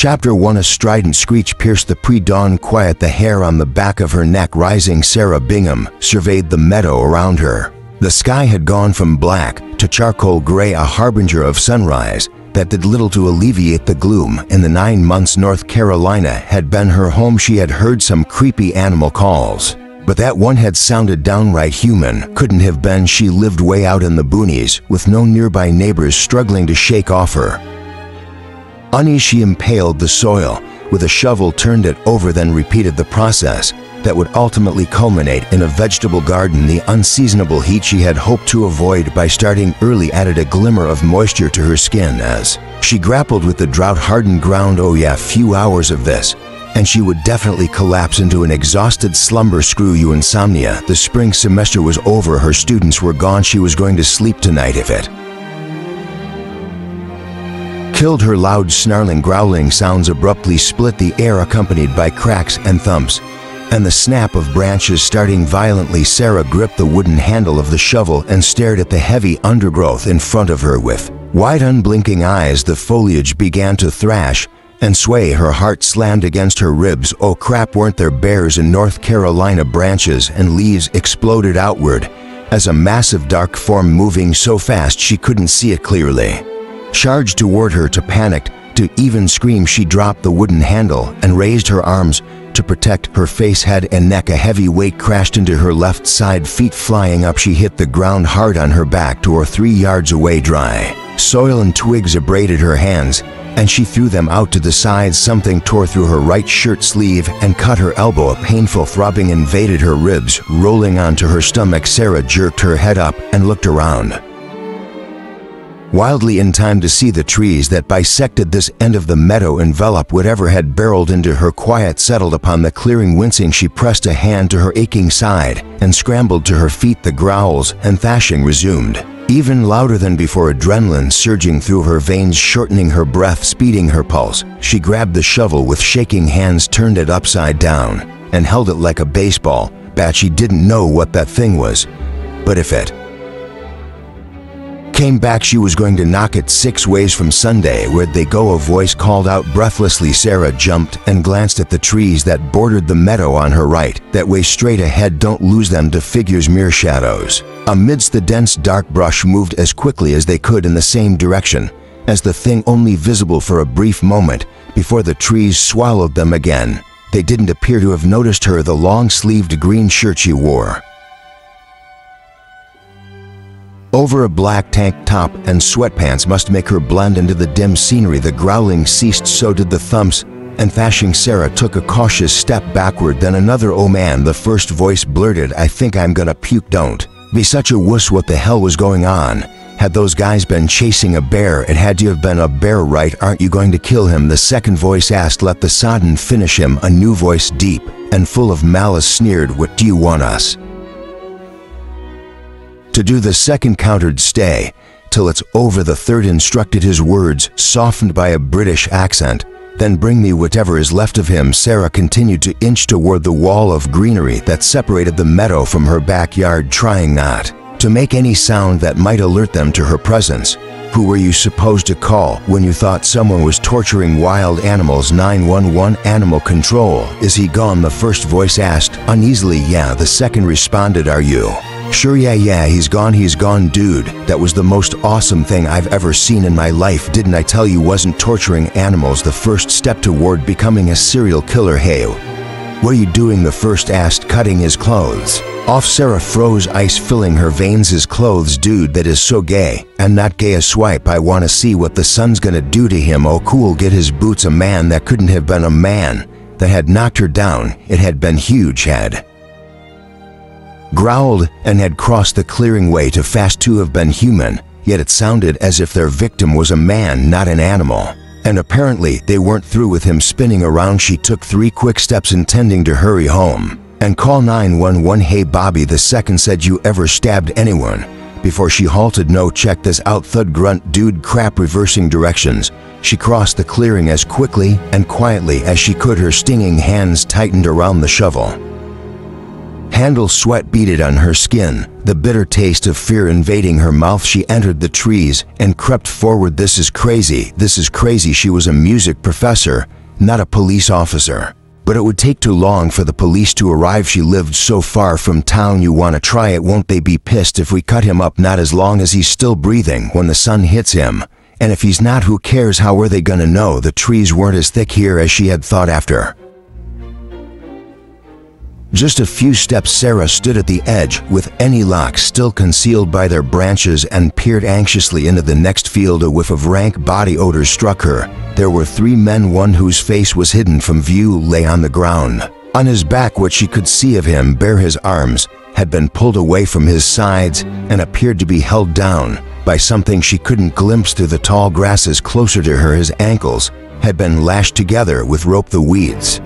Chapter 1. A strident screech pierced the pre-dawn quiet. The hair on the back of her neck rising. Sarah Bingham surveyed the meadow around her. The sky had gone from black to charcoal gray, a harbinger of sunrise that did little to alleviate the gloom. In the 9 months North Carolina had been her home, she had heard some creepy animal calls, but that one had sounded downright human. Couldn't have been. She lived way out in the boonies with no nearby neighbors struggling to shake off her unease. She impaled the soil with a shovel, turned it over, then repeated the process that would ultimately culminate in a vegetable garden. The unseasonable heat she had hoped to avoid by starting early added a glimmer of moisture to her skin as she grappled with the drought-hardened ground. Oh yeah, few hours of this, and she would definitely collapse into an exhausted slumber. Screw you, insomnia. The spring semester was over. Her students were gone. She was going to sleep tonight if it killed her. Loud snarling, growling sounds abruptly split the air, accompanied by cracks and thumps and the snap of branches starting violently. Sarah gripped the wooden handle of the shovel and stared at the heavy undergrowth in front of her with wide, unblinking eyes. The foliage began to thrash and sway. Her heart slammed against her ribs. Oh crap, weren't there bears in North Carolina? Branches and leaves exploded outward as a massive dark form, moving so fast she couldn't see it clearly, charged toward her. To panic, to even scream, she dropped the wooden handle and raised her arms to protect her face, head, and neck. A heavy weight crashed into her left side. Feet flying up, she hit the ground hard on her back 2 or 3 yards away. Dry soil and twigs abraded her hands, and she threw them out to the sides. Something tore through her right shirt sleeve and cut her elbow. A painful throbbing invaded her ribs, rolling onto her stomach. Sarah jerked her head up and looked around wildly, in time to see the trees that bisected this end of the meadow envelop whatever had barreled into her. Quiet settled upon the clearing. Wincing, she pressed a hand to her aching side and scrambled to her feet. The growls and thrashing resumed, even louder than before, adrenaline surging through her veins, shortening her breath, speeding her pulse. She grabbed the shovel with shaking hands, turned it upside down, and held it like a baseball bat. She didn't know what that thing was, but if it came back, she was going to knock it 6 ways from Sunday. Where'd they go? A voice called out breathlessly. Sarah jumped and glanced at the trees that bordered the meadow on her right. That way, straight ahead. Don't lose them to figures, mere shadows. Amidst the dense dark brush, moved as quickly as they could in the same direction as the thing, only visible for a brief moment before the trees swallowed them again. They didn't appear to have noticed her. The long-sleeved green shirt she wore over a black tank top and sweatpants must make her blend into the dim scenery. The growling ceased, so did the thumps and thrashing. Sarah took a cautious step backward, then another. Oh man, the first voice blurted, I think I'm gonna puke. Don't be such a wuss. What the hell was going on? Had those guys been chasing a bear? It had to have been a bear, right? Aren't you going to kill him? The second voice asked. Let the sodden finish him. A new voice, deep and full of malice, sneered. What do you want us to do? The second countered. Stay till it's over. The third instructed, his words softened by a British accent. Then bring me whatever is left of him. Sarah continued to inch toward the wall of greenery that separated the meadow from her backyard, trying not to make any sound that might alert them to her presence. Who were you supposed to call when you thought someone was torturing wild animals? 911, animal control. Is he gone? The first voice asked uneasily. Yeah. The second responded. Are you sure? Yeah, he's gone, dude. That was the most awesome thing I've ever seen in my life. Didn't I tell you? Wasn't torturing animals the first step toward becoming a serial killer? Hey, what are you doing? The first asked, cutting his clothes off. Sarah froze, ice filling her veins. His clothes? Dude, that is so gay. And not gay as swipe. I want to see what the sun's gonna do to him. Oh cool, get his boots. A man that couldn't have been a man that had knocked her down. It had been huge, had growled and had crossed the clearing way too fast to have been human, yet it sounded as if their victim was a man, not an animal. And apparently they weren't through with him. Spinning around, she took 3 quick steps, intending to hurry home and call 911. Hey Bobby, the second said, you ever stabbed anyone? Before she halted. No, check this out. Thud, grunt, dude, crap. Reversing directions, she crossed the clearing as quickly and quietly as she could. Her stinging hands tightened around the shovel Handel's sweat beaded on her skin, the bitter taste of fear invading her mouth. She entered the trees and crept forward. This is crazy. This is crazy. She was a music professor, not a police officer. But it would take too long for the police to arrive. She lived so far from town. You want to try it? Won't they be pissed if we cut him up? Not as long as he's still breathing when the sun hits him. And if he's not, who cares? How were they gonna know? The trees weren't as thick here as she had thought. After just a few steps, Sarah stood at the edge, with any lock still concealed by their branches, and peered anxiously into the next field. A whiff of rank body odor struck her. There were 3 men. One whose face was hidden from view lay on the ground. On his back, what she could see of him, bare his arms, had been pulled away from his sides and appeared to be held down by something she couldn't glimpse through the tall grasses closer to her. His ankles had been lashed together with rope. The weeds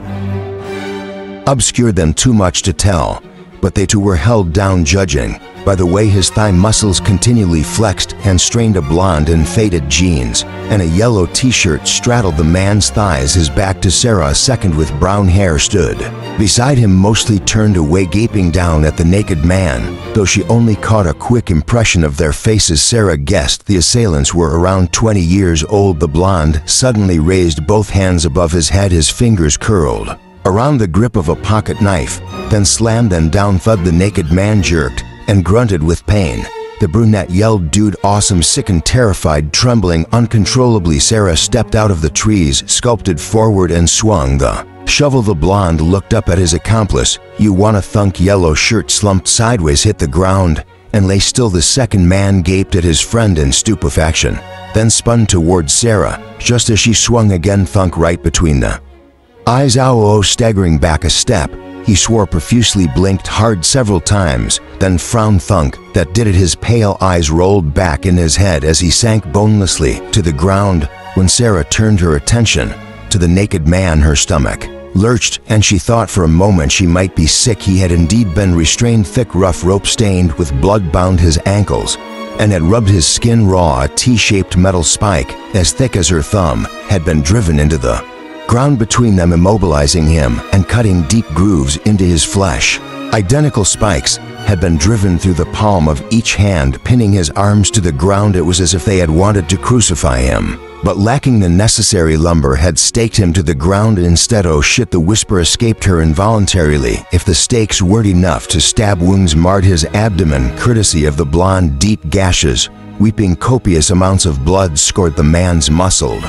obscured them too much to tell, but they too were held down, judging by the way his thigh muscles continually flexed and strained. A blonde in faded jeans and a yellow t-shirt straddled the man's thighs. His back to Sarah. A second with brown hair stood beside him, mostly turned away, gaping down at the naked man. Though she only caught a quick impression of their faces, Sarah guessed the assailants were around 20 years old. The blonde suddenly raised both hands above his head, his fingers curled around the grip of a pocket knife, then slammed them down. Thud. The naked man jerked and grunted with pain. The brunette yelled, "Dude, awesome!" Sickened, terrified, trembling uncontrollably, Sarah stepped out of the trees, sculpted forward, and swung the shovel. The blonde looked up at his accomplice. "You wanna thunk?" Yellow shirt slumped sideways, hit the ground, and lay still. The second man gaped at his friend in stupefaction, then spun towards Sarah, just as she swung again. Thunk right between the eyes. Ow! Staggering back a step, he swore profusely, blinked hard several times, then frowned. Thunk. That did it. His pale eyes rolled back in his head as he sank bonelessly to the ground. When Sarah turned her attention to the naked man, her stomach lurched, and she thought for a moment she might be sick. He had indeed been restrained. Thick rough rope stained with blood bound his ankles and had rubbed his skin raw. A T-shaped metal spike, as thick as her thumb, had been driven into the ground between them, immobilizing him and cutting deep grooves into his flesh. Identical spikes had been driven through the palm of each hand, pinning his arms to the ground. It was as if they had wanted to crucify him, but lacking the necessary lumber, had staked him to the ground instead. Oh shit! The whisper escaped her involuntarily. If the stakes weren't enough, to stab wounds marred his abdomen, courtesy of the blonde. Deep gashes, weeping copious amounts of blood, scored the man's muscled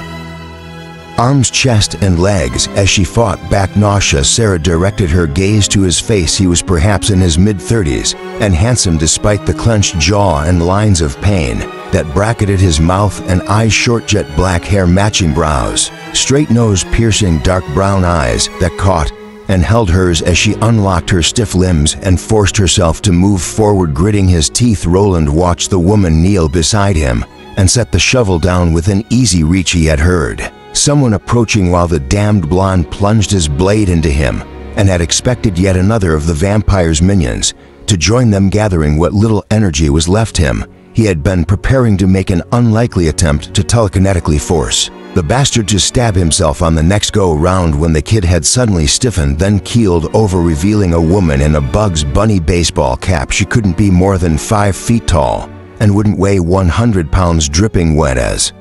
arms, chest, and legs. As she fought back nausea, Sarah directed her gaze to his face. He was perhaps in his mid-30s and handsome despite the clenched jaw and lines of pain that bracketed his mouth and eyes. Short jet black hair, matching brows, straight nose, piercing dark brown eyes that caught and held hers as she unlocked her stiff limbs and forced herself to move forward. Gritting his teeth, Roland watched the woman kneel beside him and set the shovel down within easy reach. He had heard someone approaching while the damned blonde plunged his blade into him, and had expected yet another of the vampire's minions to join them. Gathering what little energy was left him, he had been preparing to make an unlikely attempt to telekinetically force the bastard to stab himself on the next go-round, when the kid had suddenly stiffened, then keeled over, revealing a woman in a Bugs Bunny baseball cap. She couldn't be more than 5 feet tall and wouldn't weigh 100 pounds, dripping wet as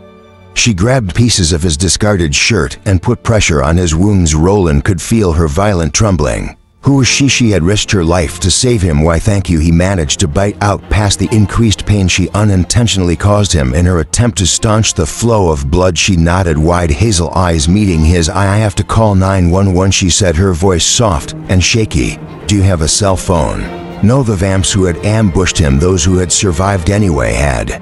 she grabbed pieces of his discarded shirt and put pressure on his wounds. Roland could feel her violent trembling. Who was she? She had risked her life to save him. Why, thank you. He managed to bite out past the increased pain she unintentionally caused him in her attempt to staunch the flow of blood. She nodded, wide hazel eyes meeting his. I have to call 911, she said, her voice soft and shaky. Do you have a cell phone? No, the vamps who had ambushed him, those who had survived anyway, had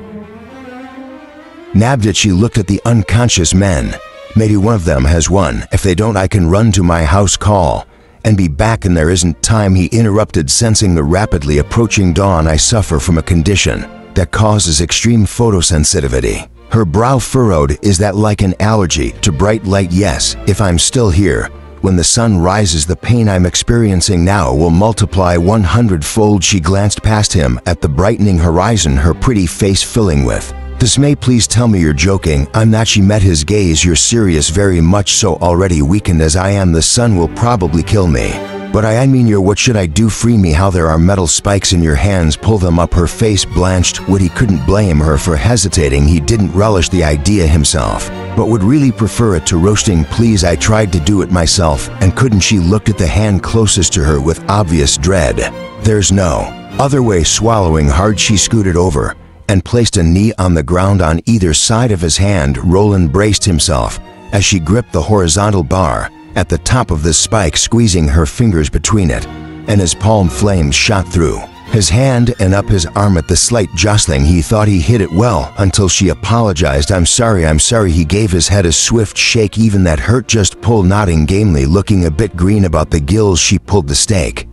nabbed it. She looked at the unconscious men. Maybe one of them has one. If they don't, I can run to my house call and be back, and there isn't time, he interrupted, sensing the rapidly approaching dawn. I suffer from a condition that causes extreme photosensitivity. Her brow furrowed. Is that like an allergy to bright light? Yes. If I'm still here when the sun rises, the pain I'm experiencing now will multiply 100-fold. She glanced past him at the brightening horizon, her pretty face filling with dismay. Please tell me you're joking. I'm not. She met his gaze. You're serious? Very much so. Already weakened as I am, the sun will probably kill me. "But I mean what should I do? Free me, how there are metal spikes in your hands, pull them up." Her face blanched. Woody couldn't blame her for hesitating. He didn't relish the idea himself, but would really prefer it to roasting. "Please, I tried to do it myself, and couldn't." She looked at the hand closest to her with obvious dread. "There's no other way." Swallowing hard, she scooted over and placed a knee on the ground on either side of his hand. Roland braced himself as she gripped the horizontal bar at the top of the spike, squeezing her fingers between it, and his palm flames shot through his hand and up his arm. At the slight jostling, he thought he hit it well, until she apologized. I'm sorry. He gave his head a swift shake. "Even that hurt." "Just pull," nodding gamely, looking a bit green about the gills. She pulled the stake.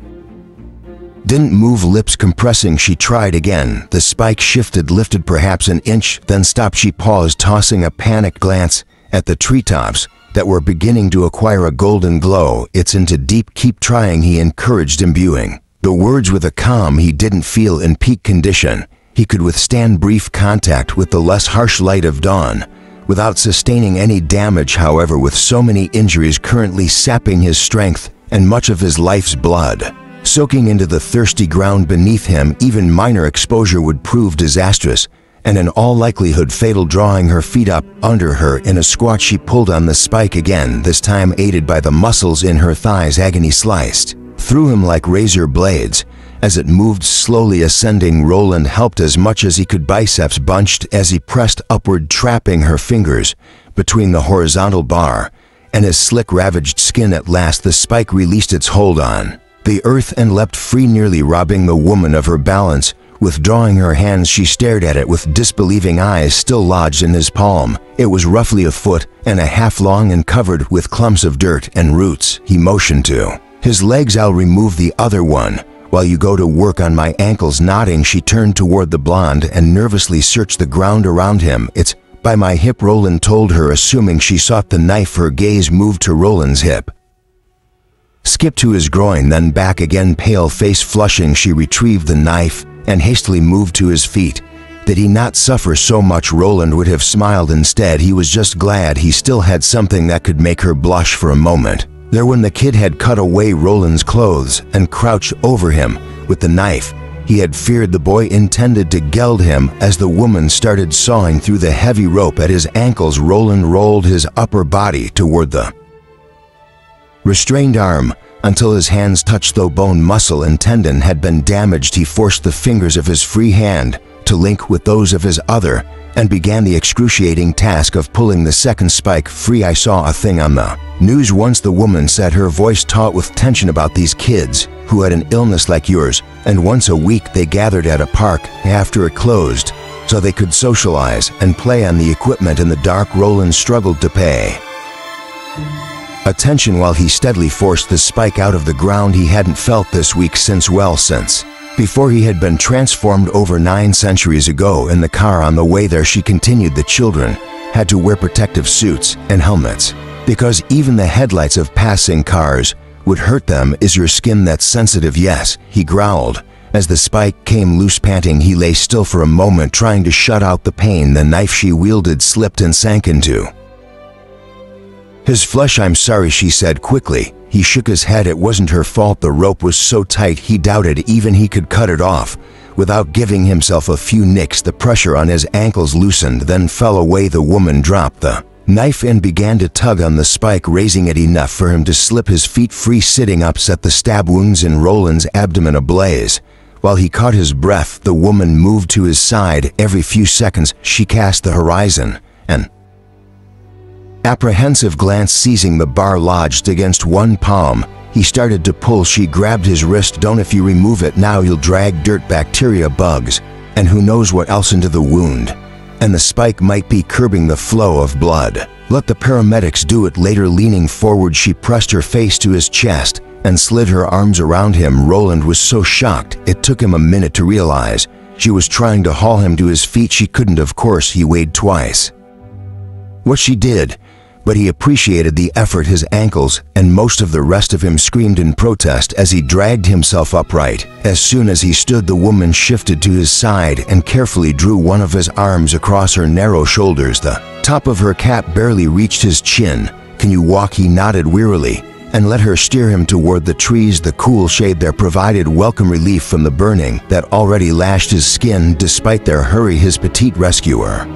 Didn't move, lips compressing. She tried again. The spike shifted, lifted perhaps an inch, then stopped. She paused, tossing a panicked glance at the treetops that were beginning to acquire a golden glow. "It's into deep. Keep trying," he encouraged, imbuing the words with a calm he didn't feel in peak condition. He could withstand brief contact with the less harsh light of dawn without sustaining any damage. However, with so many injuries currently sapping his strength and much of his life's blood soaking into the thirsty ground beneath him, even minor exposure would prove disastrous and in all likelihood fatal. Drawing her feet up under her in a squat, she pulled on the spike again, this time aided by the muscles in her thighs. Agony sliced through him like razor blades as it moved slowly ascending. Roland helped as much as he could, biceps bunched as he pressed upward, trapping her fingers between the horizontal bar and his slick, ravaged skin. At last the spike released its hold on the earth and leapt free, nearly robbing the woman of her balance. Withdrawing her hands, she stared at it with disbelieving eyes still lodged in his palm. It was roughly 1.5 feet long and covered with clumps of dirt and roots. He motioned to his legs. "I'll remove the other one while you go to work on my ankles." Nodding, she turned toward the blonde and nervously searched the ground around him. "It's by my hip," Roland told her, assuming she sought the knife. Her gaze moved to Roland's hip, skipped to his groin, then back again. Pale face flushing, she retrieved the knife and hastily moved to his feet. Did he not suffer so much? Roland would have smiled. Instead, he was just glad he still had something that could make her blush for a moment. There, when the kid had cut away Roland's clothes and crouched over him with the knife, he had feared the boy intended to geld him. As the woman started sawing through the heavy rope at his ankles, Roland rolled his upper body toward the restrained arm until his hands touched, though bone, muscle, and tendon had been damaged. He forced the fingers of his free hand to link with those of his other and began the excruciating task of pulling the second spike free. "I saw a thing on the news once," the woman said, her voice taut with tension, "about these kids who had an illness like yours, and once a week they gathered at a park after it closed so they could socialize and play on the equipment in the dark." Roland struggled to pay attention while he steadily forced the spike out of the ground. He hadn't felt this weak since before he had been transformed over 9 centuries ago. In the car on the way there, she continued, "The children had to wear protective suits and helmets because even the headlights of passing cars would hurt them. Is your skin that sensitive?" "Yes," he growled. As the spike came loose, panting, he lay still for a moment, trying to shut out the pain. The knife she wielded slipped and sank into his flesh. "I'm sorry," she said quickly. He shook his head. It wasn't her fault. The rope was so tight he doubted even he could cut it off without giving himself a few nicks. The pressure on his ankles loosened, then fell away. The woman dropped the knife and began to tug on the spike, raising it enough for him to slip his feet free. Sitting up set the stab wounds in Roland's abdomen ablaze. While he caught his breath, the woman moved to his side. Every few seconds, she cast the horizon, an apprehensive glance seizing the bar lodged against one palm. He started to pull. She grabbed his wrist. "Don't. If you remove it now, you'll drag dirt, bacteria, bugs, and who knows what else into the wound. And the spike might be curbing the flow of blood. Let the paramedics do it later." Leaning forward, she pressed her face to his chest and slid her arms around him. Roland was so shocked, it took him a minute to realize she was trying to haul him to his feet. She couldn't, of course. He weighed twice what she did, but he appreciated the effort. His ankles and most of the rest of him screamed in protest as he dragged himself upright. As soon as he stood, the woman shifted to his side and carefully drew one of his arms across her narrow shoulders. The top of her cap barely reached his chin. "Can you walk?" He nodded wearily and let her steer him toward the trees. The cool shade there provided welcome relief from the burning that already lashed his skin. Despite their hurry, his petite rescuer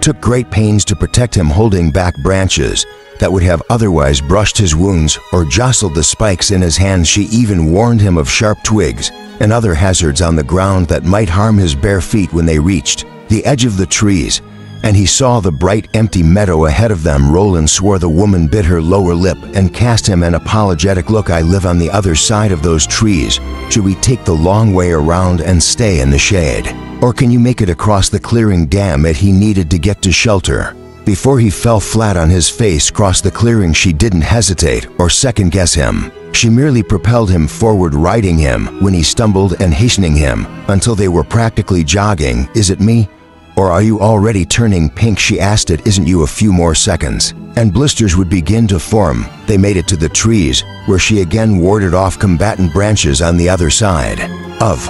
took great pains to protect him, holding back branches that would have otherwise brushed his wounds or jostled the spikes in his hands. She even warned him of sharp twigs and other hazards on the ground that might harm his bare feet. When they reached the edge of the trees and he saw the bright empty meadow ahead of them, Roland swore. The woman bit her lower lip and cast him an apologetic look. I live on the other side of those trees. Should we take the long way around and stay in the shade? Or can you make it across the clearing? Damn it, he needed to get to shelter before he fell flat on his face. Cross the clearing. She didn't hesitate or second guess him. She merely propelled him forward, riding him when he stumbled and hastening him until they were practically jogging. Is it me? Or are you already turning pink? She asked. It isn't you. A few more seconds and blisters would begin to form. They made it to the trees, where she again warded off combatant branches. On the other side of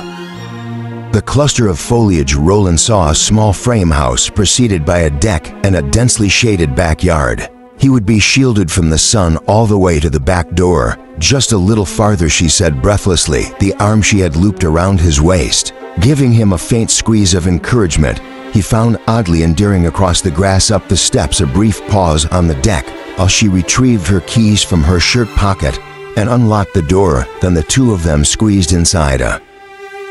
the cluster of foliage, Roland saw a small frame house preceded by a deck and a densely shaded backyard. He would be shielded from the sun all the way to the back door. Just a little farther, she said breathlessly, the arm she had looped around his waist, giving him a faint squeeze of encouragement. He found oddly endearing. Across the grass, up the steps, a brief pause on the deck while she retrieved her keys from her shirt pocket and unlocked the door. Then the two of them squeezed inside a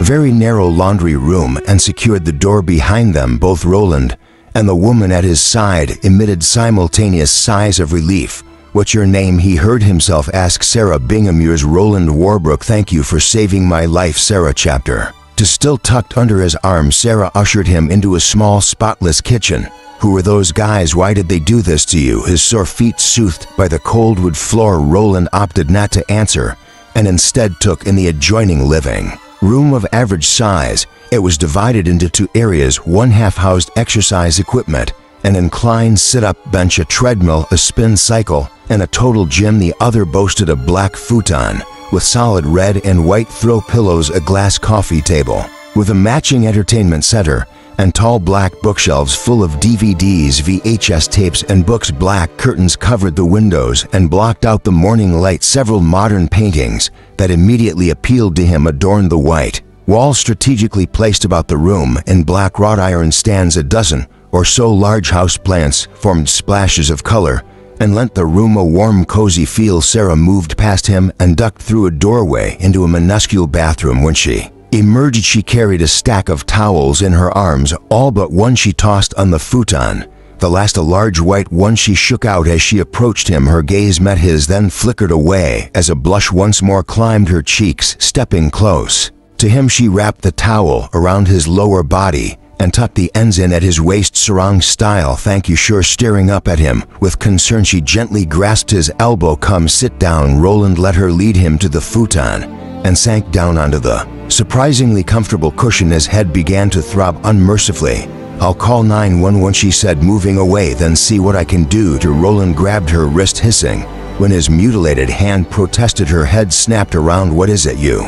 very narrow laundry room and secured the door behind them. Both Roland and the woman at his side emitted simultaneous sighs of relief. What's your name? he heard himself ask. Sarah Bingham. Yours, Roland Warbrook. Thank you for saving my life, Sarah. Chapter 2. Still tucked under his arm, Sarah ushered him into a small, spotless kitchen. Who were those guys? Why did they do this to you? His sore feet soothed by the cold wood floor. Roland opted not to answer and instead took in the adjoining living room of average size. It was divided into two areas. One half housed exercise equipment, an inclined sit-up bench, a treadmill, a spin cycle, and a total gym. The other boasted a black futon with solid red and white throw pillows, a glass coffee table with a matching entertainment center, and tall black bookshelves full of DVDs, VHS tapes, and books. Black curtains covered the windows and blocked out the morning light. Several modern paintings that immediately appealed to him adorned the white walls strategically placed about the room. In black wrought iron stands, a dozen or so large house plants formed splashes of color and lent the room a warm, cozy feel. Sarah moved past him and ducked through a doorway into a minuscule bathroom. When she emerged, she carried a stack of towels in her arms, all but one she tossed on the futon, the last a large white one. She shook out as she approached him. Her gaze met his, then flickered away as a blush once more climbed her cheeks. Stepping close to him, she wrapped the towel around his lower body and tucked the ends in at his waist, sarong style. Thank you. Sure. Staring up at him with concern, she gently grasped his elbow. Come sit down. Roland let her lead him to the futon and sank down onto the surprisingly comfortable cushion. His head began to throb unmercifully. I'll call 911, she said, moving away. Then see what I can do to. Roland grabbed her wrist, hissing when his mutilated hand protested. Her head snapped around. What is it, you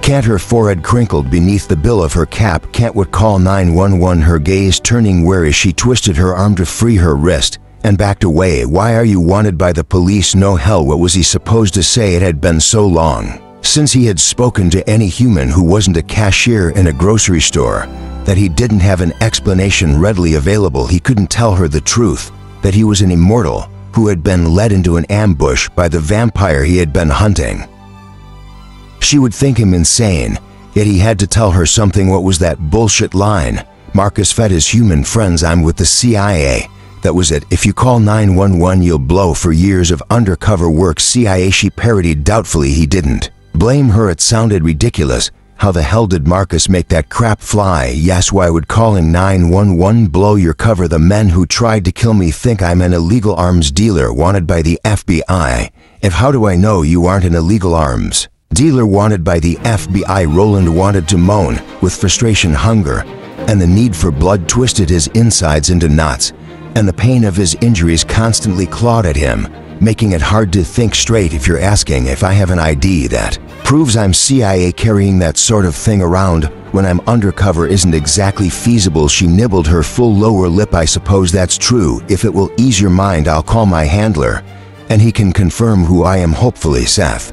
can't? Her forehead crinkled beneath the bill of her cap. Can't what? Call 911. Her gaze turning wary, she twisted her arm to free her wrist and backed away. Why are you wanted by the police? No hell. What was he supposed to say? It had been so long since he had spoken to any human who wasn't a cashier in a grocery store that he didn't have an explanation readily available. He couldn't tell her the truth, that he was an immortal who had been led into an ambush by the vampire he had been hunting. She would think him insane, yet he had to tell her something. What was that bullshit line Marcus fed his human friends? I'm with the CIA. That was it. If you call 911, you'll blow. For years of undercover work, CIA, she parodied doubtfully. He didn't blame her. It sounded ridiculous. How the hell did Marcus make that crap fly? Yes, why would calling 911 blow your cover? The men who tried to kill me think I'm an illegal arms dealer wanted by the FBI. If how do I know you aren't an illegal arms dealer wanted by the FBI? Roland wanted to moan with frustration. Hunger and the need for blood twisted his insides into knots, and the pain of his injuries constantly clawed at him, making it hard to think straight. If you're asking if I have an ID that proves I'm CIA, carrying that sort of thing around when I'm undercover isn't exactly feasible. She nibbled her full lower lip. I suppose that's true. If it will ease your mind, I'll call my handler and he can confirm who I am, hopefully, Seth."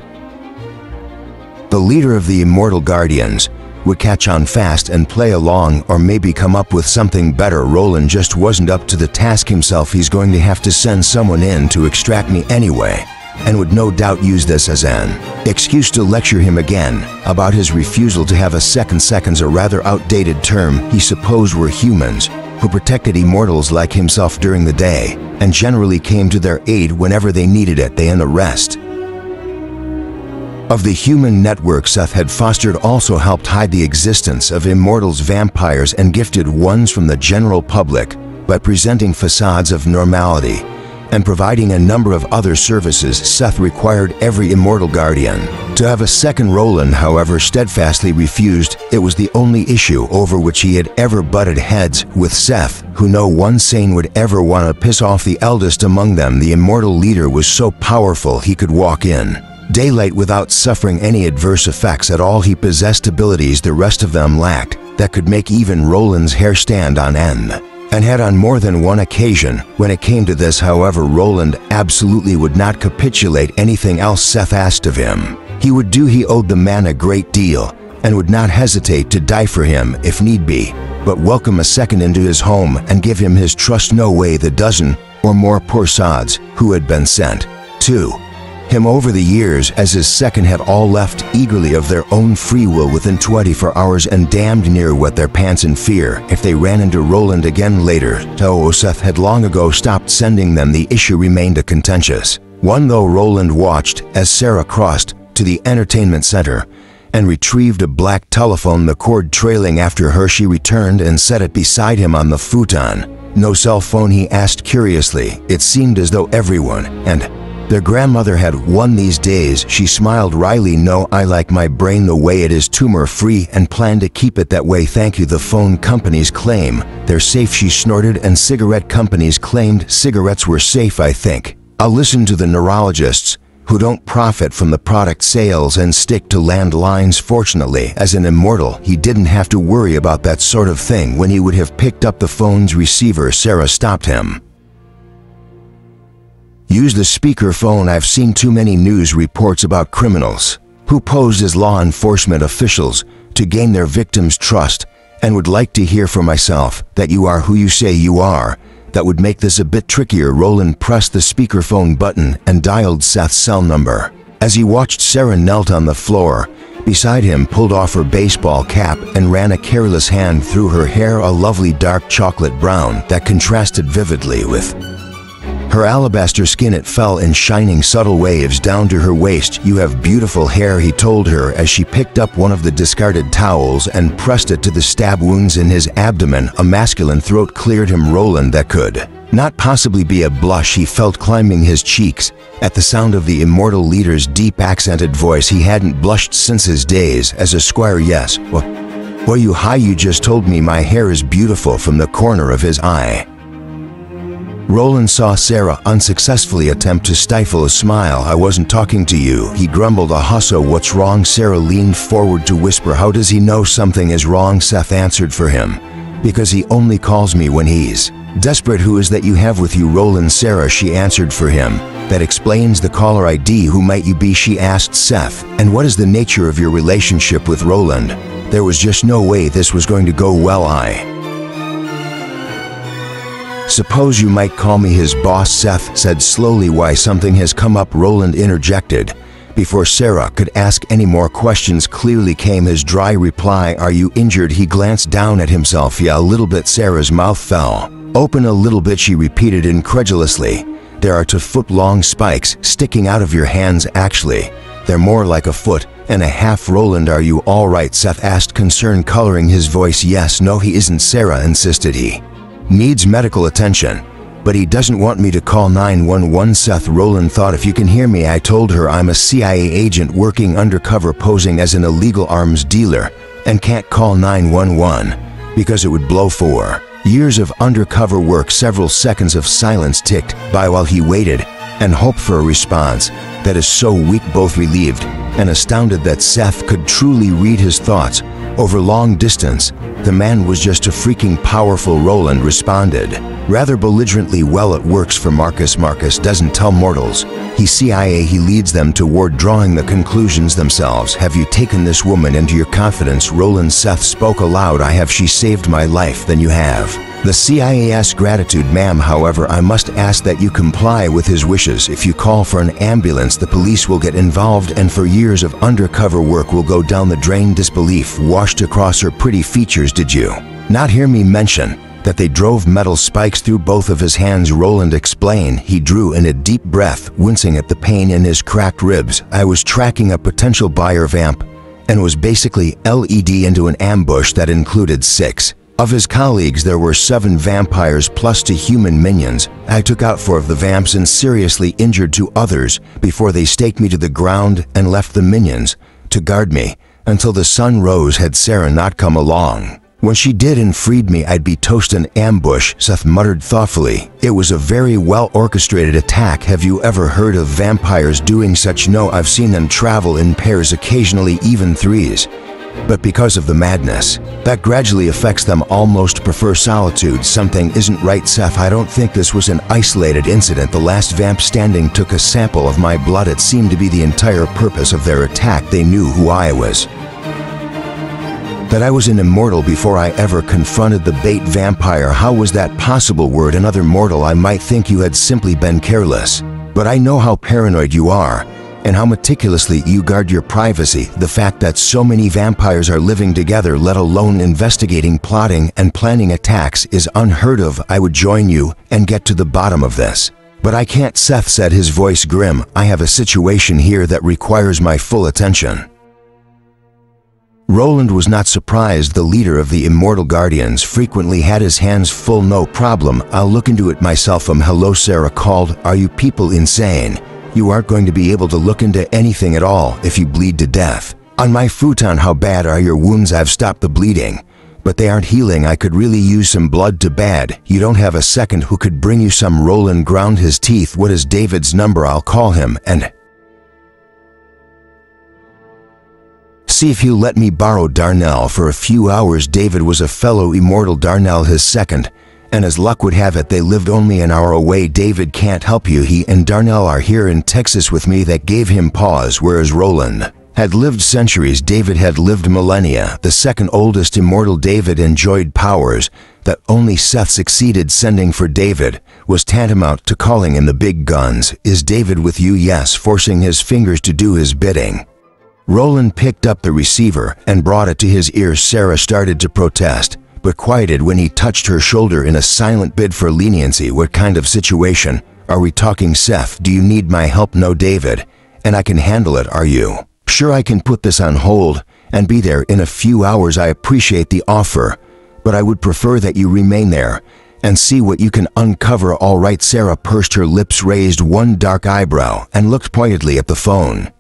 The leader of the Immortal Guardians would catch on fast and play along, or maybe come up with something better. Roland just wasn't up to the task himself. He's going to have to send someone in to extract me anyway, and would no doubt use this as an excuse to lecture him again about his refusal to have a second. Seconds, a rather outdated term he supposed were humans who protected immortals like himself during the day and generally came to their aid whenever they needed it. They and the rest of the human network Seth had fostered also helped hide the existence of immortals, vampires, and gifted ones from the general public by presenting facades of normality and providing a number of other services. Seth required every Immortal Guardian to have a second. Roland, however, steadfastly refused. It was the only issue over which he had ever butted heads with Seth, who no one sane would ever want to piss off the eldest among them. The Immortal leader was so powerful he could walk in daylight without suffering any adverse effects at all. He possessed abilities the rest of them lacked that could make even Roland's hair stand on end, and had on more than one occasion. When it came to this, however, Roland absolutely would not capitulate. Anything else Seth asked of him, he would do. He owed the man a great deal and would not hesitate to die for him if need be, but welcome a second into his home and give him his trust. No way the dozen or more poor sods who had been sent to him over the years as his second had all left eagerly of their own free will within 24 hours and damned near wet their pants in fear if they ran into Roland again later. So Seth had long ago stopped sending them. The issue remained a contentious one, though. Roland watched as Sarah crossed to the entertainment center and retrieved a black telephone, the cord trailing after her. She returned and set it beside him on the futon. "No cell phone?" he asked curiously. It seemed as though everyone and their grandmother had one these days. She smiled wryly. "No, I like my brain the way it is, tumor-free, and plan to keep it that way, thank you. The phone companies claim they're safe," she snorted, "and cigarette companies claimed cigarettes were safe, I think. I'll listen to the neurologists who don't profit from the product sales and stick to landlines." Fortunately, as an immortal, he didn't have to worry about that sort of thing. When he would have picked up the phone's receiver, Sarah stopped him. "Use the speaker phone. I've seen too many news reports about criminals who posed as law enforcement officials to gain their victims' trust, and would like to hear for myself that you are who you say you are. That would make this a bit trickier." Roland pressed the speakerphone button and dialed Seth's cell number. As he watched, Sarah knelt on the floor beside him, pulled off her baseball cap, and ran a careless hand through her hair, a lovely dark chocolate brown that contrasted vividly with her alabaster skin. It fell in shining, subtle waves down to her waist. "You have beautiful hair," he told her as she picked up one of the discarded towels and pressed it to the stab wounds in his abdomen. A masculine throat cleared him. Roland, that could not possibly be a blush he felt climbing his cheeks at the sound of the Immortal leader's deep accented voice. He hadn't blushed since his days as a squire. "Yes, well, you just told me my hair is beautiful," from the corner of his eye. Roland saw Sarah unsuccessfully attempt to stifle a smile. "I wasn't talking to you," he grumbled. "A husso, what's wrong?" Sarah leaned forward to whisper. "How does he know something is wrong?" Seth answered for him. "Because he only calls me when he's desperate." "Who is that you have with you, Roland?" "Sarah," she answered for him. "That explains the caller ID. Who might you be?" she asked Seth. "And what is the nature of your relationship with Roland?" There was just no way this was going to go well. "I suppose you might call me his boss," Seth said slowly. "Why, something has come up," Roland interjected. Before Sarah could ask any more questions, clearly came his dry reply. "Are you injured?" He glanced down at himself. "Yeah, a little bit." Sarah's mouth fell open. "A little bit," she repeated incredulously. "There are 2-foot-long spikes sticking out of your hands. Actually, they're more like 1.5 feet." "Roland, are you all right?" Seth asked, concern coloring his voice. "Yes." "No, he isn't," Sarah insisted. "He needs medical attention, but he doesn't want me to call 911. Seth, Roland thought, "If you can hear me." I told her I'm a CIA agent working undercover posing as an illegal arms dealer and can't call 911 because it would blow. 4 years of undercover work. Several seconds of silence ticked by while he waited and hoped for a response that is so weak. Both relieved and astounded that Seth could truly read his thoughts over long distance. The man was just a freaking powerful. Roland responded rather belligerently. "Well, it works for Marcus. Marcus doesn't tell mortals He leads them toward drawing the conclusions themselves. Have you taken this woman into your confidence? Roland Seth spoke aloud. I have. She saved my life. Then you have. The CIA asks gratitude, ma'am. However, I must ask that you comply with his wishes. If you call for an ambulance, the police will get involved, and for years of undercover work will go down the drain. Disbelief washed across her pretty features. Did you not hear me mention that they drove metal spikes through both of his hands? Roland explained. He drew in a deep breath, wincing at the pain in his cracked ribs. I was tracking a potential buyer vamp, and was basically led into an ambush that included 6 of his colleagues. There were 7 vampires plus 2 human minions. I took out 4 of the vamps and seriously injured 2 others before they staked me to the ground and left the minions to guard me until the sun rose. Had Sarah not come along when she did and freed me, I'd be toast. An ambush, Seth muttered thoughtfully. It was a very well-orchestrated attack. Have you ever heard of vampires doing such? No, I've seen them travel in pairs, occasionally even 3s. But because of the madness that gradually affects them, almost prefer solitude. Something isn't right, Seth. I don't think this was an isolated incident. The last vamp standing took a sample of my blood. It seemed to be the entire purpose of their attack. They knew who I was, that I was an immortal before I ever confronted the bait vampire. How was that possible? Were another mortal, I might think you had simply been careless. But I know how paranoid you are, and how meticulously you guard your privacy. The fact that so many vampires are living together, let alone investigating, plotting, and planning attacks, is unheard of. I would join you and get to the bottom of this. But I can't, Seth said, his voice grim. I have a situation here that requires my full attention. Roland was not surprised. The leader of the Immortal Guardians frequently had his hands full. No problem, I'll look into it myself. Hello, Sarah called. Are you people insane? You aren't going to be able to look into anything at all if you bleed to death. On my futon. How bad are your wounds? I've stopped the bleeding, but they aren't healing. I could really use some blood. Too bad. You don't have a second. Who could bring you some? Roland ground his teeth. What is David's number? I'll call him and see if he'll let me borrow Darnell for a few hours. David was a fellow immortal, Darnell his second, and as luck would have it, they lived only an hour away. David can't help you. He and Darnell are here in Texas with me. That gave him pause. Whereas Roland had lived centuries, David had lived millennia. The second oldest immortal, David enjoyed powers that only Seth succeeded. Sending for David was tantamount to calling in the big guns. Is David with you? Yes, forcing his fingers to do his bidding. Roland picked up the receiver and brought it to his ears. Sarah started to protest, but quieted when he touched her shoulder in a silent bid for leniency. What kind of situation are we talking? Seth, do you need my help? No, David, and I can handle it. Are you sure? I can put this on hold and be there in a few hours. I appreciate the offer, but I would prefer that you remain there and see what you can uncover. All right. Sarah pursed her lips, raised one dark eyebrow, and looked pointedly at the phone.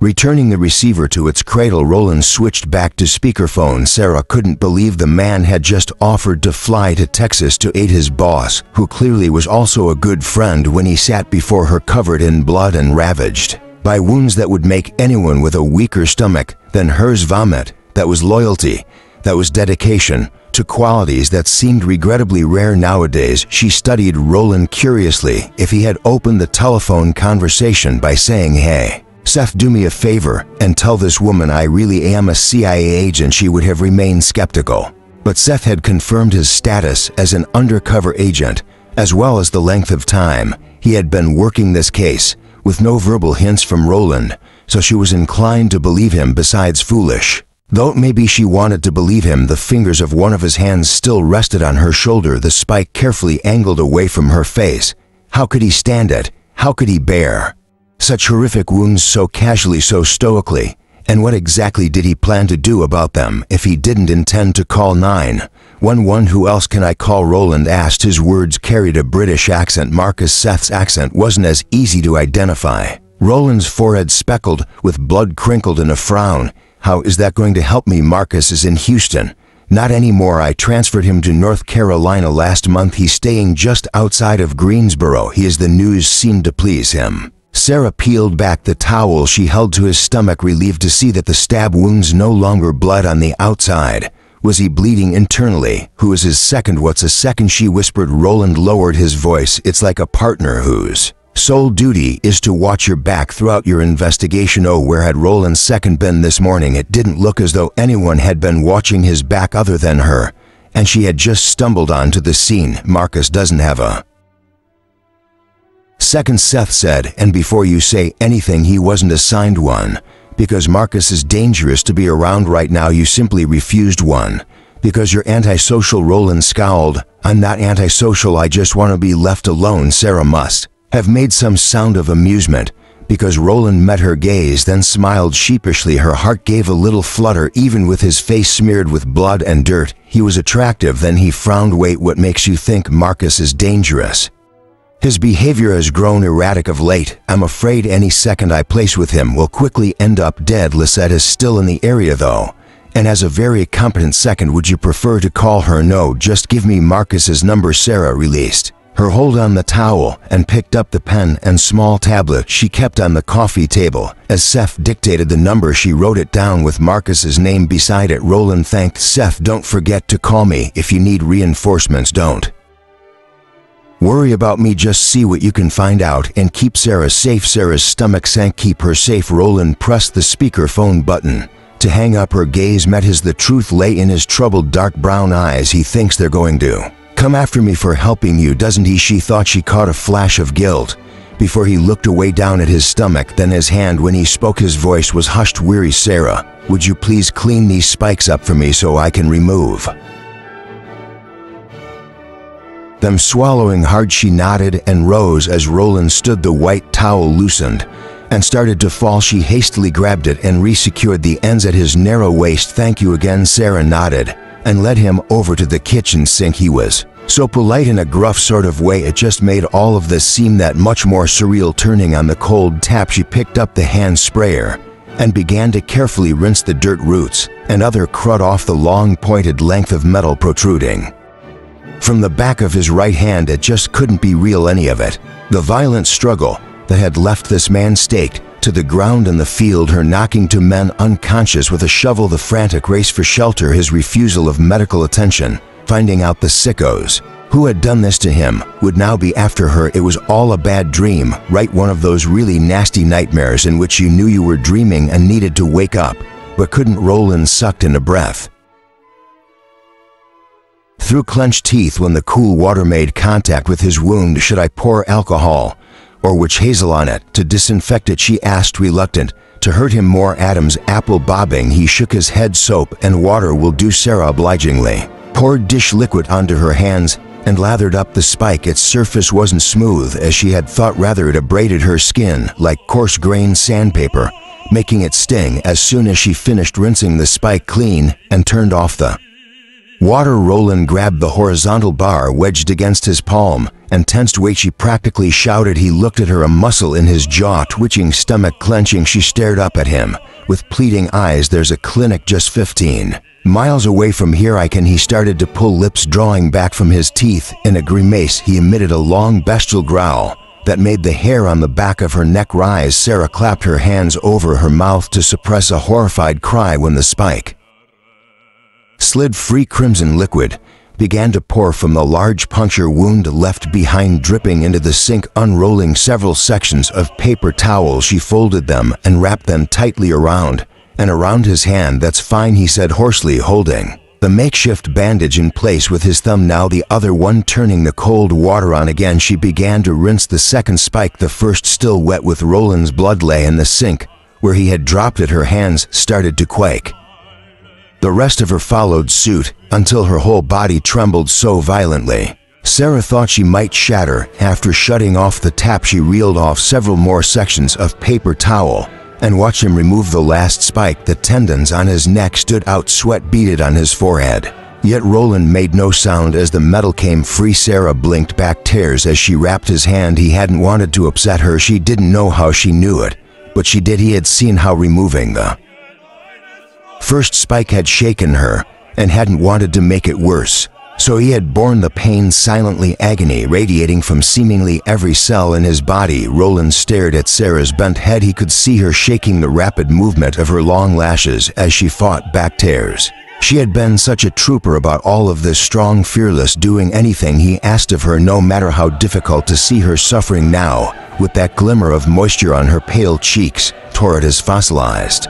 Returning the receiver to its cradle, Roland switched back to speakerphone. Sarah couldn't believe the man had just offered to fly to Texas to aid his boss, who clearly was also a good friend, when he sat before her covered in blood and ravaged by wounds that would make anyone with a weaker stomach than hers vomit. That was loyalty. That was dedication to qualities that seemed regrettably rare nowadays. She studied Roland curiously. If he had opened the telephone conversation by saying, "Hey, Seth, do me a favor and tell this woman I really am a CIA agent," she would have remained skeptical. But Seth had confirmed his status as an undercover agent, as well as the length of time he had been working this case, with no verbal hints from Roland, so she was inclined to believe him. Besides, foolish though maybe she wanted to believe him, the fingers of one of his hands still rested on her shoulder, the spike carefully angled away from her face. How could he stand it? How could he bear such horrific wounds so casually, so stoically? And what exactly did he plan to do about them if he didn't intend to call 911? Who else can I call? Roland asked. His words carried a British accent. Marcus. Seth's accent wasn't as easy to identify. Roland's forehead speckled with blood crinkled in a frown. How is that going to help me? Marcus is in Houston. Not anymore. I transferred him to North Carolina last month. He's staying just outside of Greensboro. He is. The news seemed to please him. Sarah peeled back the towel she held to his stomach, relieved to see that the stab wounds no longer bled on the outside. Was he bleeding internally? Who is his second? What's a second? She whispered. Roland lowered his voice. It's like a partner who's Sole duty is to watch your back throughout your investigation. Oh, where had Roland's second been this morning? It didn't look as though anyone had been watching his back other than her, and she had just stumbled onto the scene. Marcus doesn't have a second, Seth said, and before you say anything, he wasn't assigned one. Because Marcus is dangerous to be around right now, you simply refused one. Because you're antisocial. Roland scowled. I'm not antisocial, I just want to be left alone. Sarah must have made some sound of amusement, because Roland met her gaze, then smiled sheepishly. Her heart gave a little flutter. Even with his face smeared with blood and dirt, he was attractive. Then he frowned. Wait, what makes you think Marcus is dangerous? His behavior has grown erratic of late. I'm afraid any second I place with him will quickly end up dead. Lisette is still in the area though, and has a very competent second. Would you prefer to call her? No, just give me Marcus's number. Sarah released her hold on the towel and picked up the pen and small tablet she kept on the coffee table. As Seth dictated the number, she wrote it down with Marcus's name beside it. Roland thanked Seth. Don't forget to call me if you need reinforcements. Don't worry about me, just see what you can find out and keep Sarah safe. Sarah's stomach sank. Keep her safe. Roland pressed the speakerphone button to hang up. Her gaze met his. The truth lay in his troubled dark brown eyes. He thinks they're going to come after me for helping you, doesn't he? She thought she caught a flash of guilt before he looked away down at his stomach, then his hand. When he spoke, his voice was hushed, weary. Sarah, would you please clean these spikes up for me so I can remove them? Swallowing hard, she nodded and rose. As Roland stood, the white towel loosened and started to fall. She hastily grabbed it and resecured the ends at his narrow waist. Thank you again. Sarah nodded and led him over to the kitchen sink. He was so polite in a gruff sort of way, it just made all of this seem that much more surreal. Turning on the cold tap, she picked up the hand sprayer and began to carefully rinse the dirt, roots, and other crud off the long pointed length of metal protruding from the back of his right hand. It just couldn't be real, any of it. The violent struggle that had left this man staked to the ground in the field, her knocking two men unconscious with a shovel, the frantic race for shelter, his refusal of medical attention, finding out the sickos who had done this to him would now be after her. It was all a bad dream, right? One of those really nasty nightmares in which you knew you were dreaming and needed to wake up, but couldn't. Roland sucked in a breath through clenched teeth when the cool water made contact with his wound. Should I pour alcohol or witch hazel on it to disinfect it? She asked, reluctant to hurt him more. Adam's apple bobbing. He shook his head. Soap and water will do. Sarah obligingly poured dish liquid onto her hands and lathered up the spike. Its surface wasn't smooth as she had thought, rather it abraded her skin like coarse-grained sandpaper, making it sting. As soon as she finished rinsing the spike clean and turned off the water, Roland grabbed the horizontal bar wedged against his palm and tensed. Wait, she practically shouted. He looked at her, a muscle in his jaw twitching, stomach clenching. She stared up at him with pleading eyes. There's a clinic just 15 miles away from here. I can. He started to pull, lips drawing back from his teeth. In a grimace, he emitted a long bestial growl that made the hair on the back of her neck rise. Sarah clapped her hands over her mouth to suppress a horrified cry when the spike slid free. Crimson liquid began to pour from the large puncture wound left behind, dripping into the sink. Unrolling several sections of paper towel, she folded them and wrapped them tightly around his hand. That's fine, he said hoarsely, holding the makeshift bandage in place with his thumb, now the other one. Turning the cold water on again, she began to rinse the second spike, the first still wet with Roland's blood, lay in the sink where he had dropped it. Her hands started to quake. The rest of her followed suit until her whole body trembled so violently Sarah thought she might shatter. After shutting off the tap, she reeled off several more sections of paper towel and watched him remove the last spike. The tendons on his neck stood out, sweat beaded on his forehead. Yet Roland made no sound as the metal came free. Sarah blinked back tears as she wrapped his hand. He hadn't wanted to upset her. She didn't know how she knew it, but she did. He had seen how removing the first spike had shaken her and hadn't wanted to make it worse. So he had borne the pain silently, agony radiating from seemingly every cell in his body. Roland stared at Sarah's bent head. He could see her shaking, the rapid movement of her long lashes as she fought back tears. She had been such a trooper about all of this, strong, fearless, doing anything he asked of her, no matter how difficult. To see her suffering now, with that glimmer of moisture on her pale cheeks, tore at his fossilized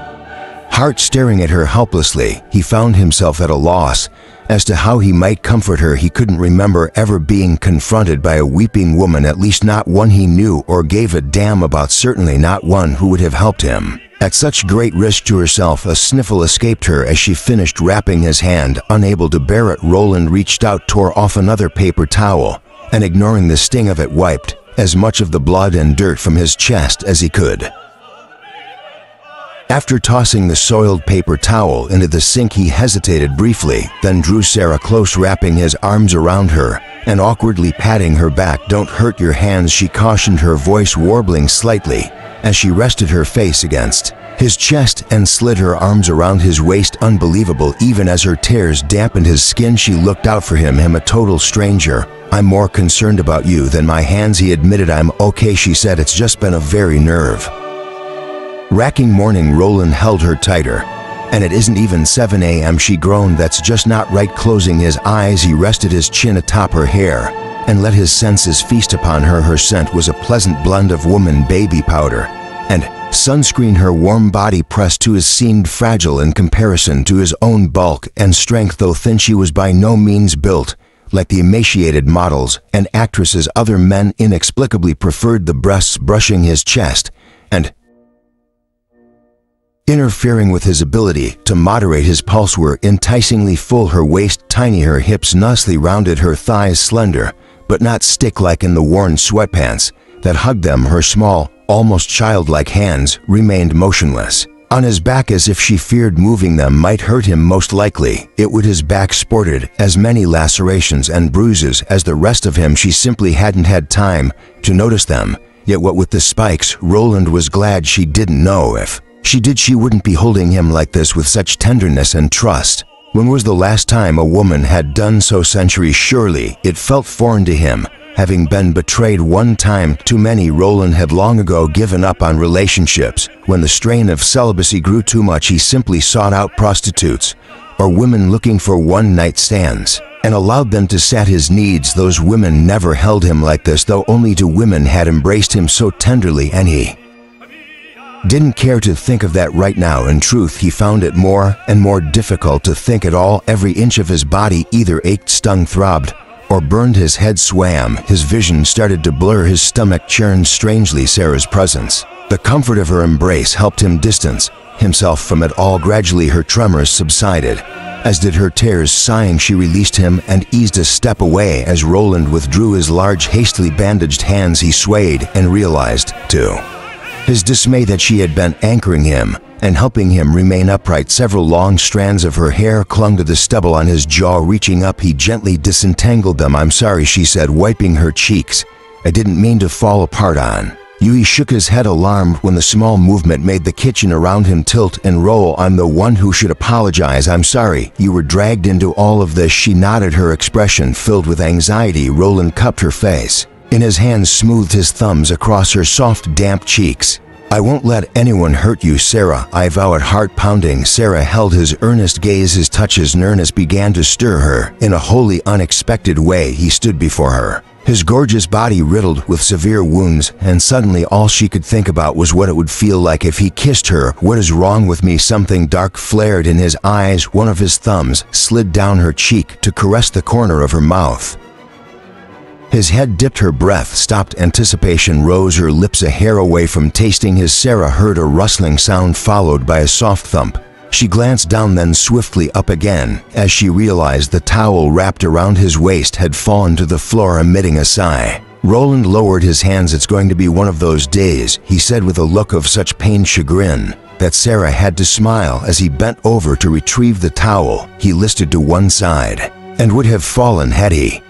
heart. Staring at her helplessly, he found himself at a loss as to how he might comfort her. He couldn't remember ever being confronted by a weeping woman, at least not one he knew or gave a damn about, certainly not one who would have helped him. At such great risk to herself, a sniffle escaped her as she finished wrapping his hand. Unable to bear it, Roland reached out, tore off another paper towel, and ignoring the sting of it, wiped as much of the blood and dirt from his chest as he could. After tossing the soiled paper towel into the sink, he hesitated briefly, then drew Sarah close, wrapping his arms around her and awkwardly patting her back. "Don't hurt your hands," she cautioned, her voice warbling slightly as she rested her face against his chest and slid her arms around his waist. Unbelievable, even as her tears dampened his skin, she looked out for him, a total stranger. "I'm more concerned about you than my hands," he admitted. "I'm okay," she said. "It's just been a very nerve-wracking morning." Roland held her tighter. "And it isn't even 7 a.m., she groaned. "That's just not right." Closing his eyes, he rested his chin atop her hair and let his senses feast upon her. Her scent was a pleasant blend of woman baby powder and sunscreen. Her warm body pressed to his, seemed fragile in comparison to his own bulk and strength. Though thin, she was by no means built like the emaciated models and actresses other men inexplicably preferred. The breasts brushing his chest and interfering with his ability to moderate his pulse were enticingly full. Her waist tiny, her hips nicely rounded, her thighs slender but not stick-like in the worn sweatpants that hugged them. Her small, almost childlike hands remained motionless on his back, as if she feared moving them might hurt him. Most likely it would. His back sported as many lacerations and bruises as the rest of him. She simply hadn't had time to notice them. Yet what with the spikes, Roland was glad she didn't know. If she did, she wouldn't be holding him like this with such tenderness and trust. When was the last time a woman had done so? Centuries, surely. It felt foreign to him, having been betrayed one time too many. Roland had long ago given up on relationships. When the strain of celibacy grew too much, he simply sought out prostitutes or women looking for one-night stands and allowed them to sat his needs. Those women never held him like this, though only two women had embraced him so tenderly, and he didn't care to think of that right now. In truth, he found it more and more difficult to think at all. Every inch of his body either ached, stung, throbbed, or burned. His head swam, his vision started to blur, his stomach churned strangely. Sarah's presence, the comfort of her embrace, helped him distance himself from it all. Gradually her tremors subsided, as did her tears. Sighing, she released him and eased a step away. As Roland withdrew his large, hastily bandaged hands, he swayed and realized, to his dismay, that she had been anchoring him and helping him remain upright. Several long strands of her hair clung to the stubble on his jaw. Reaching up, he gently disentangled them. "I'm sorry," she said, wiping her cheeks. "I didn't mean to fall apart on you." He shook his head, alarmed when the small movement made the kitchen around him tilt and roll. "I'm the one who should apologize. I'm sorry you were dragged into all of this." She nodded, her expression filled with anxiety. Roland cupped her face in his hands, smoothed his thumbs across her soft, damp cheeks. "I won't let anyone hurt you, Sarah, I vow it." Heart pounding, Sarah held his earnest gaze. His touch, his nearness began to stir her in a wholly unexpected way. He stood before her, his gorgeous body riddled with severe wounds, and suddenly all she could think about was what it would feel like if he kissed her. "What is wrong with me?" Something dark flared in his eyes. One of his thumbs slid down her cheek to caress the corner of her mouth. His head dipped, her breath stopped, anticipation rose, her lips a hair away from tasting his. Sarah heard a rustling sound followed by a soft thump. She glanced down, then swiftly up again, as she realized the towel wrapped around his waist had fallen to the floor. Emitting a sigh, Roland lowered his hands. "It's going to be one of those days," he said with a look of such pained chagrin that Sarah had to smile. As he bent over to retrieve the towel, he listed to one side and would have fallen had he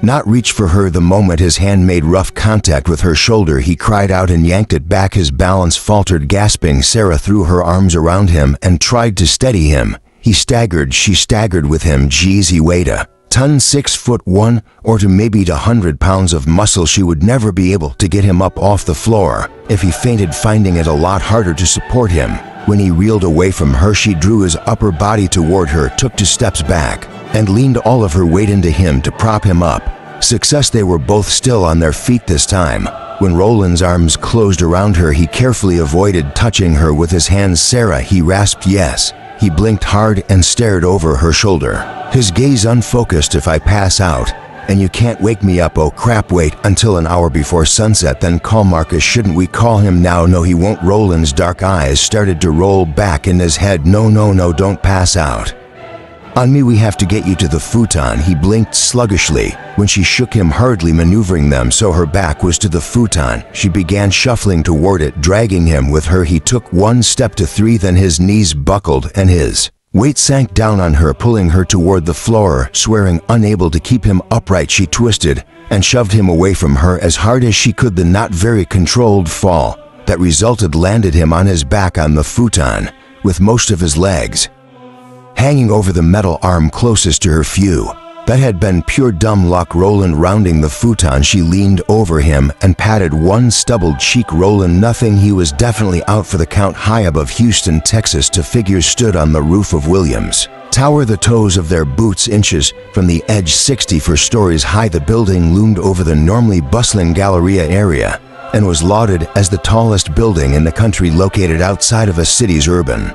not reached for her. The moment his hand made rough contact with her shoulder, he cried out and yanked it back. His balance faltered, gasping. Sarah threw her arms around him and tried to steady him. He staggered, she staggered with him. Geez, he weighed a ton, 6'1", or to maybe 100 pounds of muscle. She would never be able to get him up off the floor if he fainted, finding it a lot harder to support him When he reeled away from her, she drew his upper body toward her, took 2 steps back, and leaned all of her weight into him to prop him up. Success, they were both still on their feet this time. When Roland's arms closed around her, he carefully avoided touching her with his hands. "Sarah," he rasped. "Yes." He blinked hard and stared over her shoulder, his gaze unfocused. "If I pass out, and you can't wake me up, oh crap, wait until an hour before sunset, then call Marcus." "Shouldn't we call him now?" "No, he won't." Roland's dark eyes started to roll back in his head. No, don't pass out on me. We have to get you to the futon." He blinked sluggishly when she shook him, hurriedly maneuvering them so her back was to the futon. She began shuffling toward it, dragging him with her. He took 1 step to 3, then his knees buckled and his weight sank down on her, pulling her toward the floor. Swearing unable to keep him upright, she twisted and shoved him away from her as hard as she could. The not very controlled fall that resulted landed him on his back on the futon, with most of his legs hanging over the metal arm closest to her. Phew. That had been pure dumb luck. Roland rounding the futon, she leaned over him and patted one stubbled cheek. "Roland, nothing." He was definitely out for the count. High above Houston, Texas, 2 figures stood on the roof of Williams Tower, the toes of their boots inches from the edge. 64 stories high, the building loomed over the normally bustling Galleria area and was lauded as the tallest building in the country, located outside of a city's urban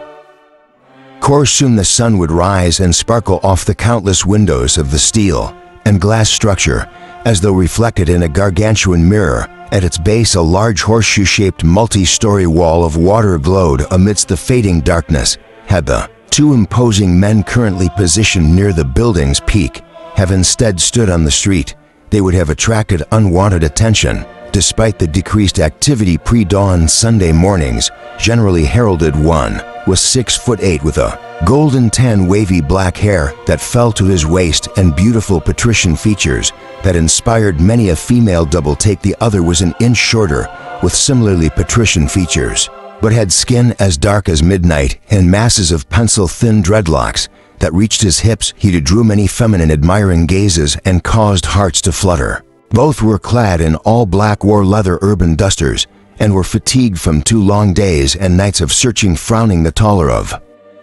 core. Soon the sun would rise and sparkle off the countless windows of the steel and glass structure, as though reflected in a gargantuan mirror. At its base, a large horseshoe-shaped multi-story wall of water glowed amidst the fading darkness. Had the 2 imposing men currently positioned near the building's peak have instead stood on the street, they would have attracted unwanted attention. Despite the decreased activity, pre-dawn Sunday mornings generally heralded one was 6'8" with a golden tan wavy black hair that fell to his waist and beautiful patrician features that inspired many a female double take. The other was an inch shorter with similarly patrician features, but had skin as dark as midnight and masses of pencil-thin dreadlocks that reached his hips. He drew many feminine admiring gazes and caused hearts to flutter. Both were clad in all black, wore leather urban dusters, and were fatigued from 2 long days and nights of searching. Frowning, the taller of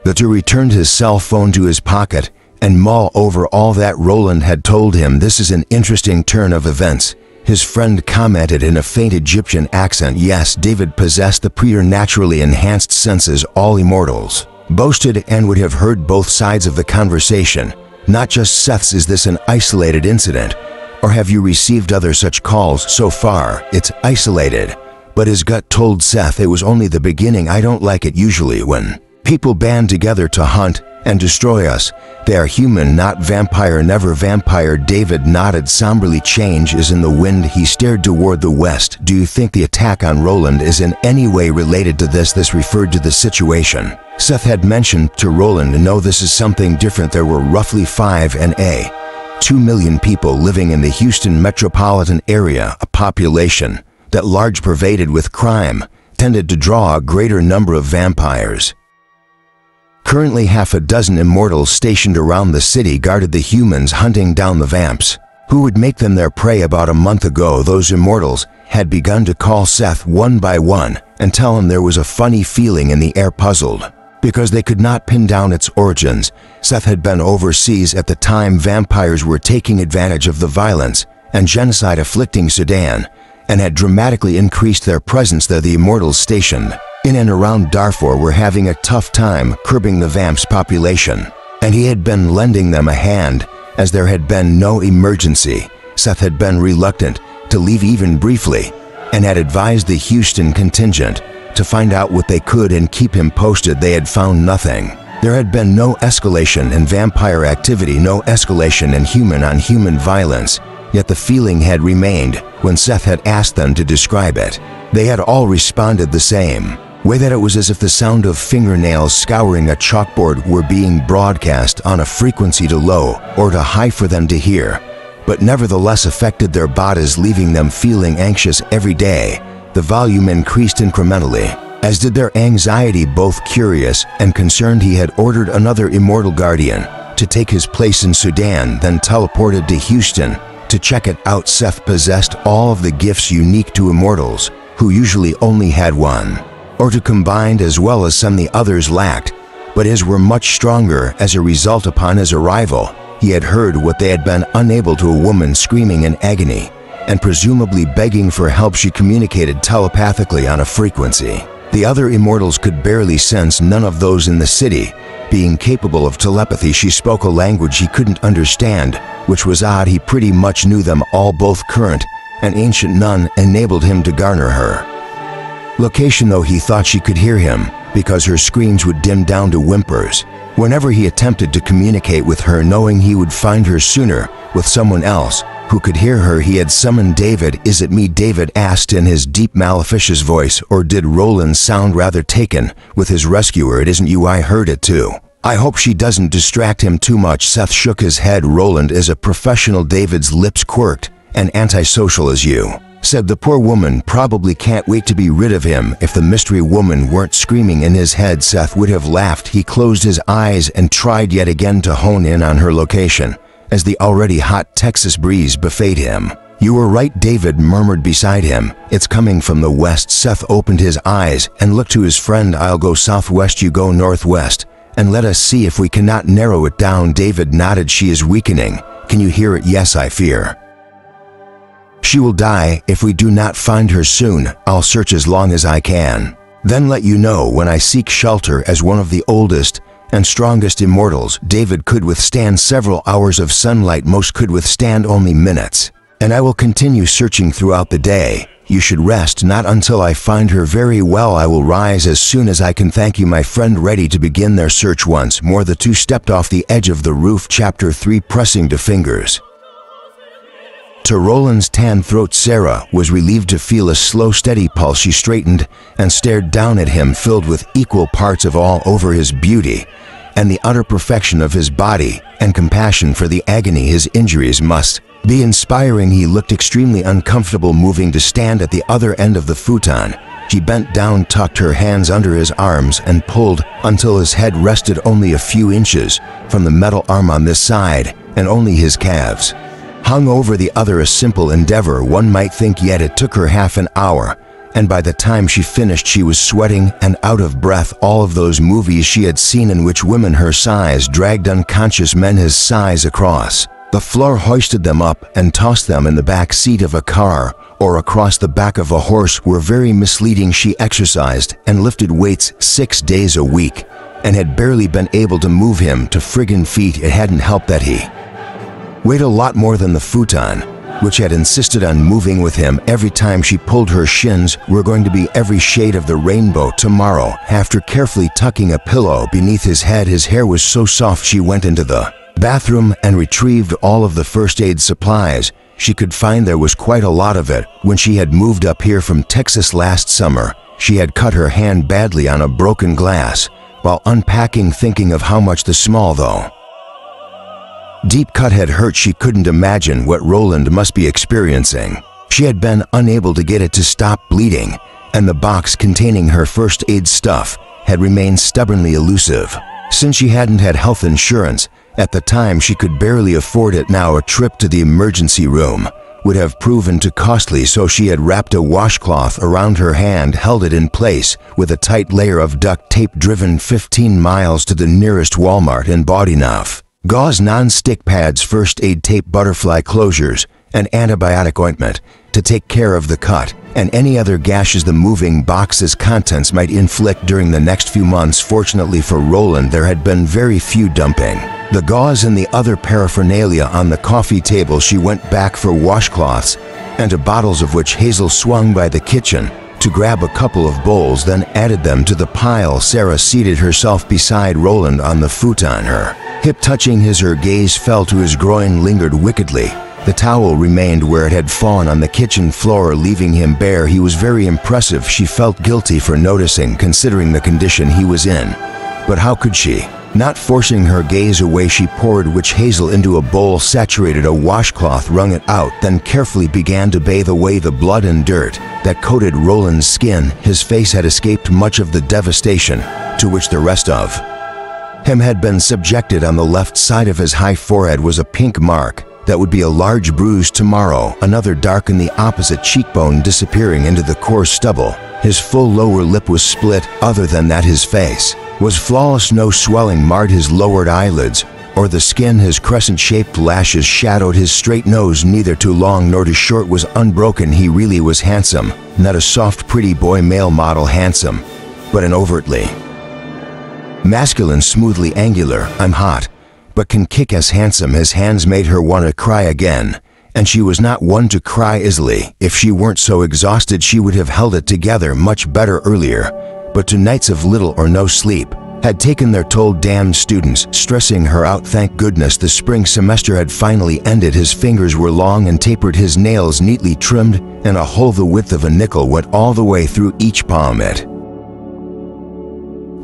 the 2 returned his cell phone to his pocket and mull over all that Roland had told him. "This is an interesting turn of events," his friend commented in a faint Egyptian accent. Yes, David possessed the preternaturally enhanced senses all immortals boasted, and would have heard both sides of the conversation. Not just Seth's. "Is this an isolated incident, or have you received other such calls?" "So far, it's isolated." But his gut told Seth it was only the beginning. "I don't like it usually when people band together to hunt and destroy us. They are human, not vampire." "Never vampire." David nodded somberly. "Change is in the wind." He stared toward the west. "Do you think the attack on Roland is in any way related to this?" This referred to the situation Seth had mentioned to Roland. "No, this is something different. There were roughly 5.2 million people living in the Houston metropolitan area, a population that large, pervaded with crime, tended to draw a greater number of vampires. Currently, 6 immortals stationed around the city guarded the humans hunting down the vamps, who would make them their prey. About a month ago, those immortals had begun to call Seth one by one and tell him there was a funny feeling in the air. Puzzled because they could not pin down its origins, Seth had been overseas at the time vampires were taking advantage of the violence and genocide afflicting Sudan, and had dramatically increased their presence there. The immortals stationed in and around Darfur were having a tough time curbing the vamps' population, and he had been lending them a hand as there had been no emergency. Seth had been reluctant to leave even briefly, and had advised the Houston contingent to find out what they could and keep him posted. They had found nothing. There had been no escalation in vampire activity, no escalation in human-on-human violence, yet the feeling had remained when Seth had asked them to describe it. They had all responded the same way, that it was as if the sound of fingernails scouring a chalkboard were being broadcast on a frequency too low or too high for them to hear, but nevertheless affected their bodies, leaving them feeling anxious every day. The volume increased incrementally, as did their anxiety. Both curious and concerned, he had ordered another immortal guardian to take his place in Sudan, then teleported to Houston to check it out. Seth possessed all of the gifts unique to immortals, who usually only had 1 or to combine as well as some the others lacked, but his were much stronger. As a result, upon his arrival, he had heard what they had been unable to, a woman screaming in agony and presumably begging for help. She communicated telepathically on a frequency the other immortals could barely sense, none of those in the city being capable of telepathy. She spoke a language he couldn't understand, which was odd. He pretty much knew them all. Both current and ancient none enabled him to garner her location, though he thought she could hear him because her screams would dim down to whimpers whenever he attempted to communicate with her, knowing he would find her sooner with someone else who could hear her. He had summoned David. "Is it me?" David asked in his deep malicious voice, or did Roland sound rather taken with his rescuer? "It isn't you, I heard it too. I hope she doesn't distract him too much." Seth shook his head. "Roland is a professional." David's lips quirked. "And antisocial as you," said the poor woman. "Probably can't wait to be rid of him." If the mystery woman weren't screaming in his head, Seth would have laughed. He closed his eyes and tried yet again to hone in on her location as the already hot Texas breeze buffeted him. "You were right," David murmured beside him. "It's coming from the west." Seth opened his eyes and looked to his friend. "I'll go southwest, you go northwest, and let us see if we cannot narrow it down." David nodded. "She is weakening. Can you hear it?" "Yes, I fear she will die if we do not find her soon. I'll search as long as I can, then let you know when I seek shelter." As one of the oldest and strongest immortals, David could withstand several hours of sunlight. Most could withstand only minutes. "And I will continue searching throughout the day. You should rest." "Not until I find her." "Very well, I will rise as soon as I can." "Thank you, my friend." Ready to begin their search once more, the two stepped off the edge of the roof. Chapter 3. Pressing to fingers. To Roland's tan throat, Sarah was relieved to feel a slow, steady pulse. She straightened and stared down at him, filled with equal parts of awe over his beauty and the utter perfection of his body, and compassion for the agony his injuries must be inspiring. He looked extremely uncomfortable, moving to stand at the other end of the futon. She bent down, tucked her hands under his arms, and pulled until his head rested only a few inches from the metal arm on this side, and only his calves hung over the other. A simple endeavor, one might think, yet it took her half an hour, and by the time she finished she was sweating and out of breath. All of those movies she had seen in which women her size dragged unconscious men his size across the floor, hoisted them up, and tossed them in the back seat of a car or across the back of a horse were very misleading. She exercised and lifted weights 6 days a week and had barely been able to move him to friggin' feet. It hadn't helped that he weighed a lot more than the futon, which had insisted on moving with him. Every time she pulled, her shins were going to be every shade of the rainbow tomorrow. After carefully tucking a pillow beneath his head, his hair was so soft, she went into the bathroom and retrieved all of the first aid supplies she could find. There was quite a lot of it. When she had moved up here from Texas last summer, she had cut her hand badly on a broken glass while unpacking, thinking of how much the small, though deep cut had hurt. She couldn't imagine what Roland must be experiencing. She had been unable to get it to stop bleeding, and the box containing her first aid stuff had remained stubbornly elusive. Since she hadn't had health insurance at the time, she could barely afford it. Now a trip to the emergency room would have proven too costly, so she had wrapped a washcloth around her hand, held it in place with a tight layer of duct tape, driven 15 miles to the nearest Walmart, and bought enough gauze, non-stick pads, first aid tape, butterfly closures, and antibiotic ointment to take care of the cut and any other gashes the moving box's contents might inflict during the next few months. Fortunately for Roland, there had been very few dumping the gauze and the other paraphernalia on the coffee table. She went back for washcloths and to bottles, of which Hazel swung by the kitchen to grab a couple of bowls, then added them to the pile. Sarah seated herself beside Roland on the futon, her hip touching his. Her gaze fell to his groin, lingered wickedly. The towel remained where it had fallen on the kitchen floor, leaving him bare. He was very impressive. She felt guilty for noticing, considering the condition he was in. But how could she? Not forcing her gaze away, she poured witch hazel into a bowl, saturated a washcloth, wrung it out, then carefully began to bathe away the blood and dirt that coated Roland's skin. His face had escaped much of the devastation to which the rest of him had been subjected. On the left side of his high forehead was a pink mark That would be a large bruise tomorrow, another dark in the opposite cheekbone disappearing into the coarse stubble. His full lower lip was split. Other than that, his face was flawless. No swelling marred his lowered eyelids or the skin. His crescent-shaped lashes shadowed his straight nose. Neither too long nor too short was unbroken. He really was handsome. Not a soft, pretty boy male model handsome, but an overtly masculine, smoothly angular. I'm hot, but can kick ass handsome. His hands made her want to cry again, and she was not one to cry easily. If she weren't so exhausted, she would have held it together much better earlier. But 2 nights of little or no sleep had taken their toll. Damned students stressing her out. Thank goodness the spring semester had finally ended. His fingers were long and tapered, his nails neatly trimmed, and a hole the width of a nickel went all the way through each palm. It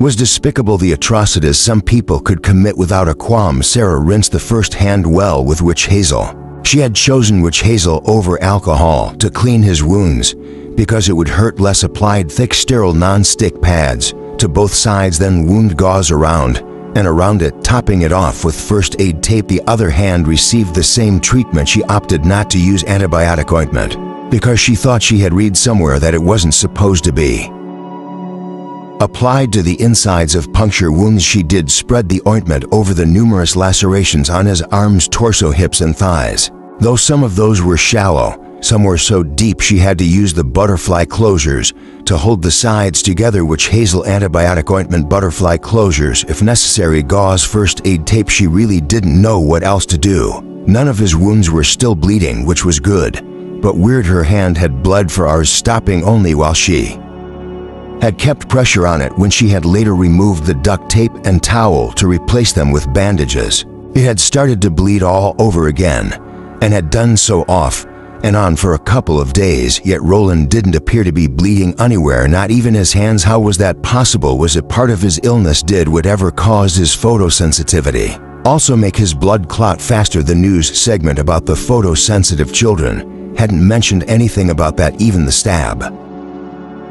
was despicable, the atrocities some people could commit without a qualm. Sarah rinsed the first hand well with witch hazel. She had chosen witch hazel over alcohol to clean his wounds because it would hurt less. Applied thick, sterile non-stick pads to both sides, then wound gauze around and around it, topping it off with first aid tape. The other hand received the same treatment. She opted not to use antibiotic ointment because she thought she had read somewhere that it wasn't supposed to be applied to the insides of puncture wounds. She did spread the ointment over the numerous lacerations on his arms, torso, hips, and thighs. Though some of those were shallow, some were so deep she had to use the butterfly closures to hold the sides together. Witch hazel, antibiotic ointment, butterfly closures, if necessary, gauze, first aid tape. She really didn't know what else to do. None of his wounds were still bleeding, which was good, but weird. Her hand had bled for hours, stopping only while she had kept pressure on it. When she had later removed the duct tape and towel to replace them with bandages, it had started to bleed all over again, and had done so off and on for a couple of days. Yet Roland didn't appear to be bleeding anywhere, not even his hands. How was that possible? Was it part of his illness? Did whatever caused his photosensitivity also make his blood clot faster? The news segment about the photosensitive children hadn't mentioned anything about that. Even the stab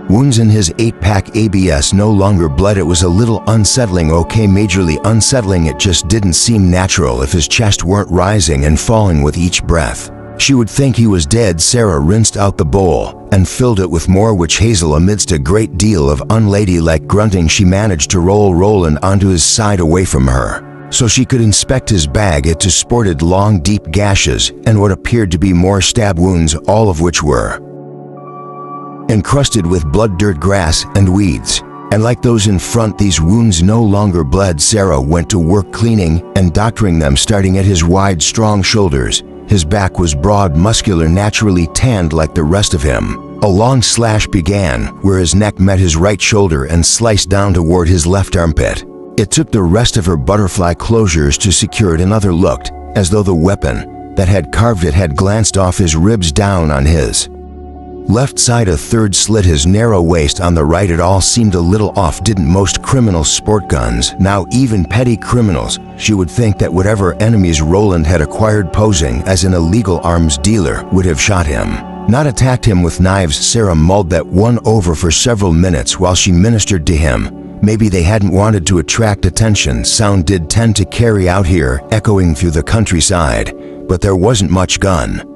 wounds in his 8-pack ABS no longer bled. It was a little unsettling. Okay, majorly unsettling. It just didn't seem natural if his chest weren't rising and falling with each breath. She would think he was dead. Sarah rinsed out the bowl and filled it with more witch hazel. Amidst a great deal of unladylike grunting, she managed to roll Roland onto his side away from her so she could inspect his bag. It sported long, deep gashes and what appeared to be more stab wounds, all of which were encrusted with blood, dirt, grass, and weeds. And like those in front, these wounds no longer bled. Sarah went to work cleaning and doctoring them, starting at his wide, strong shoulders. His back was broad, muscular, naturally tanned like the rest of him. A long slash began where his neck met his right shoulder and sliced down toward his left armpit. It took the rest of her butterfly closures to secure it. Another looked as though the weapon that had carved it had glanced off his ribs down on his left side. A third slit his narrow waist on the right. It all seemed a little off. Didn't most criminals sport guns? Now even petty criminals. She would think that whatever enemies Roland had acquired posing as an illegal arms dealer would have shot him, not attacked him with knives. Sarah mulled that one over for several minutes while she ministered to him. Maybe they hadn't wanted to attract attention. Sound did tend to carry out here, echoing through the countryside, but there wasn't much gun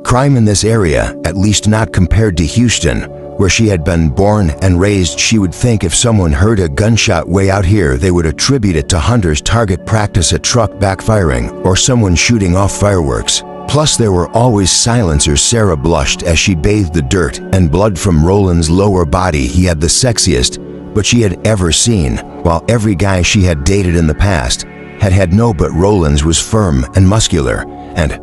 crime in this area, at least not compared to Houston, where she had been born and raised. She would think if someone heard a gunshot way out here, they would attribute it to hunters' target practice, a truck backfiring, or someone shooting off fireworks. Plus, there were always silencers. Sarah blushed as she bathed the dirt and blood from Roland's lower body. He had the sexiest but she had ever seen, while every guy she had dated in the past had had no, but Roland's was firm and muscular, and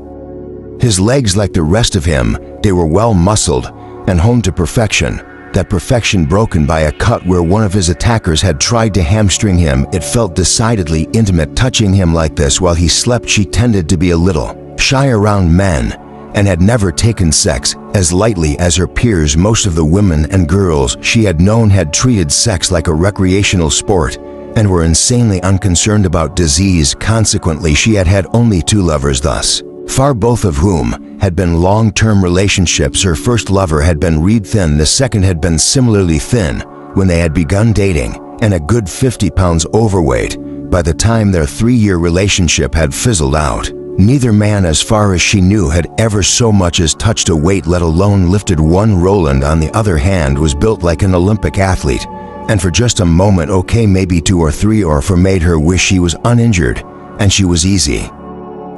his legs, like the rest of him, they were well muscled and honed to perfection. That perfection broken by a cut where one of his attackers had tried to hamstring him. It felt decidedly intimate touching him like this while he slept. She tended to be a little shy around men and had never taken sex as lightly as her peers. Most of the women and girls she had known had treated sex like a recreational sport and were insanely unconcerned about disease. Consequently, she had had only 2 lovers thus far, both of whom had been long-term relationships. Her first lover had been reed thin, the second had been similarly thin when they had begun dating, and a good 50 pounds overweight by the time their 3-year relationship had fizzled out. Neither man, as far as she knew, had ever so much as touched a weight, let alone lifted one. Roland, on the other hand, was built like an Olympic athlete, and for just a moment, okay, maybe 2 or 3 or 4, made her wish she was uninjured, and she was easy.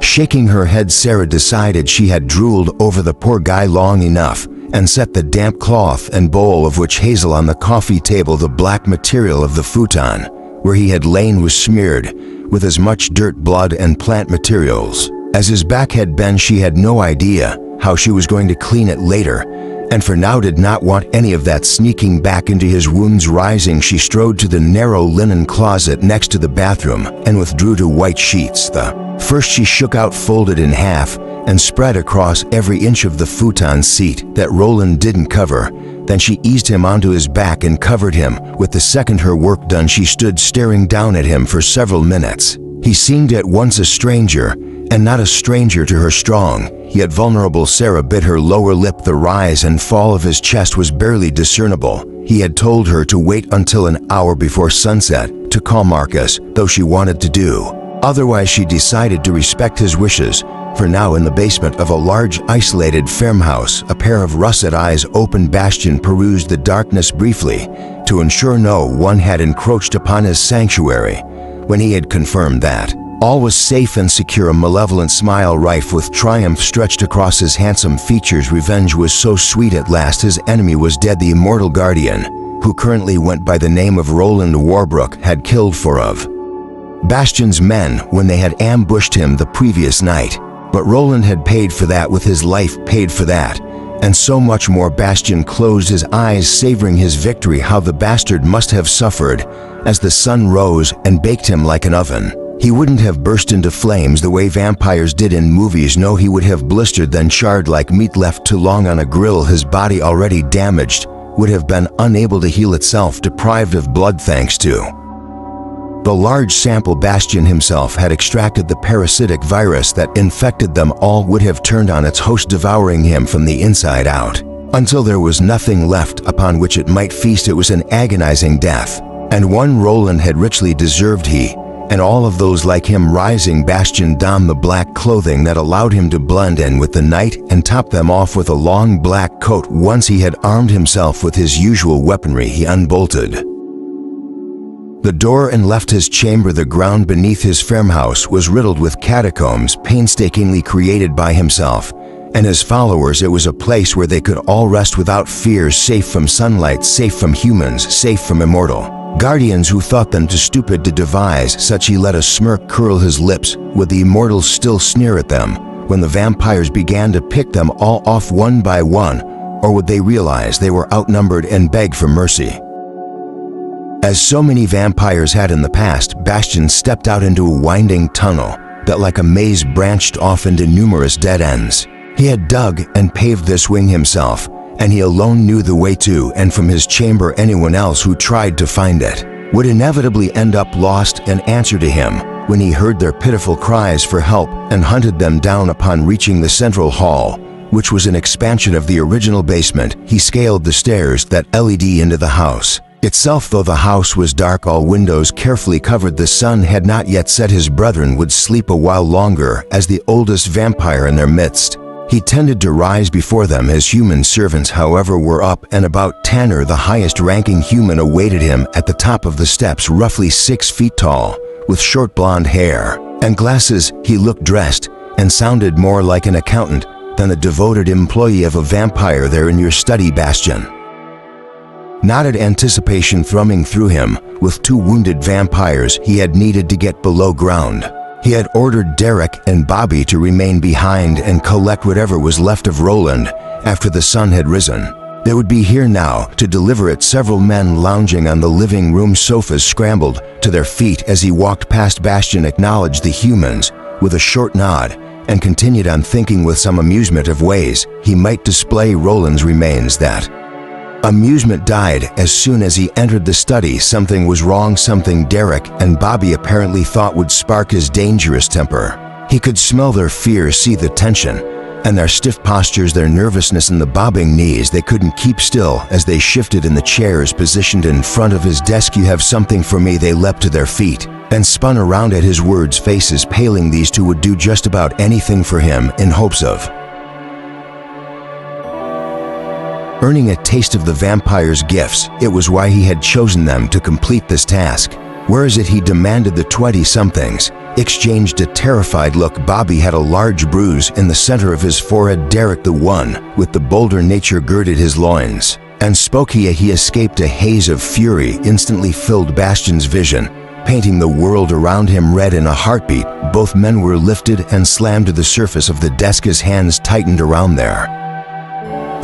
Shaking her head, Sarah decided she had drooled over the poor guy long enough, and set the damp cloth and bowl of witch hazel on the coffee table. The black material of the futon, where he had lain, was smeared with as much dirt, blood, and plant materials as his back had been. She had no idea how she was going to clean it later, and for now did not want any of that sneaking back into his wounds. Rising, she strode to the narrow linen closet next to the bathroom and withdrew 2 white sheets. The first she shook out, folded in half, and spread across every inch of the futon seat that Roland didn't cover. Then she eased him onto his back and covered him with the second. Her work done, she stood staring down at him for several minutes. He seemed at once a stranger, and not a stranger to her strong, yet vulnerable. Sarah bit her lower lip. The rise and fall of his chest was barely discernible. He had told her to wait until an hour before sunset to call Marcus, though she wanted to do otherwise. She decided to respect his wishes. For now, in the basement of a large isolated farmhouse, a pair of russet eyes open. Bastian perused the darkness briefly to ensure no one had encroached upon his sanctuary. When he had confirmed that all was safe and secure, a malevolent smile rife with triumph stretched across his handsome features. Revenge was so sweet at last. His enemy was dead. The immortal guardian, who currently went by the name of Roland Warbrook, had killed 4 of Bastian's men when they had ambushed him the previous night. But Roland had paid for that with his life, paid for that, and so much more. Bastian closed his eyes, savoring his victory. How the bastard must have suffered as the sun rose and baked him like an oven. He wouldn't have burst into flames the way vampires did in movies. No, he would have blistered, then charred like meat left too long on a grill. His body, already damaged, would have been unable to heal itself, deprived of blood thanks to the large sample Bastian himself had extracted. The parasitic virus that infected them all would have turned on its host, devouring him from the inside out, until there was nothing left upon which it might feast. It was an agonizing death, and one Roland had richly deserved. He, and all of those like him. Rising, Bastian donned the black clothing that allowed him to blend in with the night and topped them off with a long black coat. Once he had armed himself with his usual weaponry, he unbolted the door and left his chamber. The ground beneath his farmhouse was riddled with catacombs painstakingly created by himself and his followers. It was a place where they could all rest without fear, safe from sunlight, safe from humans, safe from immortal guardians who thought them too stupid to devise such. He let a smirk curl his lips. Would the immortals still sneer at them when the vampires began to pick them all off one by one, or would they realize they were outnumbered and beg for mercy? As so many vampires had in the past, Bastian stepped out into a winding tunnel that like a maze branched off into numerous dead ends. He had dug and paved this wing himself, and he alone knew the way to and from his chamber. Anyone else who tried to find it would inevitably end up lost and answer to him when he heard their pitiful cries for help and hunted them down. Upon reaching the central hall, which was an expansion of the original basement, he scaled the stairs that led into the house itself. Though the house was dark, all windows carefully covered, the sun had not yet set. His brethren would sleep a while longer. As the oldest vampire in their midst, he tended to rise before them. His human servants, however, were up and about. Tanner, the highest-ranking human, awaited him at the top of the steps, roughly 6 feet tall, with short blonde hair and glasses. He looked dressed and sounded more like an accountant than the devoted employee of a vampire. There in your study, Bastian. Nodded, anticipation thrumming through him. With 2 wounded vampires he had needed to get below ground, he had ordered Derek and Bobby to remain behind and collect whatever was left of Roland after the sun had risen. They would be here now to deliver it. Several men lounging on the living room sofas scrambled to their feet as he walked past. Bastian acknowledged the humans with a short nod and continued on, thinking with some amusement of ways he might display Roland's remains. That amusement died as soon as he entered the study. Something was wrong, something Derek and Bobby apparently thought would spark his dangerous temper. He could smell their fear, see the tension, and their stiff postures, their nervousness, and the bobbing knees. They couldn't keep still as they shifted in the chairs positioned in front of his desk. "You have something for me?" They leapt to their feet and spun around at his words, faces paling. These two would do just about anything for him in hopes of earning a taste of the vampire's gifts. It was why he had chosen them to complete this task. "Where is it?" he demanded. The 20-somethings exchanged a terrified look. Bobby had a large bruise in the center of his forehead. Derek, the one with the bolder nature, girded his loins and spoke. He escaped. A haze of fury instantly filled Bastian's vision, painting the world around him red. In a heartbeat, both men were lifted and slammed to the surface of the desk. His hands tightened around their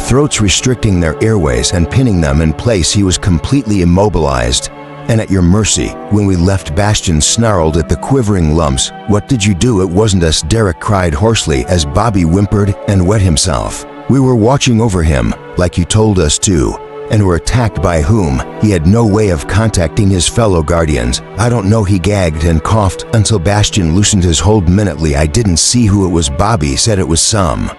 throats, restricting their airways and pinning them in place. He was completely immobilized and at your mercy. "When we left," Bastian snarled at the quivering lumps. "What did you do?" "It wasn't us," Derek cried hoarsely as Bobby whimpered and wet himself. "We were watching over him, like you told us to, and were attacked." "By whom?" "He had no way of contacting his fellow guardians." "I don't know," he gagged and coughed until Bastian loosened his hold. "Minutely, I didn't see who it was." Bobby said it was some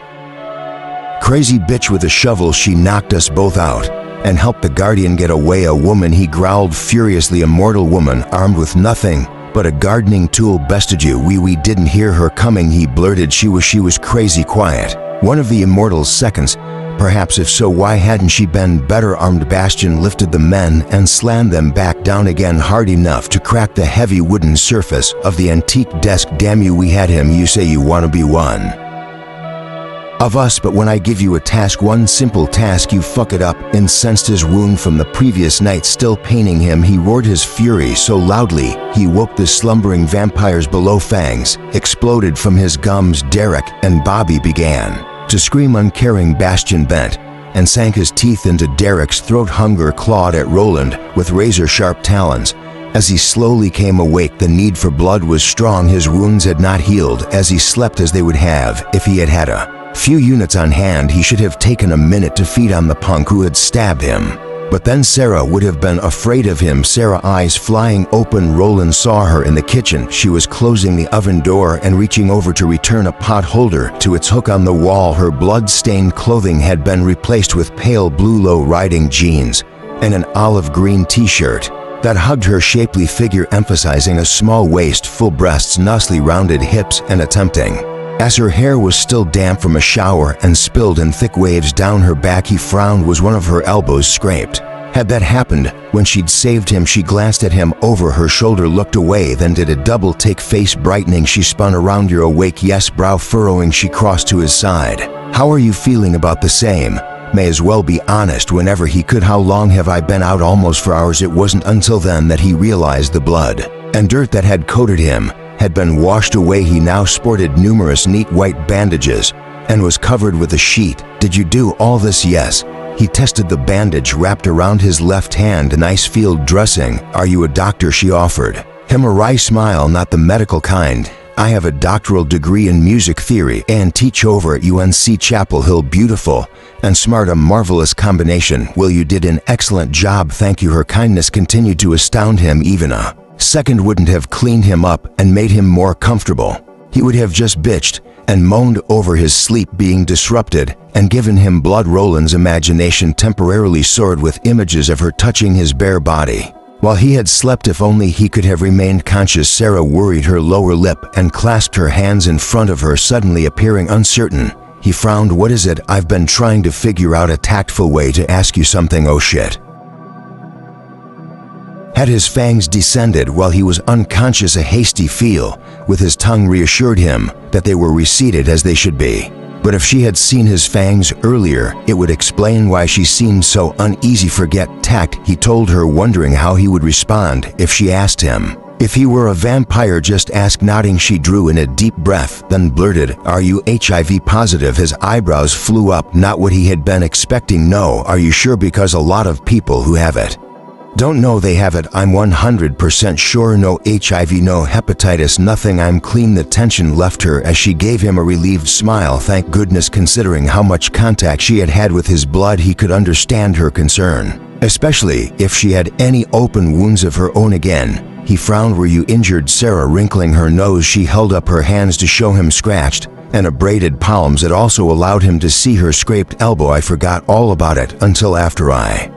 crazy bitch with a shovel. "She knocked us both out and helped the guardian get away." "A woman," he growled furiously. "A mortal woman armed with nothing but a gardening tool bested you." We didn't hear her coming," he blurted. She was crazy." "Quiet." "One of the Immortals' seconds?" "Perhaps. If so, why hadn't she been better armed?" Bastian lifted the men and slammed them back down again, hard enough to crack the heavy wooden surface of the antique desk. "Damn you, we had him. You say you want to be one of us, but when I give you a task, one simple task, you fuck it up." Incensed, his wound from the previous night still paining him, he roared his fury so loudly he woke the slumbering vampires below. Fangs exploded from his gums. Derek and Bobby began to scream. Uncaring, Bastian bent and sank his teeth into Derek's throat. Hunger clawed at Roland with razor-sharp talons. As he slowly came awake, the need for blood was strong. His wounds had not healed as he slept as they would have if he had had a few units on hand. He should have taken a minute to feed on the punk who had stabbed him. But then Sarah would have been afraid of him. Sarah, eyes flying open. Roland saw her in the kitchen. She was closing the oven door and reaching over to return a pot holder to its hook on the wall. Her blood-stained clothing had been replaced with pale blue low-riding jeans and an olive green t-shirt that hugged her shapely figure, emphasizing a small waist, full breasts, nicely rounded hips, and a tempting as her hair was still damp from a shower and spilled in thick waves down her back. He frowned. Was one of her elbows scraped? Had that happened when she'd saved him? She glanced at him over her shoulder, looked away, then did a double take, face brightening. She spun around. "You're awake?" "Yes." Brow furrowing, she crossed to his side. "How are you feeling?" "About the same." May as well be honest whenever he could. "How long have I been out?" "Almost 4 hours." It wasn't until then that he realized the blood and dirt that had coated him had been washed away. He now sported numerous neat white bandages and was covered with a sheet. "Did you do all this?" "Yes." He tested the bandage wrapped around his left hand. "Nice field dressing." "Are you a doctor?" she offered him a wry smile. "Not the medical kind. I have a doctoral degree in music theory and teach over at UNC Chapel Hill." "Beautiful and smart, a marvelous combination." "Well, you did an excellent job, thank you." Her kindness continued to astound him. Even a second wouldn't have cleaned him up and made him more comfortable. He would have just bitched and moaned over his sleep being disrupted and given him blood. Roland's imagination temporarily soared with images of her touching his bare body while he had slept. If only he could have remained conscious. Sarah worried her lower lip and clasped her hands in front of her, suddenly appearing uncertain. He frowned. "What is it?" "I've been trying to figure out a tactful way to ask you something." "Oh shit." Had his fangs descended while he was unconscious? A hasty feel with his tongue reassured him that they were receded as they should be. But if she had seen his fangs earlier, it would explain why she seemed so uneasy. "Forget tact," he told her, wondering how he would respond if she asked him if he were a vampire. "Just ask." Nodding, she drew in a deep breath, then blurted, "Are you HIV positive?" His eyebrows flew up, not what he had been expecting. "No." "Are you sure? Because a lot of people who have it don't know they have it." "I'm 100% sure." "No HIV, no hepatitis, nothing. I'm clean." The tension left her as she gave him a relieved smile. Thank goodness. Considering how much contact she had had with his blood, he could understand her concern, especially if she had any open wounds of her own. Again, He frowned. Were you injured? Sarah, wrinkling her nose, she held up her hands to show him scratched and abraded palms. It also allowed him to see her scraped elbow. I forgot all about it until after I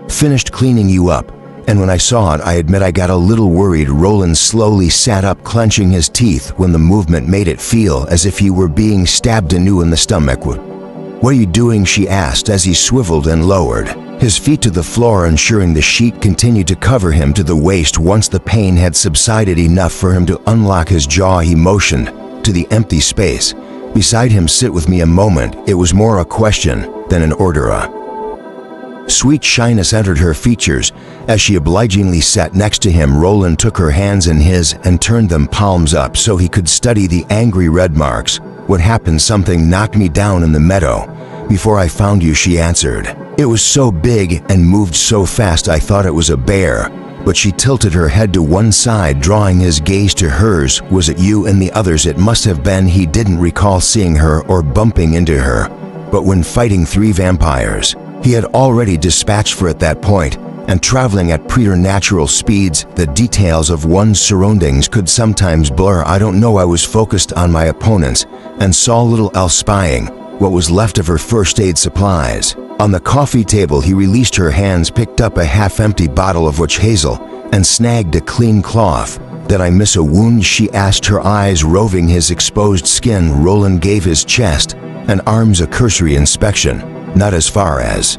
finished cleaning you up, and when I saw it, I admit I got a little worried. Roland slowly sat up, clenching his teeth when the movement made it feel as if he were being stabbed anew in the stomach. What are you doing? She asked as he swiveled and lowered his feet to the floor, ensuring the sheet continued to cover him to the waist. Once the pain had subsided enough for him to unlock his jaw, he motioned to the empty space beside him. Sit with me a moment. It was more a question than an order. A sweet shyness entered her features as she obligingly sat next to him. Roland took her hands in his and turned them palms up so he could study the angry red marks. What happened? Something knocked me down in the meadow before I found you, she answered. It was so big and moved so fast I thought it was a bear, but she tilted her head to one side, drawing his gaze to hers. Was it you and the others? It must have been. He didn't recall seeing her or bumping into her, but when fighting 3 vampires, he had already dispatched for at that point, and traveling at preternatural speeds, the details of one's surroundings could sometimes blur. I don't know. I was focused on my opponents and saw little else. Spying what was left of her first aid supplies on the coffee table, he released her hands, picked up a half-empty bottle of witch hazel, and snagged a clean cloth. Did I miss a wound? She asked, her eyes roving his exposed skin. Roland gave his chest and arms a cursory inspection. Not as far as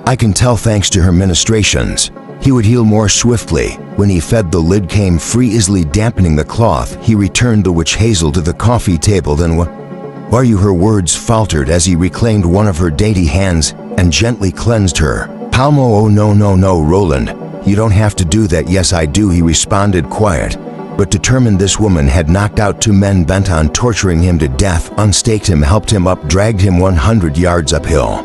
I can tell. Thanks to her ministrations, he would heal more swiftly. When he fed, the lid came free, easily dampening the cloth. He returned the witch hazel to the coffee table. Then what are you? Her words faltered as he reclaimed one of her dainty hands and gently cleansed her palm. Oh, no, Roland. You don't have to do that. Yes, I do, he responded, quiet but determined. This woman had knocked out 2 men bent on torturing him to death, unstaked him, helped him up, dragged him 100 yards uphill,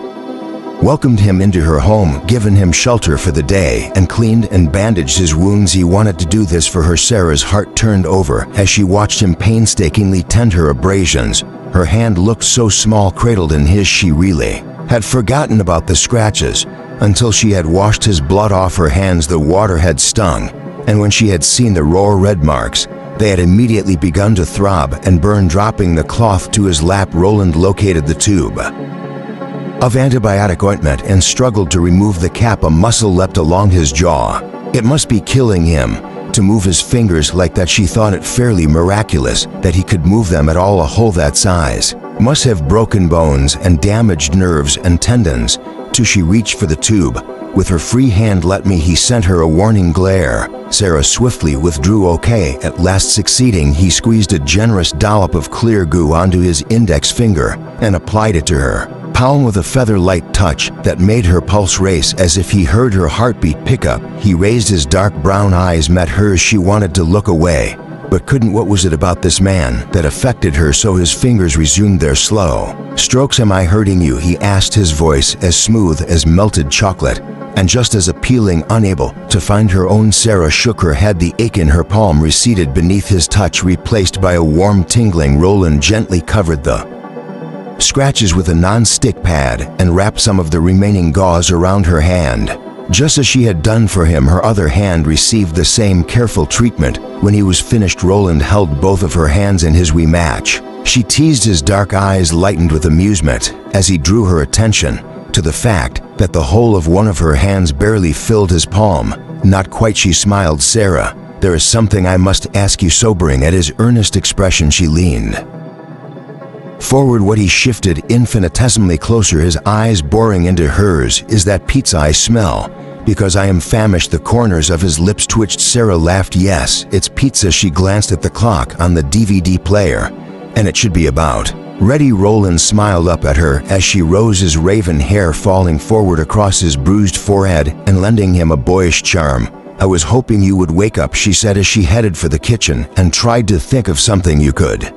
welcomed him into her home, given him shelter for the day, and cleaned and bandaged his wounds. He wanted to do this for her. Sarah's heart turned over as she watched him painstakingly tend her abrasions. Her hand looked so small cradled in his. She really had forgotten about the scratches until she had washed his blood off her hands. The water had stung, and when she had seen the raw red marks, they had immediately begun to throb and burn. Dropping the cloth to his lap, Roland located the tube of antibiotic ointment and struggled to remove the cap. A muscle leapt along his jaw. It must be killing him to move his fingers like that. She thought it fairly miraculous that he could move them at all. A hole that size must have broken bones and damaged nerves and tendons. She reached for the tube with her free hand. Let me. He sent her a warning glare. Sarah swiftly withdrew. Okay, at last succeeding. He squeezed a generous dollop of clear goo onto his index finger and applied it to her palm with a feather-light touch that made her pulse race as if he heard her heartbeat pick up. He raised his dark brown eyes, met hers. She wanted to look away, but couldn't. What was it about this man that affected her so? His fingers resumed their slow strokes. Am I hurting you? He asked, his voice as smooth as melted chocolate and just as appealing. Unable to find her own, Sarah shook her head. The ache in her palm receded beneath his touch, replaced by a warm tingling. Roland gently covered the scratches with a non-stick pad and wrapped some of the remaining gauze around her hand. Just as she had done for him, her other hand received the same careful treatment. When he was finished, Roland held both of her hands in his. We match. She teased. His dark eyes lightened with amusement as he drew her attention to the fact that the whole of one of her hands barely filled his palm. Not quite, she smiled. Sarah, there is something I must ask you. Sobering at his earnest expression, she leaned forward. What? He shifted infinitesimally closer, his eyes boring into hers. Is that pizza I smell? Because I am famished. The corners of his lips twitched. Sarah laughed. Yes, it's pizza. She glanced at the clock on the DVD player, and it should be about ready. Roland smiled up at her as she rose, his raven hair falling forward across his bruised forehead and lending him a boyish charm. I was hoping you would wake up, she said as she headed for the kitchen and tried to think of something you could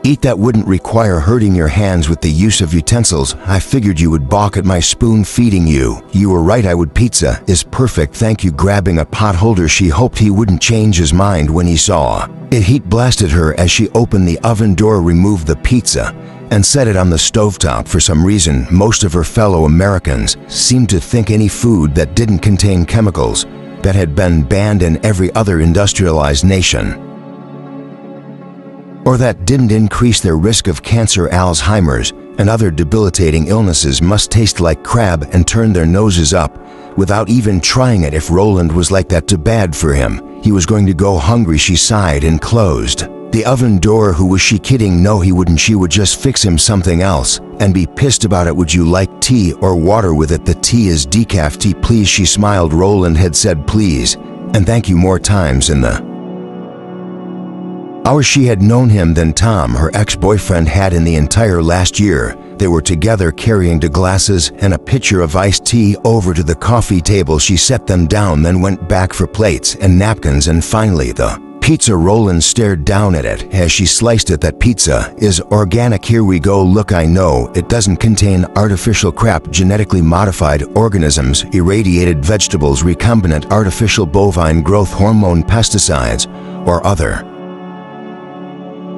eat that wouldn't require hurting your hands with the use of utensils. I figured you would balk at my spoon feeding you. You were right, I would. Pizza is perfect, thank you. Grabbing a pot holder, she hoped he wouldn't change his mind when he saw it. Heat blasted her as she opened the oven door, removed the pizza, and set it on the stovetop. For some reason, most of her fellow Americans seemed to think any food that didn't contain chemicals that had been banned in every other industrialized nation, or that didn't increase their risk of cancer, Alzheimer's, and other debilitating illnesses, must taste like crab and turn their noses up without even trying it. If Roland was like that, too bad for him. He was going to go hungry. She sighed and closed the oven door. Who was she kidding? No, he wouldn't. She would just fix him something else and be pissed about it. Would you like tea or water with it? The tea is decaf tea, please. She smiled. Roland had said please and thank you more times in the hours she had known him than Tom, her ex-boyfriend, had in the entire last year. They were together, carrying two glasses and a pitcher of iced tea over to the coffee table. She set them down, then went back for plates and napkins and finally the pizza. Roland stared down at it as she sliced it. That pizza is organic. Here we go. Look, I know it doesn't contain artificial crap, genetically modified organisms, irradiated vegetables, recombinant artificial bovine growth hormone, pesticides, or other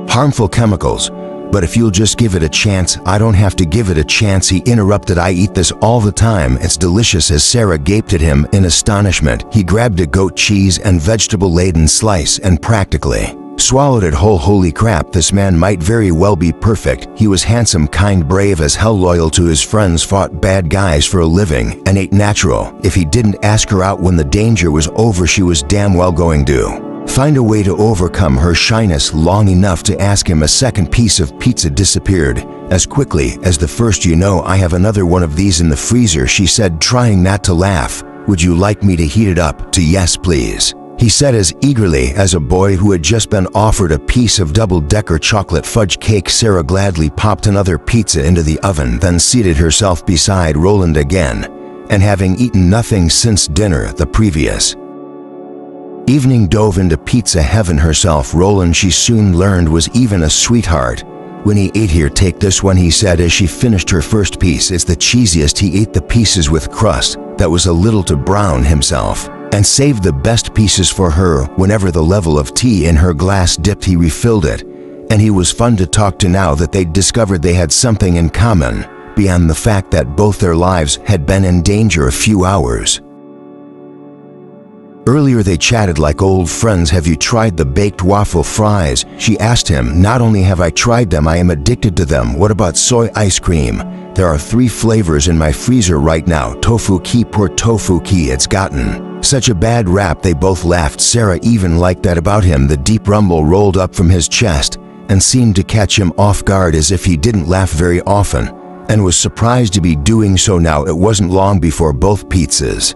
harmful chemicals. But if you'll just give it a chance. I don't have to give it a chance, he interrupted. I eat this all the time. It's delicious. As Sarah gaped at him in astonishment, he grabbed a goat cheese and vegetable-laden slice and practically swallowed it whole. Holy crap, this man might very well be perfect. He was handsome, kind, brave as hell, loyal to his friends, fought bad guys for a living, and ate natural. If he didn't ask her out when the danger was over, she was damn well going to find a way to overcome her shyness long enough to ask him. A second piece of pizza disappeared as quickly as the first. You know, I have another one of these in the freezer, she said, trying not to laugh. Would you like me to heat it up? To yes, please, he said as eagerly as a boy who had just been offered a piece of double-decker chocolate fudge cake. Sarah gladly popped another pizza into the oven, then seated herself beside Roland again, and having eaten nothing since dinner the previous evening, dove into pizza heaven herself. Roland, she soon learned, was even a sweetheart when he ate. Here, take this one, he said as she finished her first piece. It's the cheesiest. He ate the pieces with crust that was a little too brown himself and saved the best pieces for her. Whenever the level of tea in her glass dipped, he refilled it, and he was fun to talk to now that they'd discovered they had something in common beyond the fact that both their lives had been in danger a few hours earlier. They chatted like old friends. Have you tried the baked waffle fries? She asked him. Not only have I tried them, I am addicted to them. What about soy ice cream? There are 3 flavors in my freezer right now. Tofu ki, poor tofu ki. It's gotten such a bad rap. They both laughed. Sarah even liked that about him. The deep rumble rolled up from his chest and seemed to catch him off guard, as if he didn't laugh very often, and was surprised to be doing so now. It wasn't long before both pizzas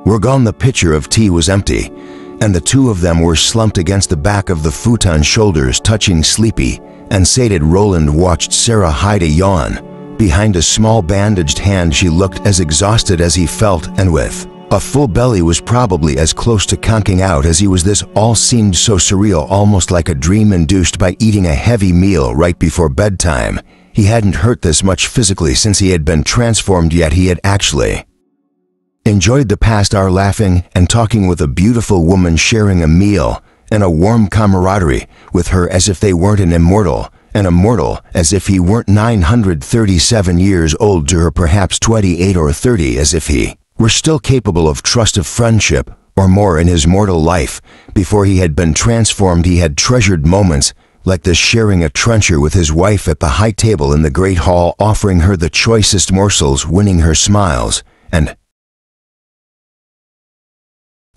were gone. The pitcher of tea was empty, and the two of them were slumped against the back of the futon, shoulders touching. Sleepy and sated, Roland watched Sarah hide a yawn behind a small bandaged hand. She looked as exhausted as he felt, and with a full belly was probably as close to conking out as he was. This all seemed so surreal, almost like a dream induced by eating a heavy meal right before bedtime. He hadn't hurt this much physically since he had been transformed, yet he had actually enjoyed the past hour, laughing and talking with a beautiful woman, sharing a meal and a warm camaraderie with her, as if they weren't an immortal as if he weren't 937 years old to her, perhaps 28 or 30, as if he were still capable of trust, of friendship, or more in his mortal life. Before he had been transformed, he had treasured moments like this, sharing a trencher with his wife at the high table in the great hall, offering her the choicest morsels, winning her smiles and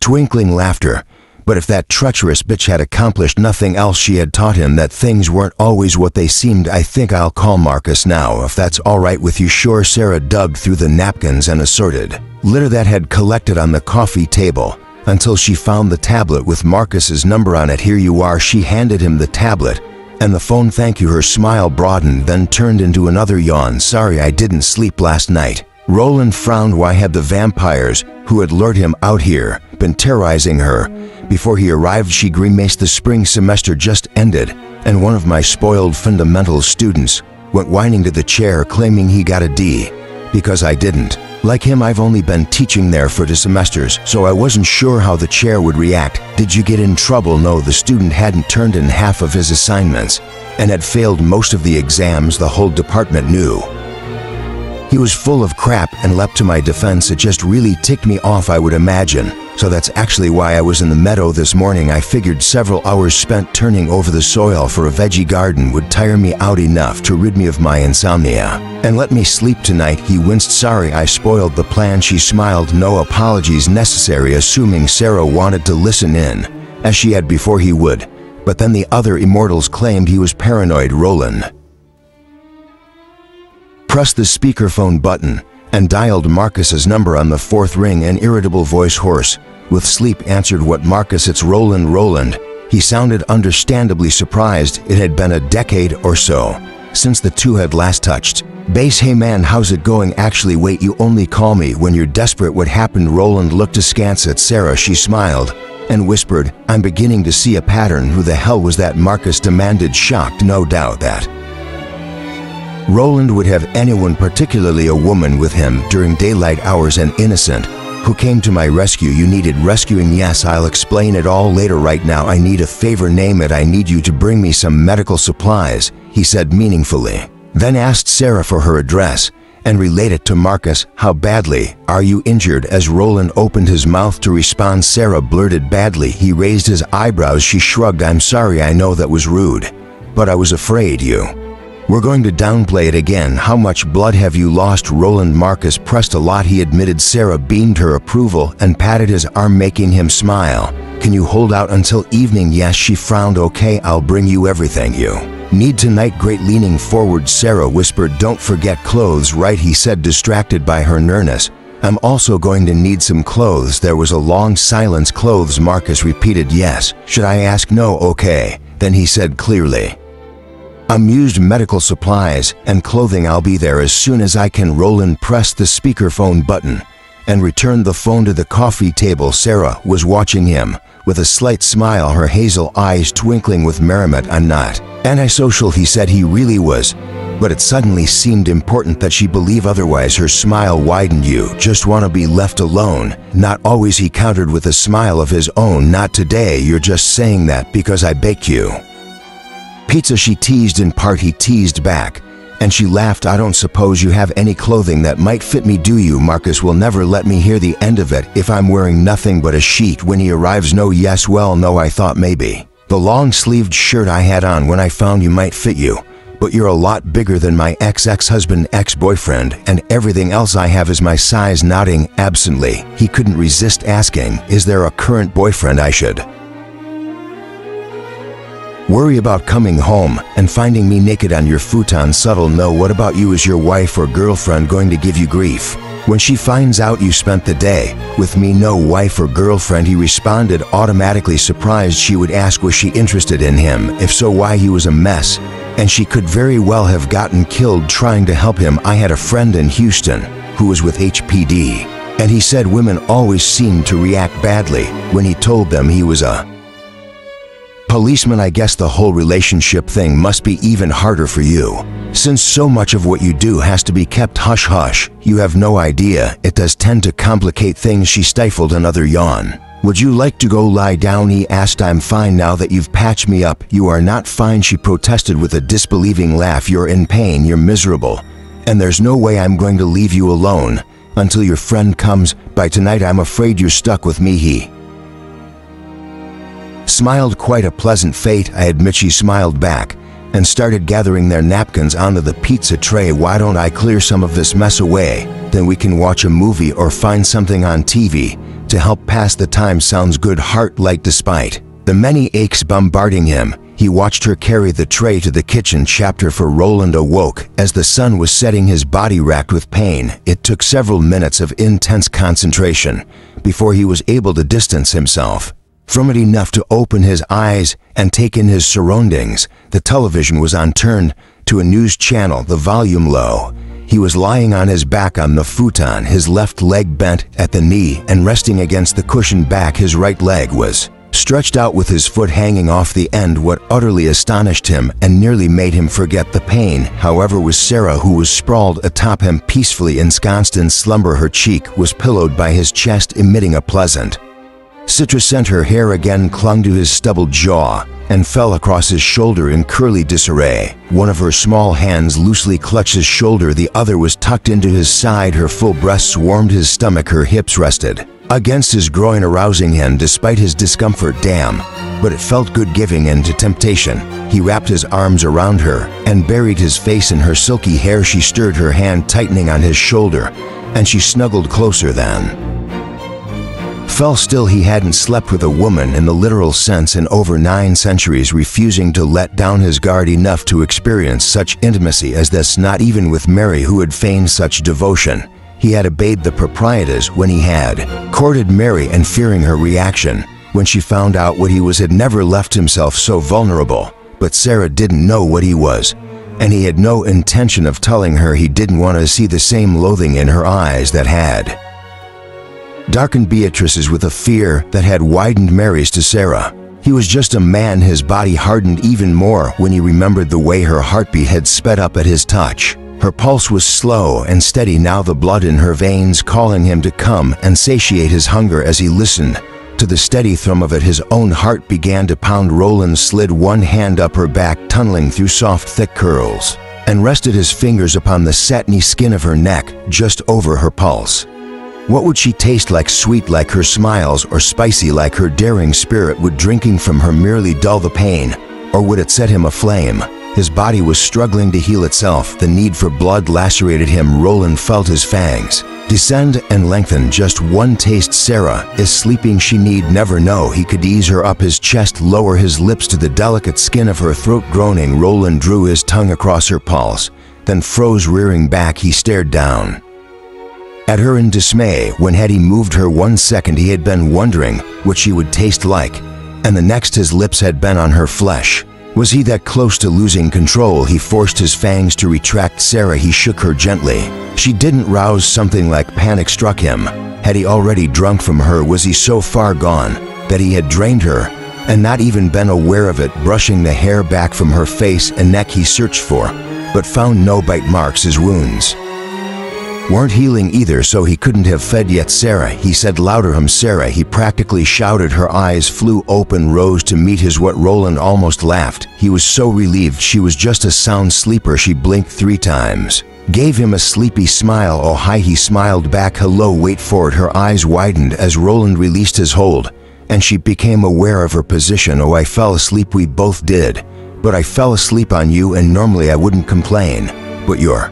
twinkling laughter. But if that treacherous bitch had accomplished nothing else, she had taught him that things weren't always what they seemed. I think I'll call Marcus now, if that's all right with you. Sure. Sarah dug through the napkins and assorted litter that had collected on the coffee table until she found the tablet with Marcus's number on it. Here you are. She handed him the tablet and the phone. Thank you. Her smile broadened, then turned into another yawn. Sorry, I didn't sleep last night. Roland frowned. Why had the vampires who had lured him out here been terrorizing her before he arrived? She grimaced. The spring semester just ended, and one of my spoiled fundamentals students went whining to the chair, claiming he got a D because I didn't. Like him, I've only been teaching there for 2 semesters, so I wasn't sure how the chair would react. Did you get in trouble? No, the student hadn't turned in half of his assignments and had failed most of the exams the whole department knew He was full of crap and leapt to my defense. It just really ticked me off, I would imagine. So that's actually why I was in the meadow this morning. I figured several hours spent turning over the soil for a veggie garden would tire me out enough to rid me of my insomnia and let me sleep tonight. He winced. Sorry, I spoiled the plan. She smiled. No apologies necessary, assuming Sarah wanted to listen in, as she had before he would. But then the other Immortals claimed he was paranoid. Roland pressed the speakerphone button and dialed Marcus's number on the fourth ring. An irritable voice, hoarse with sleep, answered. What, Marcus? It's Roland. Roland. He sounded understandably surprised. It had been a decade or so since the two had last touched base. Hey man, how's it going? Actually, wait, you only call me when you're desperate. What happened? Roland looked askance at Sarah. She smiled and whispered, I'm beginning to see a pattern. Who the hell was that? Marcus demanded, shocked. No doubt that Roland would have anyone, particularly a woman, with him during daylight hours. An innocent who came to my rescue. You needed rescuing? Yes, I'll explain it all later. Right now I need a favor. Name it. I need you to bring me some medical supplies, he said meaningfully, then asked Sarah for her address and relate it to Marcus. How badly are you injured? As Roland opened his mouth to respond, Sarah blurted, badly. He raised his eyebrows. She shrugged. I'm sorry, I know that was rude, but I was afraid you were going to downplay it again. How much blood have you lost? Roland. Marcus pressed. A lot, he admitted. Sarah beamed her approval and patted his arm, making him smile. Can you hold out until evening? Yes. She frowned. Okay, I'll bring you everything you need tonight. Great. Leaning forward, Sarah whispered, don't forget clothes, right? He said, distracted by her nearness. I'm also going to need some clothes. There was a long silence. Clothes, Marcus repeated. Yes. Should I ask? No. Okay. Then he said clearly, amused, medical supplies and clothing. I'll be there as soon as I can. Roland pressed the speakerphone button and returned the phone to the coffee table. Sarah was watching him with a slight smile, her hazel eyes twinkling with merriment. I'm not antisocial, he said. He really was, but it suddenly seemed important that she believe otherwise. Her smile widened. You just want to be left alone? Not always, he countered with a smile of his own. Not today. You're just saying that because I baked you pizza, she teased. In part, he teased back, and she laughed. I don't suppose you have any clothing that might fit me, do you? Marcus will never let me hear the end of it. If I'm wearing nothing but a sheet when he arrives? No. Yes. Well, no, I thought maybe the long-sleeved shirt I had on when I found you might fit you, but you're a lot bigger than my ex-husband, ex-boyfriend, and everything else I have is my size. Nodding absently, he couldn't resist asking, is there a current boyfriend I should worry about coming home and finding me naked on your futon? Subtle. No. What about you? Is your wife or girlfriend going to give you grief when she finds out you spent the day with me? No. Wife or girlfriend, he responded, automatically surprised she would ask. Was she interested in him? If so, why? He was a mess, and she could very well have gotten killed trying to help him. I had a friend in Houston who was with HPD, and he said women always seemed to react badly when he told them he was a policeman. I guess the whole relationship thing must be even harder for you, since so much of what you do has to be kept hush-hush. You have no idea. It does tend to complicate things. She stifled another yawn. Would you like to go lie down? He asked. I'm fine now that you've patched me up. You are not fine, she protested with a disbelieving laugh. You're in pain, you're miserable, and there's no way I'm going to leave you alone until your friend comes by tonight. I'm afraid you're stuck with me. He smiled. Quite a pleasant fate, I admit. She smiled back and started gathering their napkins onto the pizza tray. Why don't I clear some of this mess away? Then we can watch a movie or find something on TV to help pass the time. Sounds good, heart-light. Despite the many aches bombarding him, he watched her carry the tray to the kitchen. Chapter 4. Roland awoke as the sun was setting, his body racked with pain. It took several minutes of intense concentration before he was able to distance himself from it enough to open his eyes and take in his surroundings. The television was on, turned to a news channel, the volume low. He was lying on his back on the futon, his left leg bent at the knee and resting against the cushioned back. His right leg was stretched out with his foot hanging off the end. What utterly astonished him and nearly made him forget the pain, however, was Sarah, who was sprawled atop him, peacefully ensconced in slumber. Her cheek was pillowed by his chest, emitting a pleasant Citruscent her hair again clung to his stubbled jaw and fell across his shoulder in curly disarray. One of her small hands loosely clutched his shoulder, the other was tucked into his side, her full breasts warmed his stomach, her hips rested against his groin, arousing him despite his discomfort. Damn, but it felt good giving in to temptation. He wrapped his arms around her and buried his face in her silky hair. She stirred her hand, tightening on his shoulder, and she snuggled closer then. Fell still. He hadn't slept with a woman in the literal sense in over 9 centuries, refusing to let down his guard enough to experience such intimacy as this, not even with Mary, who had feigned such devotion. He had obeyed the proprieties when he had courted Mary, and fearing her reaction when she found out what he was, had never left himself so vulnerable. But Sarah didn't know what he was, and he had no intention of telling her. He didn't want to see the same loathing in her eyes that had darkened Beatrice's with a fear that had widened Mary's to Sarah. He was just a man. His body hardened even more when he remembered the way her heartbeat had sped up at his touch. Her pulse was slow and steady now, the blood in her veins calling him to come and satiate his hunger. As he listened to the steady thrum of it, his own heart began to pound. Roland slid one hand up her back, tunneling through soft, thick curls, and rested his fingers upon the satiny skin of her neck, just over her pulse. What would she taste like? Sweet like her smiles, or spicy like her daring spirit? Would drinking from her merely dull the pain, or would it set him aflame? His body was struggling to heal itself. The need for blood lacerated him. Roland felt his fangs descend and lengthen. Just one taste. Sarah is sleeping. She need never know. He could ease her up his chest, lower his lips to the delicate skin of her throat. Groaning, Roland drew his tongue across her pulse, then froze, rearing back. He stared down at her in dismay. When had he moved her 1 second, he had been wondering what she would taste like, and the next his lips had been on her flesh. Was he that close to losing control? He forced his fangs to retract Sarah. He shook her gently. She didn't rouse. Something like panic struck him. Had he already drunk from her? Was he so far gone that he had drained her and not even been aware of it? Brushing the hair back from her face and neck, he searched for, but found no bite marks. His wounds weren't healing either, so he couldn't have fed yet. Sarah, he said louder. Sarah, he practically shouted. Her eyes flew open, rose to meet his. What? Roland almost laughed. He was so relieved she was just a sound sleeper. She blinked 3 times, gave him a sleepy smile. Oh hi, he smiled back. Hello, wait for it. Her eyes widened as Roland released his hold, and she became aware of her position. Oh, I fell asleep. We both did, but I fell asleep on you, and normally I wouldn't complain, but you're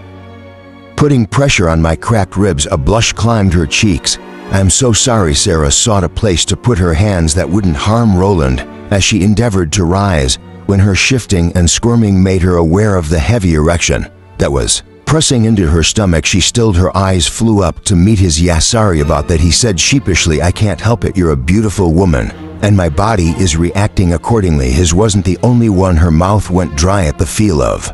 putting pressure on my cracked ribs. A blush climbed her cheeks. I'm so sorry. Sarah sought a place to put her hands that wouldn't harm Roland as she endeavored to rise, when her shifting and squirming made her aware of the heavy erection that was pressing into her stomach. She stilled. Her eyes flew up to meet his. Yeah, sorry about that, he said sheepishly. I can't help it. You're a beautiful woman, and my body is reacting accordingly. His wasn't the only one. Her mouth went dry at the feel of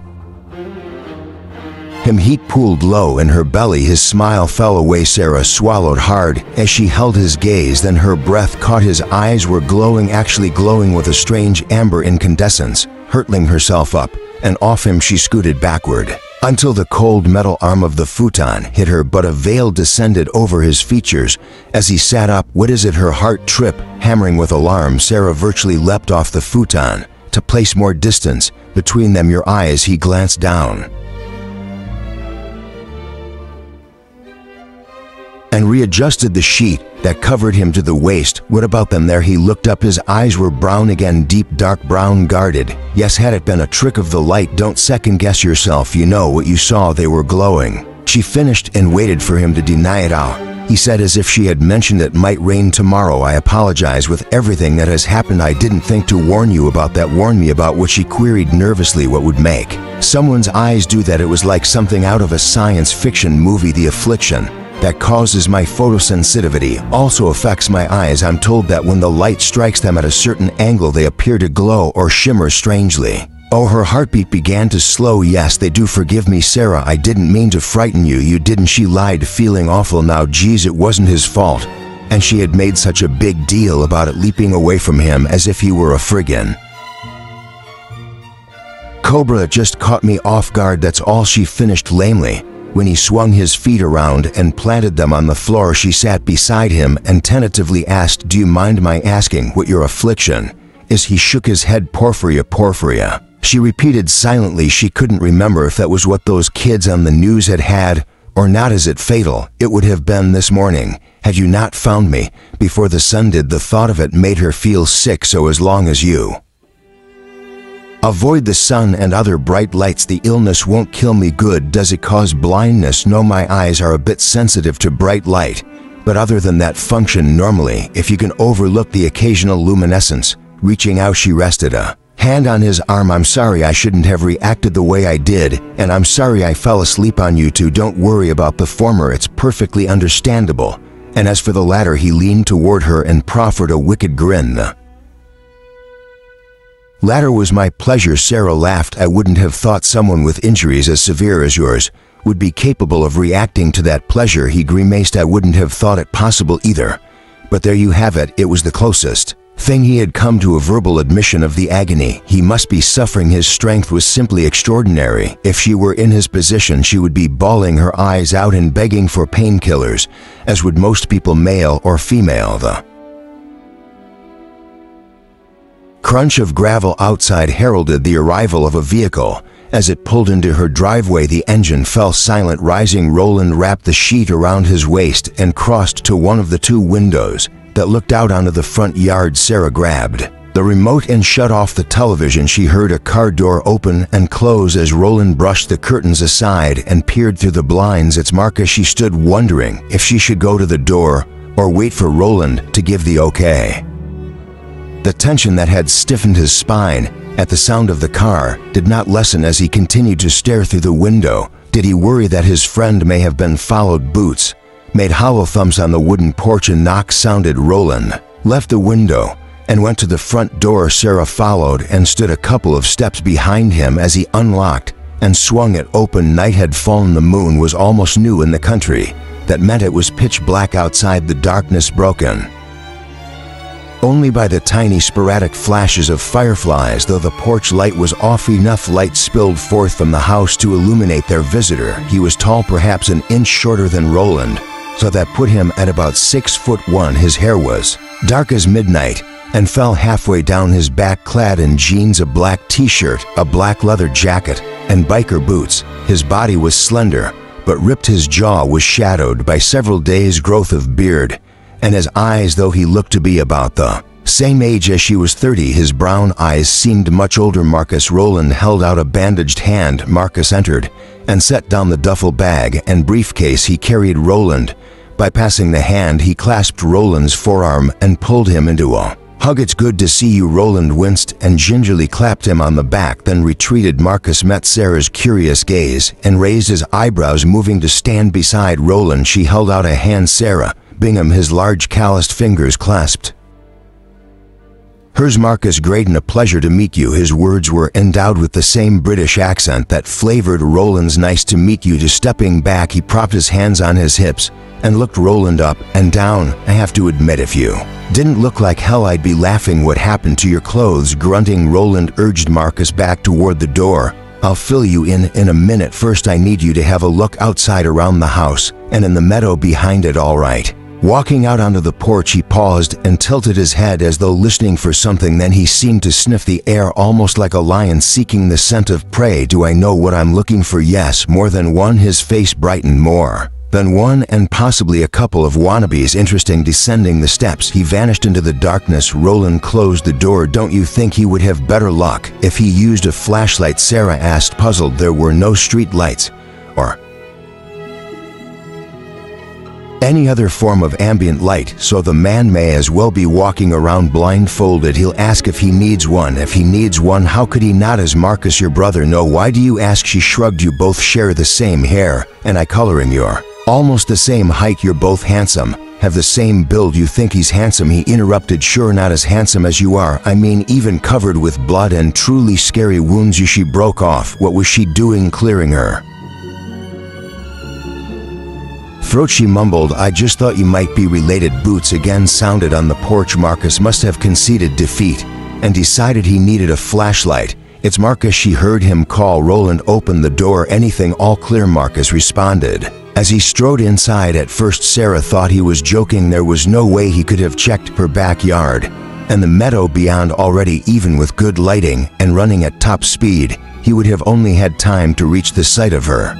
him. Heat pooled low in her belly. His smile fell away. Sarah swallowed hard as she held his gaze. Then her breath caught his. Eyes were glowing, actually glowing with a strange amber incandescence. Hurtling herself up and off him, she scooted backward until the cold metal arm of the futon hit her, but a veil descended over his features as he sat up. What is it? Her heart tripped, hammering with alarm. Sarah virtually leapt off the futon to place more distance between them. Your eyes. He glanced down and readjusted the sheet that covered him to the waist. What about them? There, he looked up. His eyes were brown again, deep dark brown, guarded. Yes, had it been a trick of the light? Don't second guess yourself. You know what you saw. They were glowing. She finished and waited for him to deny it out. He said, as if she had mentioned it might rain tomorrow, I apologize. With everything that has happened, I didn't think to warn you about that. Warn me about what? She queried nervously. What would make someone's eyes do that? It was like something out of a science fiction movie. The affliction that causes my photosensitivity also affects my eyes. I'm told that when the light strikes them at a certain angle, they appear to glow or shimmer strangely. Oh, her heartbeat began to slow. Yes, they do. Forgive me, Sarah. I didn't mean to frighten you. You didn't. She lied, feeling awful now. Geez, it wasn't his fault. And she had made such a big deal about it, leaping away from him as if he were a friggin' cobra. It just caught me off guard, that's all. She finished lamely When he swung his feet around and planted them on the floor, she sat beside him and tentatively asked, "Do you mind my asking what your affliction is?" He shook his head. "Porphyria, porphyria." She repeated silently. She couldn't remember if that was what those kids on the news had had or not. "Is it fatal?" "It would have been this morning had you not found me before the sun did." The thought of it made her feel sick. "So as long as you avoid the sun and other bright lights, the illness won't kill me." "Good. Does it cause blindness?" "No, my eyes are a bit sensitive to bright light, but other than that function normally. If you can overlook the occasional luminescence." Reaching out, she rested a hand on his arm. "I'm sorry I shouldn't have reacted the way I did, and I'm sorry I fell asleep on you too. Don't worry about the former, it's perfectly understandable. And as for the latter," he leaned toward her and proffered a wicked grin. "The latter was my pleasure." Sarah laughed. "I wouldn't have thought someone with injuries as severe as yours would be capable of reacting to that pleasure." He grimaced. "I wouldn't have thought it possible either. But there you have it." It was the closest thing he had come to a verbal admission of the agony he must be suffering. His strength was simply extraordinary. If she were in his position, she would be bawling her eyes out and begging for painkillers, as would most people, male or female. The crunch of gravel outside heralded the arrival of a vehicle. As it pulled into her driveway, the engine fell silent. Rising, Roland wrapped the sheet around his waist and crossed to one of the two windows that looked out onto the front yard. Sarah grabbed the remote and shut off the television. She heard a car door open and close as Roland brushed the curtains aside and peered through the blinds. "It's Marcus." She stood wondering if she should go to the door or wait for Roland to give the okay. The tension that had stiffened his spine at the sound of the car did not lessen as he continued to stare through the window. Did he worry that his friend may have been followed? Boots made hollow thumps on the wooden porch. A knock sounded. Roland left the window and went to the front door. Sarah followed and stood a couple of steps behind him as he unlocked and swung it open. Night had fallen. The moon was almost new in the country. That meant it was pitch black outside, the darkness broken only by the tiny sporadic flashes of fireflies. Though the porch light was off, enough light spilled forth from the house to illuminate their visitor. He was tall, perhaps an inch shorter than Roland, so that put him at about 6'1". His hair was dark as midnight and fell halfway down his back, clad in jeans, a black t-shirt, a black leather jacket, and biker boots. His body was slender but ripped. His jaw was shadowed by several days' growth of beard, and his eyes, though he looked to be about the same age as she was 30, his brown eyes seemed much older. "Marcus." Roland held out a bandaged hand. Marcus entered and set down the duffel bag and briefcase he carried. Roland, bypassing the hand, he clasped Roland's forearm and pulled him into a hug. "It's good to see you." Roland winced and gingerly clapped him on the back, then retreated. Marcus met Sarah's curious gaze and raised his eyebrows, moving to stand beside Roland. She held out a hand. Sarah Bingham, his large calloused fingers clasped hers. "Marcus, great and a pleasure to meet you." His words were endowed with the same British accent that flavored Roland's "nice to meet you." Stepping back, he propped his hands on his hips and looked Roland up and down. "I have to admit, if you didn't look like hell, I'd be laughing. What happened to your clothes?" Grunting, Roland urged Marcus back toward the door. "I'll fill you in a minute. First, I need you to have a look outside around the house and in the meadow behind it." "All right." Walking out onto the porch, he paused and tilted his head as though listening for something. Then he seemed to sniff the air, almost like a lion seeking the scent of prey. "Do I know what I'm looking for?" "Yes, more than one." His face brightened. "More than one, and possibly a couple of wannabes." "Interesting." Descending the steps, he vanished into the darkness. Roland closed the door. "Don't you think he would have better luck if he used a flashlight?" Sarah asked, puzzled. There were no street lights or any other form of ambient light, so the man may as well be walking around blindfolded. "He'll ask if he needs one." "If he needs one, how could he not? Is Marcus your brother?" "No." "Why do you ask?" She shrugged. "You both share the same hair and eye coloring. You're almost the same height. You're both handsome, have the same build." "You think he's handsome?" he interrupted. "Sure, not as handsome as you are. I mean, even covered with blood and truly scary wounds." She broke off. What was she doing, clearing her throat? She mumbled, "I just thought you might be related." Boots again sounded on the porch. Marcus must have conceded defeat and decided he needed a flashlight. "It's Marcus," she heard him call. Roland opened the door. "Anything all clear," Marcus responded. As he strode inside, at first Sarah thought he was joking. There was no way he could have checked her backyard and the meadow beyond already. Even with good lighting and running at top speed, he would have only had time to reach the site of her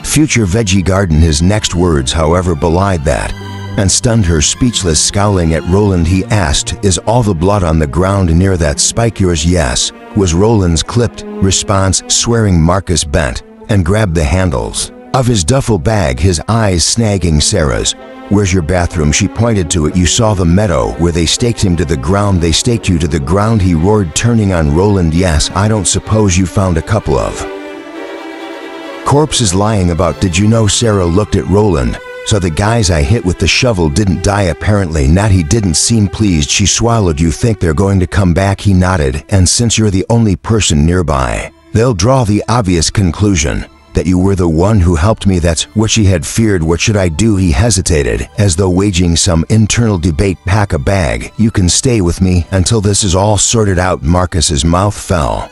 future veggie garden. His next words, however, belied that and stunned her speechless. Scowling at Roland, he asked, "Is all the blood on the ground near that spike yours?" "Yes," was Roland's clipped response, swearing. Marcus bent and grabbed the handles of his duffel bag, his eyes snagging Sarah's. "Where's your bathroom?" She pointed to it. "You saw the meadow where they staked him to the ground." "They staked you to the ground?" he roared, turning on Roland. "Yes." "I don't suppose you found a couple of corpses lying about?" "Did you know?" Sarah looked at Roland. "So the guys I hit with the shovel didn't die?" "Apparently not." He didn't seem pleased. She swallowed. "You think they're going to come back?" He nodded. "And since you're the only person nearby, they'll draw the obvious conclusion that you were the one who helped me." That's what she had feared. "What should I do?" He hesitated, as though waging some internal debate. "Pack a bag. You can stay with me until this is all sorted out." Marcus's mouth fell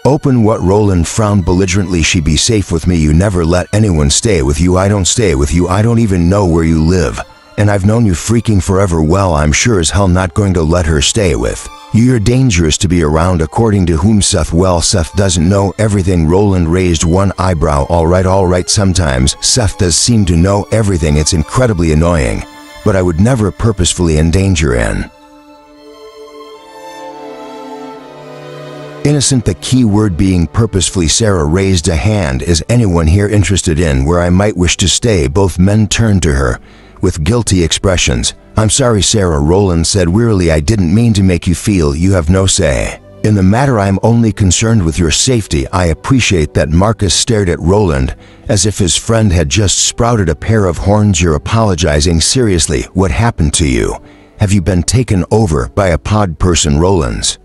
open. "What?" Roland frowned belligerently. "She be safe with me. You never let anyone stay with you." "I don't stay with you. I don't even know where you live. And I've known you freaking forever." "Well, I'm sure as hell not going to let her stay with you. You're dangerous to be around." "According to whom?" "Seth." "Well, Seth doesn't know everything." Roland raised one eyebrow. All right. Sometimes Seth does seem to know everything. It's incredibly annoying. But I would never purposefully endanger an innocent." The key word being purposefully. Sarah raised a hand. "Is anyone here interested in where I might wish to stay?" Both men turned to her with guilty expressions. "I'm sorry, Sarah," Roland said wearily. "I didn't mean to make you feel you have no say in the matter. I'm only concerned with your safety." "I appreciate that." Marcus stared at Roland as if his friend had just sprouted a pair of horns. "You're apologizing? Seriously, what happened to you? Have you been taken over by a pod person?" Roland's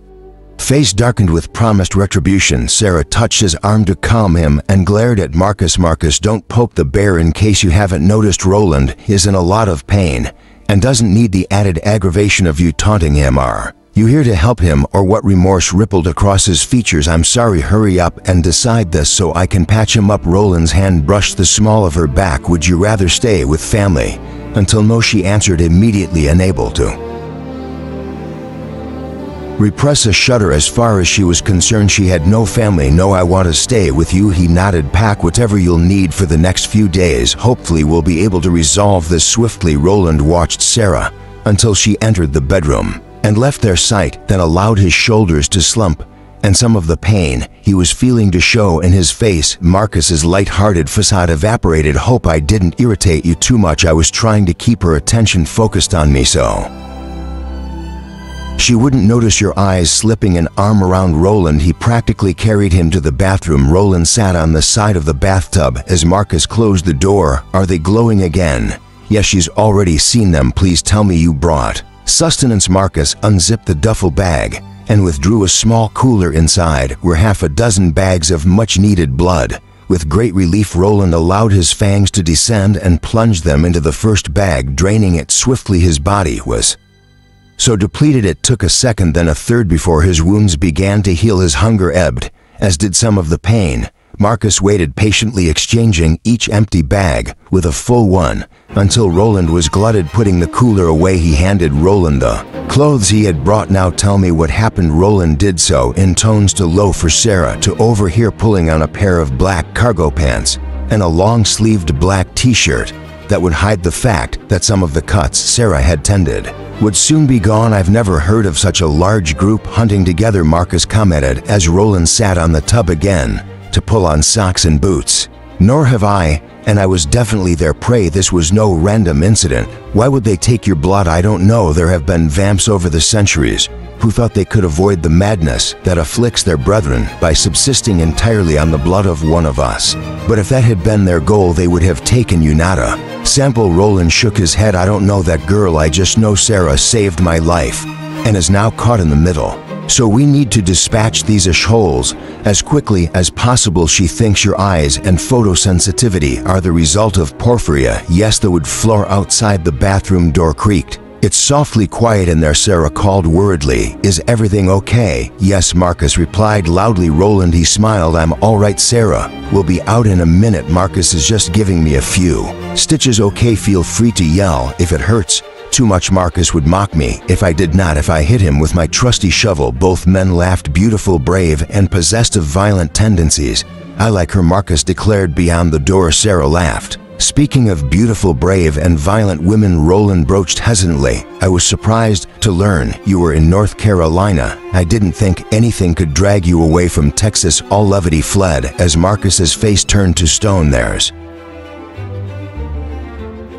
face darkened with promised retribution. Sarah touched his arm to calm him and glared at Marcus. "Marcus, don't poke the bear. In case you haven't noticed, Roland is in a lot of pain and doesn't need the added aggravation of you taunting him. Are you here to help him or what?" Remorse rippled across his features. "I'm sorry. Hurry up and decide this so I can patch him up." Roland's hand brushed the small of her back. "Would you rather stay with family until?" "No," she answered, immediately unable to repress a shudder. As far as she was concerned, she had no family. "No, I want to stay with you." He nodded. "Pack whatever you'll need for the next few days. Hopefully we'll be able to resolve this swiftly." Roland watched Sarah until she entered the bedroom and left their sight, then allowed his shoulders to slump and some of the pain he was feeling to show in his face. Marcus's light-hearted facade evaporated. "Hope I didn't irritate you too much. I was trying to keep her attention focused on me so she wouldn't notice your eyes." Slipping an arm around Roland, he practically carried him to the bathroom. Roland sat on the side of the bathtub as Marcus closed the door. "Are they glowing again?" "Yes, she's already seen them." "Please tell me you brought sustenance." Marcus unzipped the duffel bag and withdrew a small cooler. Inside were half a dozen bags of much-needed blood. With great relief, Roland allowed his fangs to descend and plunged them into the first bag, draining it swiftly. His body was so depleted it took a second, then a third before his wounds began to heal. His hunger ebbed, as did some of the pain. Marcus waited patiently, exchanging each empty bag with a full one, until Roland was glutted. Putting the cooler away, he handed Roland the clothes he had brought. "Now tell me what happened." Roland did so in tones too low for Sarah to overhear, pulling on a pair of black cargo pants and a long-sleeved black t-shirt that would hide the fact that some of the cuts Sarah had tended would soon be gone. "I've never heard of such a large group hunting together," Marcus commented as Roland sat on the tub again to pull on socks and boots. "Nor have I, and I was definitely their prey. This was no random incident. Why would they take your blood?" "I don't know. There have been vamps over the centuries who thought they could avoid the madness that afflicts their brethren by subsisting entirely on the blood of one of us. But if that had been their goal, they would have taken you, not a sample." Roland shook his head. "I don't know that girl. I just know Sarah saved my life and is now caught in the middle. So we need to dispatch these ashholes as quickly as possible." "She thinks your eyes and photosensitivity are the result of porphyria." "Yes." The wood floor outside the bathroom door creaked "It's softly quiet in there," Sarah called worriedly. "Is everything okay?" "Yes," Marcus replied loudly. "Roland," he smiled. "I'm all right, Sarah. We'll be out in a minute. Marcus is just giving me a few stitches." "Okay, feel free to yell if it hurts too much," Marcus would mock me if I did not, if I hit him with my trusty shovel. Both men laughed. "Beautiful, brave, and possessed of violent tendencies. I like her," Marcus declared. Beyond the door, Sarah laughed. "Speaking of beautiful, brave, and violent women," Roland broached hesitantly, "I was surprised to learn you were in North Carolina. I didn't think anything could drag you away from Texas." All levity fled as Marcus's face turned to stone. "There's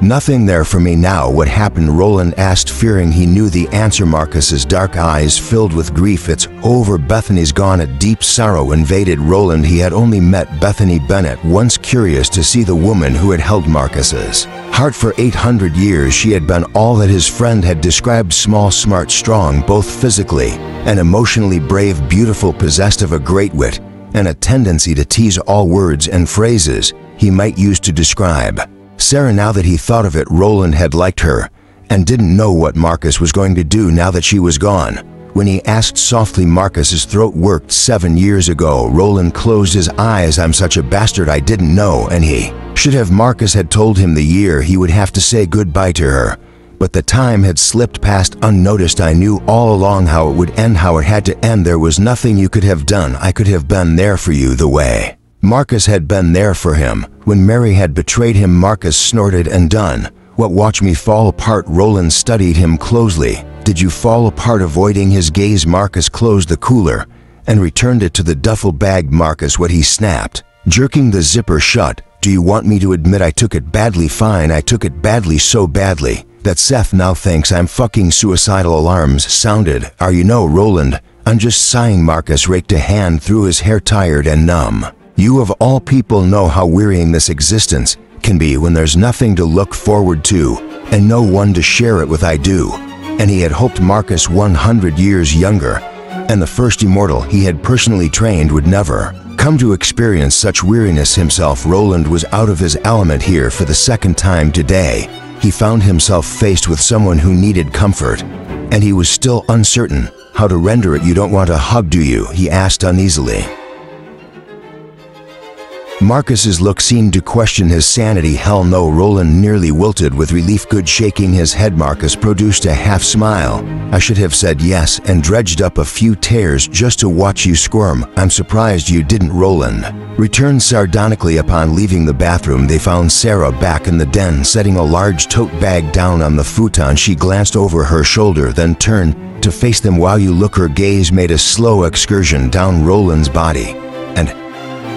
nothing there for me now." "What happened?" Roland asked, fearing he knew the answer. Marcus's dark eyes filled with grief. "It's over. Bethany's gone." A deep sorrow invaded Roland. He had only met Bethany Bennett once. Curious to see the woman who had held Marcus's heart for 800 years. She had been all that his friend had described: small, smart, strong, both physically and emotionally, brave, beautiful, possessed of a great wit and a tendency to tease all words and phrases he might use to describe Sarah. Now that he thought of it, Roland had liked her and didn't know what Marcus was going to do now that she was gone. When he asked softly, Marcus's throat worked. 7 years ago. Roland closed his eyes. "I'm such a bastard. I didn't know, and he should have." Marcus had told him the year he would have to say goodbye to her, but the time had slipped past unnoticed. "I knew all along how it would end, how it had to end. There was nothing you could have done. I could have been there for you the way Marcus had been there for him when Mary had betrayed him." Marcus snorted. "And done what? Watch me fall apart." Roland studied him closely. "Did you fall apart?" Avoiding his gaze, Marcus closed the cooler and returned it to the duffel bag. "Marcus, what?" he snapped, jerking the zipper shut. "Do you want me to admit I took it badly?" "Fine, I took it badly, so badly that Seth now thinks I'm fucking suicidal." Alarms sounded. "Are you?" "No, Roland, I'm just sighing." Marcus raked a hand through his hair, tired and numb. "You of all people know how wearying this existence can be when there's nothing to look forward to and no one to share it with." "I do." And he had hoped Marcus, 100 years younger and the first immortal he had personally trained, would never come to experience such weariness himself. Roland was out of his element here for the second time today. He found himself faced with someone who needed comfort, and he was still uncertain how to render it. "You don't want a hug, do you?" he asked uneasily. Marcus's look seemed to question his sanity. "Hell no." Roland nearly wilted with relief. "Good." Shaking his head, Marcus produced a half smile. "I should have said yes and dredged up a few tears just to watch you squirm." "I'm surprised you didn't." Roland returned sardonically. Upon leaving the bathroom, they found Sarah back in the den, setting a large tote bag down on the futon. She glanced over her shoulder, then turned to face them. "While you look." Her gaze made a slow excursion down Roland's body and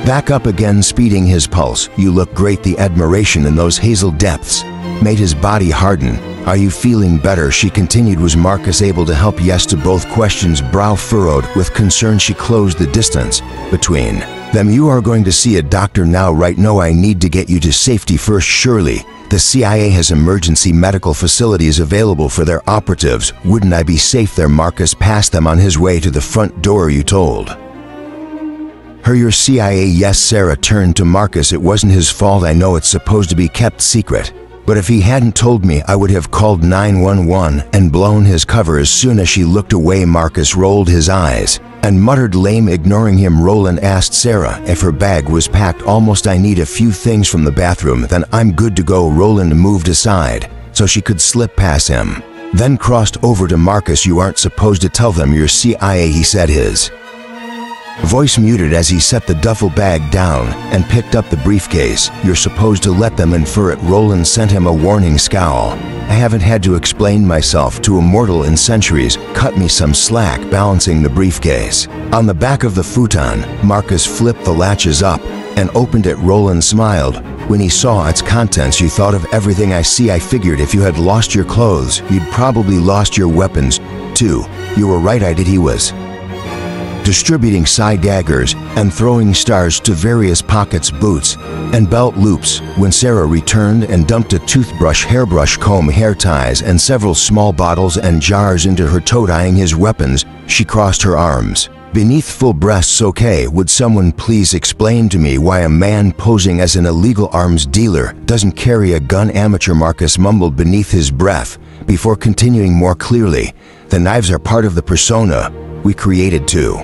back up again, speeding his pulse. "You look great." The admiration in those hazel depths made his body harden. "Are you feeling better?" she continued. Was Marcus able to help? Yes to both questions. Brow furrowed with concern, she closed the distance between them. "You are going to see a doctor now, right?" "No, I need to get you to safety first." "Surely the CIA has emergency medical facilities available for their operatives. Wouldn't I be safe there?" Marcus passed them on his way to the front door. "You told her your CIA?" "Yes." Sarah turned to Marcus. "It wasn't his fault. I know it's supposed to be kept secret, but if he hadn't told me, I would have called 911 and blown his cover." As soon as she looked away, Marcus rolled his eyes and muttered, "Lame." Ignoring him, Roland asked Sarah if her bag was packed. "Almost. I need a few things from the bathroom, then I'm good to go." Roland moved aside so she could slip past him, then crossed over to Marcus. "You aren't supposed to tell them you're CIA," he said, his voice muted as he set the duffel bag down and picked up the briefcase. "You're supposed to let them infer it." Roland sent him a warning scowl. "I haven't had to explain myself to a mortal in centuries. Cut me some slack." Balancing the briefcase on the back of the futon, Marcus flipped the latches up and opened it. Roland smiled when he saw its contents. "You thought of everything. I see. I figured if you had lost your clothes, you'd probably lost your weapons too." "You were right, I did." He was distributing psi daggers and throwing stars to various pockets, boots, and belt loops when Sarah returned and dumped a toothbrush, hairbrush, comb, hair ties, and several small bottles and jars into her tote. Eyeing his weapons, she crossed her arms Beneath full breasts, okay, would someone please explain to me why a man posing as an illegal arms dealer doesn't carry a gun? Amateur Marcus mumbled beneath his breath, before continuing more clearly. The knives are part of the persona we created to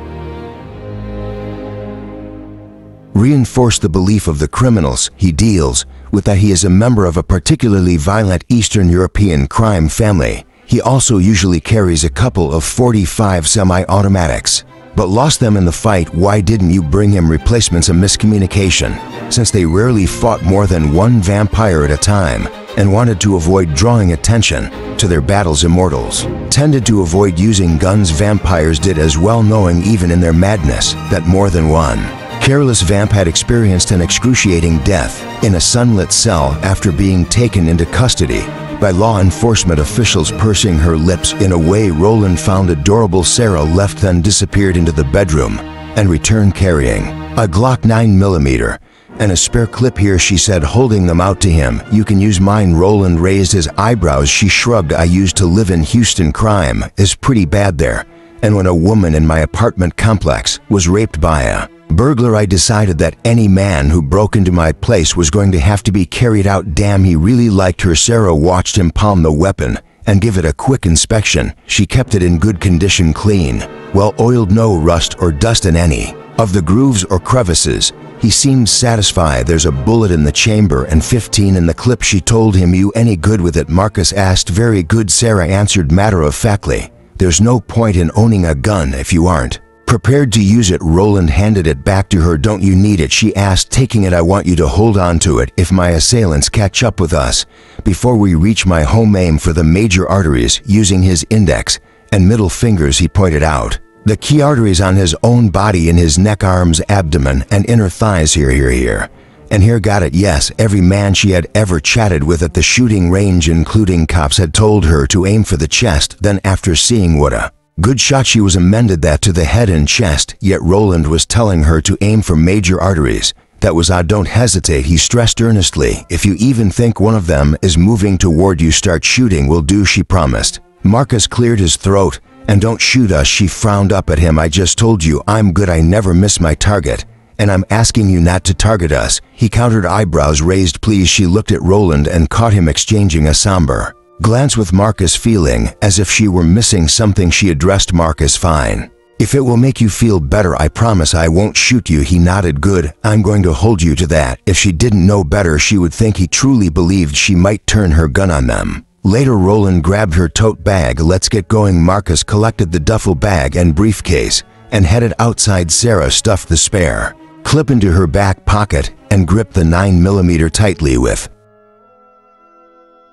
reinforce the belief of the criminals he deals with that he is a member of a particularly violent Eastern European crime family. He also usually carries a couple of .45 semi-automatics, but lost them in the fight. Why didn't you bring him replacements? A miscommunication, since they rarely fought more than one vampire at a time and wanted to avoid drawing attention to their battles. Immortals tended to avoid using guns. Vampires did as well, knowing even in their madness that more than one careless vamp had experienced an excruciating death in a sunlit cell after being taken into custody by law enforcement officials. Pursing her lips in a way Roland found adorable, Sarah left, then disappeared into the bedroom and returned carrying a Glock 9mm and a spare clip. Here, she said, holding them out to him. You can use mine. Roland raised his eyebrows. She shrugged. I used to live in Houston. Crime is pretty bad there, and when a woman in my apartment complex was raped by a burglar, I decided that any man who broke into my place was going to have to be carried out. Damn, he really liked her. Sarah watched him palm the weapon and give it a quick inspection. She kept it in good condition, clean, well oiled, no rust or dust in any of the grooves or crevices. He seemed satisfied. There's a bullet in the chamber and 15 in the clip. She told him. You any good with it? Marcus asked. Very good, Sarah answered matter-of-factly. There's no point in owning a gun if you aren't prepared to use it. Roland handed it back to her. Don't you need it? She asked, taking it. I want you to hold on to it if my assailants catch up with us before we reach my home. Aim for the major arteries. Using his index and middle fingers, he pointed out the key arteries on his own body, in his neck, arms, abdomen, and inner thighs. Here. And here. Got it? Yes. Every man she had ever chatted with at the shooting range, including cops, had told her to aim for the chest. Then, after seeing what a good shot she was, amended that to the head and chest. Yet Roland was telling her to aim for major arteries. That was odd. Don't hesitate, he stressed earnestly. If you even think one of them is moving toward you, start shooting. Will do, she promised. Marcus cleared his throat. And don't shoot us, she frowned up at him. I just told you I'm good. I never miss my target. And I'm asking you not to target us, he countered, eyebrows raised. Please. She looked at Roland and caught him exchanging a somber glance with Marcus, feeling as if she were missing something. She addressed Marcus. Fine. If it will make you feel better, I promise I won't shoot you. He nodded. Good. I'm going to hold you to that. If she didn't know better, she would think he truly believed she might turn her gun on them. Later, Roland grabbed her tote bag. Let's get going. Marcus collected the duffel bag and briefcase and headed outside. Sarah stuffed the spare clip into her back pocket and gripped the 9mm tightly with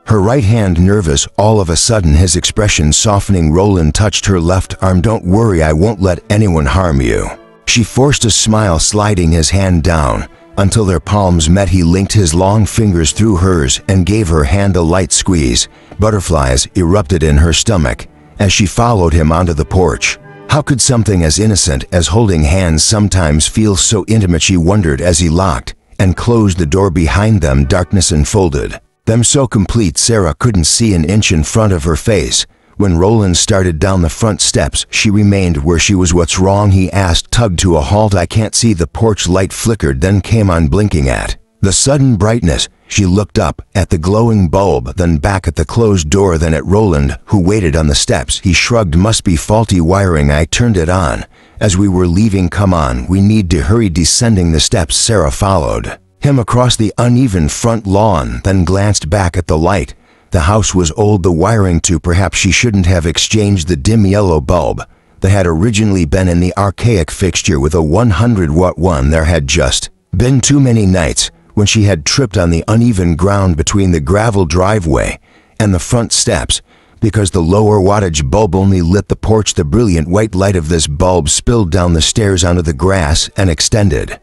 her right hand. Nervous all of a sudden, his expression softening, Roland touched her left arm. Don't worry, I won't let anyone harm you. She forced a smile, sliding his hand down until their palms met. He linked his long fingers through hers and gave her hand a light squeeze. Butterflies erupted in her stomach as she followed him onto the porch. How could something as innocent as holding hands sometimes feel so intimate, she wondered as he locked and closed the door behind them. Darkness enfolded them so complete Sarah couldn't see an inch in front of her face. When Roland started down the front steps, she remained where she was. What's wrong? he asked, tugged to a halt. I can't see. The porch light flickered, then came on, blinking at the sudden brightness. She looked up at the glowing bulb, then back at the closed door, then at Roland, who waited on the steps. He shrugged. Must be faulty wiring. I turned it on as we were leaving. Come on, we need to hurry. Descending the steps, Sarah followed him across the uneven front lawn, then glanced back at the light. The house was old, the wiring too. Perhaps she shouldn't have exchanged the dim yellow bulb that had originally been in the archaic fixture with a 100-watt one. There had just been too many nights when she had tripped on the uneven ground between the gravel driveway and the front steps, because the lower wattage bulb only lit the porch. The brilliant white light of this bulb spilled down the stairs onto the grass and extended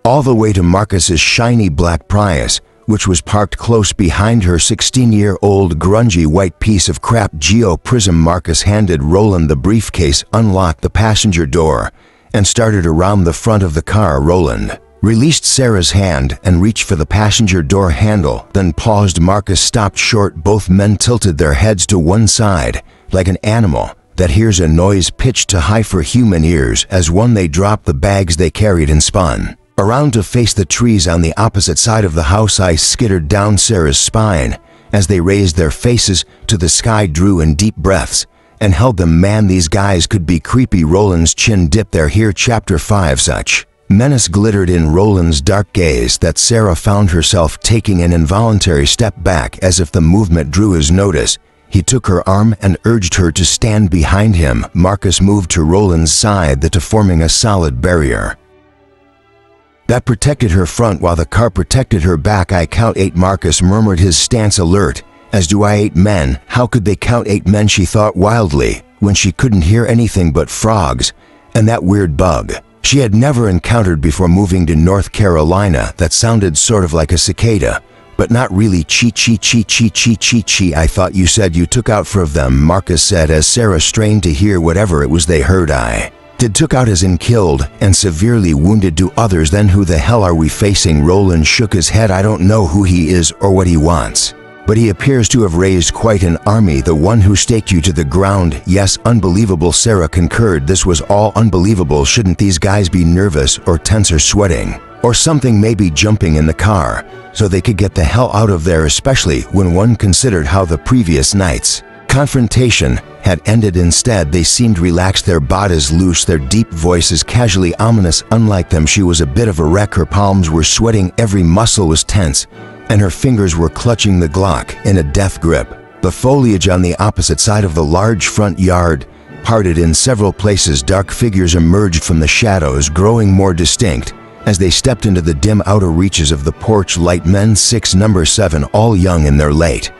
all the way to Marcus's shiny black Prius, which was parked close behind her 16-year-old grungy white piece of crap Geo Prism. Marcus handed Roland the briefcase, unlocked the passenger door, and started around the front of the car. Roland released Sarah's hand and reached for the passenger door handle, then paused. Marcus stopped short. Both men tilted their heads to one side, like an animal that hears a noise pitched to high for human ears as one they dropped the bags they carried and spun. Around to face the trees on the opposite side of the house, I skittered down Sarah's spine. As they raised their faces to the sky, drew in deep breaths, and held them. Man, these guys could be creepy. Roland's chin dipped there. Here, Chapter 5. Such menace glittered in Roland's dark gaze that Sarah found herself taking an involuntary step back as if the movement drew his notice. He took her arm and urged her to stand behind him. Marcus moved to Roland's side, the two forming a solid barrier that protected her front while the car protected her back. I count 8, Marcus murmured, his stance alert. As do I. 8 men. How could they count 8 men, she thought wildly, when she couldn't hear anything but frogs and that weird bug she had never encountered before moving to North Carolina that sounded sort of like a cicada, but not really. Chi. I thought you said you took out 4 of them, Marcus said as Sarah strained to hear whatever it was they heard. I did. Took out as in killed and severely wounded. Do others? Then who the hell are we facing? Roland shook his head. I don't know who he is or what he wants, but he appears to have raised quite an army. The one who staked you to the ground. Yes, unbelievable, Sarah concurred. This was all unbelievable. Shouldn't these guys be nervous or tense or sweating or something? Maybe jumping in the car so they could get the hell out of there, especially when one considered how the previous night's confrontation had ended. Instead, they seemed relaxed, their bodies loose, their deep voices casually ominous. Unlike them, she was a bit of a wreck. Her palms were sweating, every muscle was tense, and her fingers were clutching the Glock in a death grip. The foliage on the opposite side of the large front yard parted in several places. Dark figures emerged from the shadows, growing more distinct as they stepped into the dim outer reaches of the porch light. Men 6, number 7, all young in their late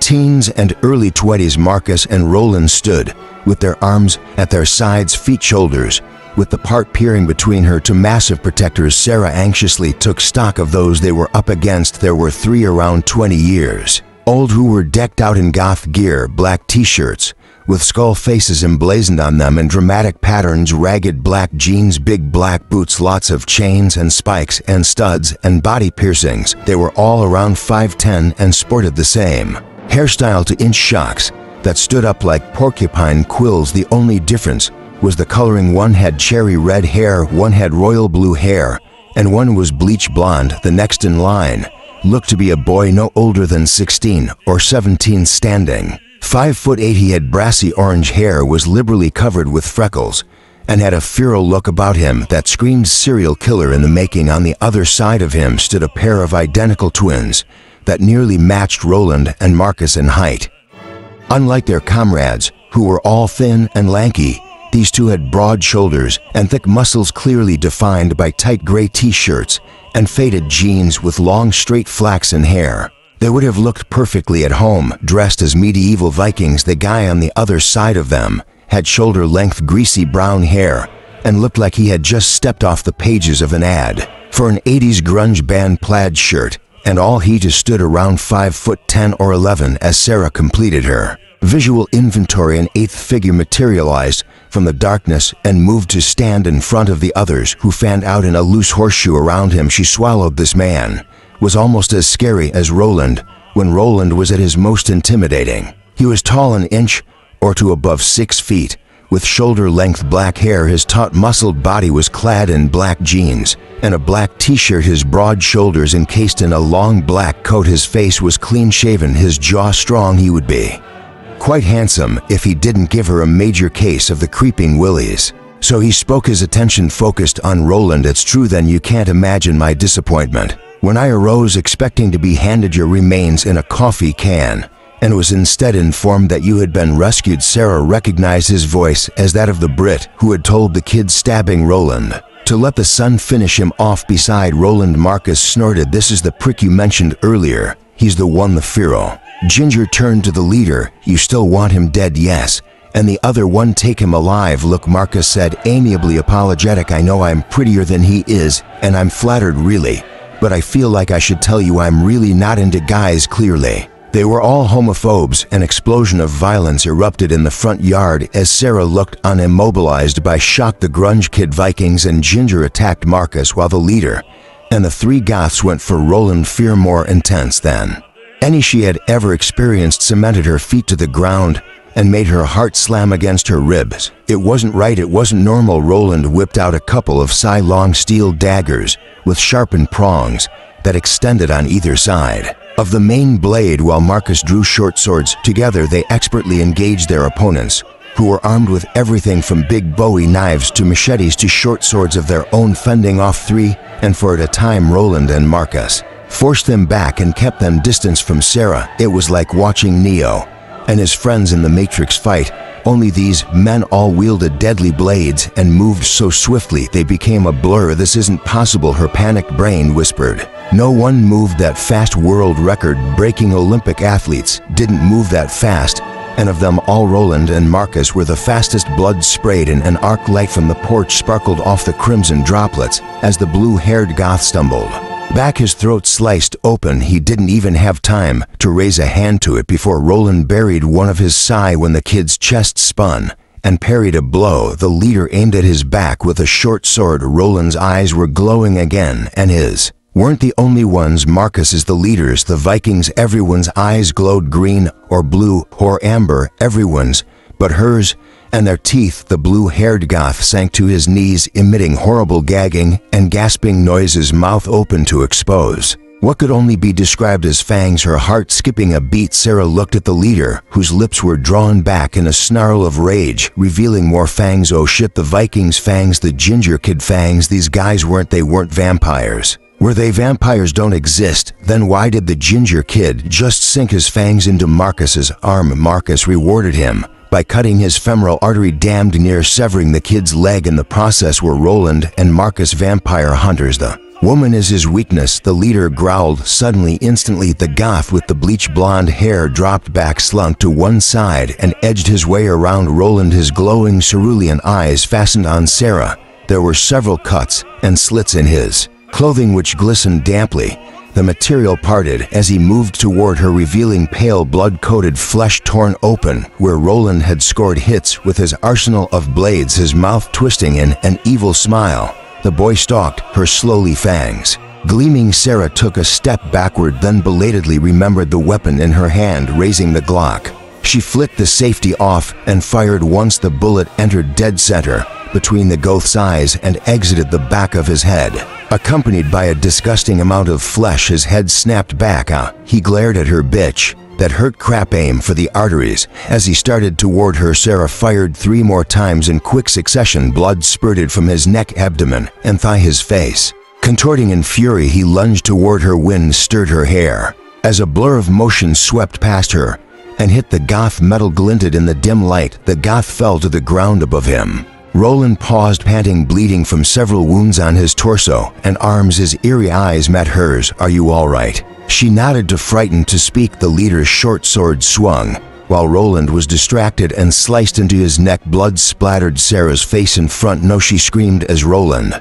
teens and early 20s. Marcus and Roland stood with their arms at their sides, feet, shoulders, with the part peering between her two massive protectors. Sarah anxiously took stock of those they were up against. There were 3 around 20 years old who were decked out in goth gear, black t-shirts with skull faces emblazoned on them in dramatic patterns, ragged black jeans, big black boots, lots of chains and spikes and studs and body piercings. They were all around 5'10" and sported the same hairstyle to inch shocks that stood up like porcupine quills. The only difference was the coloring. One had cherry red hair, one had royal blue hair, and one was bleach blonde. The next in line looked to be a boy no older than 16 or 17, standing 5'8". He had brassy orange hair, was liberally covered with freckles, and had a feral look about him that screamed serial killer in the making. On the other side of him stood a pair of identical twins that nearly matched Roland and Marcus in height. Unlike their comrades, who were all thin and lanky, these two had broad shoulders and thick muscles clearly defined by tight gray t-shirts and faded jeans with long straight flaxen hair. They would have looked perfectly at home, dressed as medieval Vikings. The guy on the other side of them had shoulder-length greasy brown hair and looked like he had just stepped off the pages of an ad for an 80s grunge band plaid shirt, and all he just stood around 5'10" or 11 as Sarah completed her visual inventory. An 8th figure materialized from the darkness and moved to stand in front of the others, who fanned out in a loose horseshoe around him. She swallowed. This man was almost as scary as Roland when Roland was at his most intimidating. He was tall, an inch or two above 6 feet, with shoulder-length black hair. His taut, muscled body was clad in black jeans and a black t-shirt, his broad shoulders encased in a long black coat. His face was clean-shaven, his jaw strong. He would be quite handsome if he didn't give her a major case of the creeping willies. So he spoke, his attention focused on Roland. It's true then? You can't imagine my disappointment when I arose expecting to be handed your remains in a coffee can, and was instead informed that you had been rescued. Sarah recognized his voice as that of the Brit who had told the kid stabbing Roland to let the son finish him off beside Roland. Marcus snorted. This is the prick you mentioned earlier. He's the one, the feral. Ginger turned to the leader. You still want him dead? Yes. And the other one, take him alive. Look, Marcus said, amiably apologetic. I know I'm prettier than he is, and I'm flattered really, but I feel like I should tell you I'm really not into guys. Clearly they were all homophobes. An explosion of violence erupted in the front yard as Sarah looked on, immobilized by shock. The grunge kid Vikings and Ginger attacked Marcus while the leader and the 3 Goths went for Roland. Fear more intense than any she had ever experienced cemented her feet to the ground and made her heart slam against her ribs. It wasn't right, it wasn't normal. Roland whipped out a couple of long steel daggers with sharpened prongs that extended on either side of the main blade, while Marcus drew short swords. Together they expertly engaged their opponents, who were armed with everything from big Bowie knives to machetes to short swords of their own, fending off three, and for at a time Roland and Marcus forced them back and kept them distance from Sarah. It was like watching Neo and his friends in the Matrix fight, only these men all wielded deadly blades and moved so swiftly they became a blur. This isn't possible, her panicked brain whispered. No one moved that fast. World record-breaking Olympic athletes didn't move that fast, and of them all Roland and Marcus were the fastest. Blood sprayed and an arc light from the porch sparkled off the crimson droplets as the blue-haired goth stumbled back, his throat sliced open. He didn't even have time to raise a hand to it before Roland buried one of his sai when the kid's chest spun and parried a blow the leader aimed at his back with a short sword. Roland's eyes were glowing again, and his weren't the only ones. Marcus is the leader's, the Vikings. Everyone's eyes glowed green or blue or amber, everyone's but hers, and their teeth. The blue-haired goth sank to his knees, emitting horrible gagging and gasping noises, mouth open to expose what could only be described as fangs, her heart skipping a beat. Sarah looked at the leader, whose lips were drawn back in a snarl of rage, revealing more fangs. Oh shit, the Vikings' fangs, the ginger kid fangs. These guys weren't vampires. Were they vampires? Don't exist. Then why did the ginger kid just sink his fangs into Marcus's arm? Marcus rewarded him by cutting his femoral artery, damned near severing the kid's leg. In the process were Roland and Marcus, vampire hunters. The woman is his weakness, the leader growled. Suddenly, instantly, the goth with the bleach blonde hair dropped back, slunk to one side, and edged his way around Roland, his glowing cerulean eyes fastened on Sarah. There were several cuts and slits in his clothing which glistened damply. The material parted as he moved toward her, revealing pale blood-coated flesh torn open where Roland had scored hits with his arsenal of blades, his mouth twisting in an evil smile. The boy stalked her slowly, fangs gleaming. Sarah took a step backward, then belatedly remembered the weapon in her hand, raising the Glock. She flicked the safety off and fired once. The bullet entered dead center between the goth's eyes and exited the back of his head, accompanied by a disgusting amount of flesh. His head snapped back. He glared at her. Bitch, that hurt. Crap. Aim for the arteries. As he started toward her, Sarah fired 3 more times in quick succession. Blood spurted from his neck, abdomen, and thigh. His face contorting in fury, he lunged toward her. Wind stirred her hair as a blur of motion swept past her and hit the goth. Metal glinted in the dim light. The goth fell to the ground above him. Roland paused, panting, bleeding from several wounds on his torso and arms. His eerie eyes met hers. Are you all right? She nodded, too frightened to speak. The leader's short sword swung, while Roland was distracted and sliced into his neck. Blood splattered Sarah's face in front. No, she screamed as Roland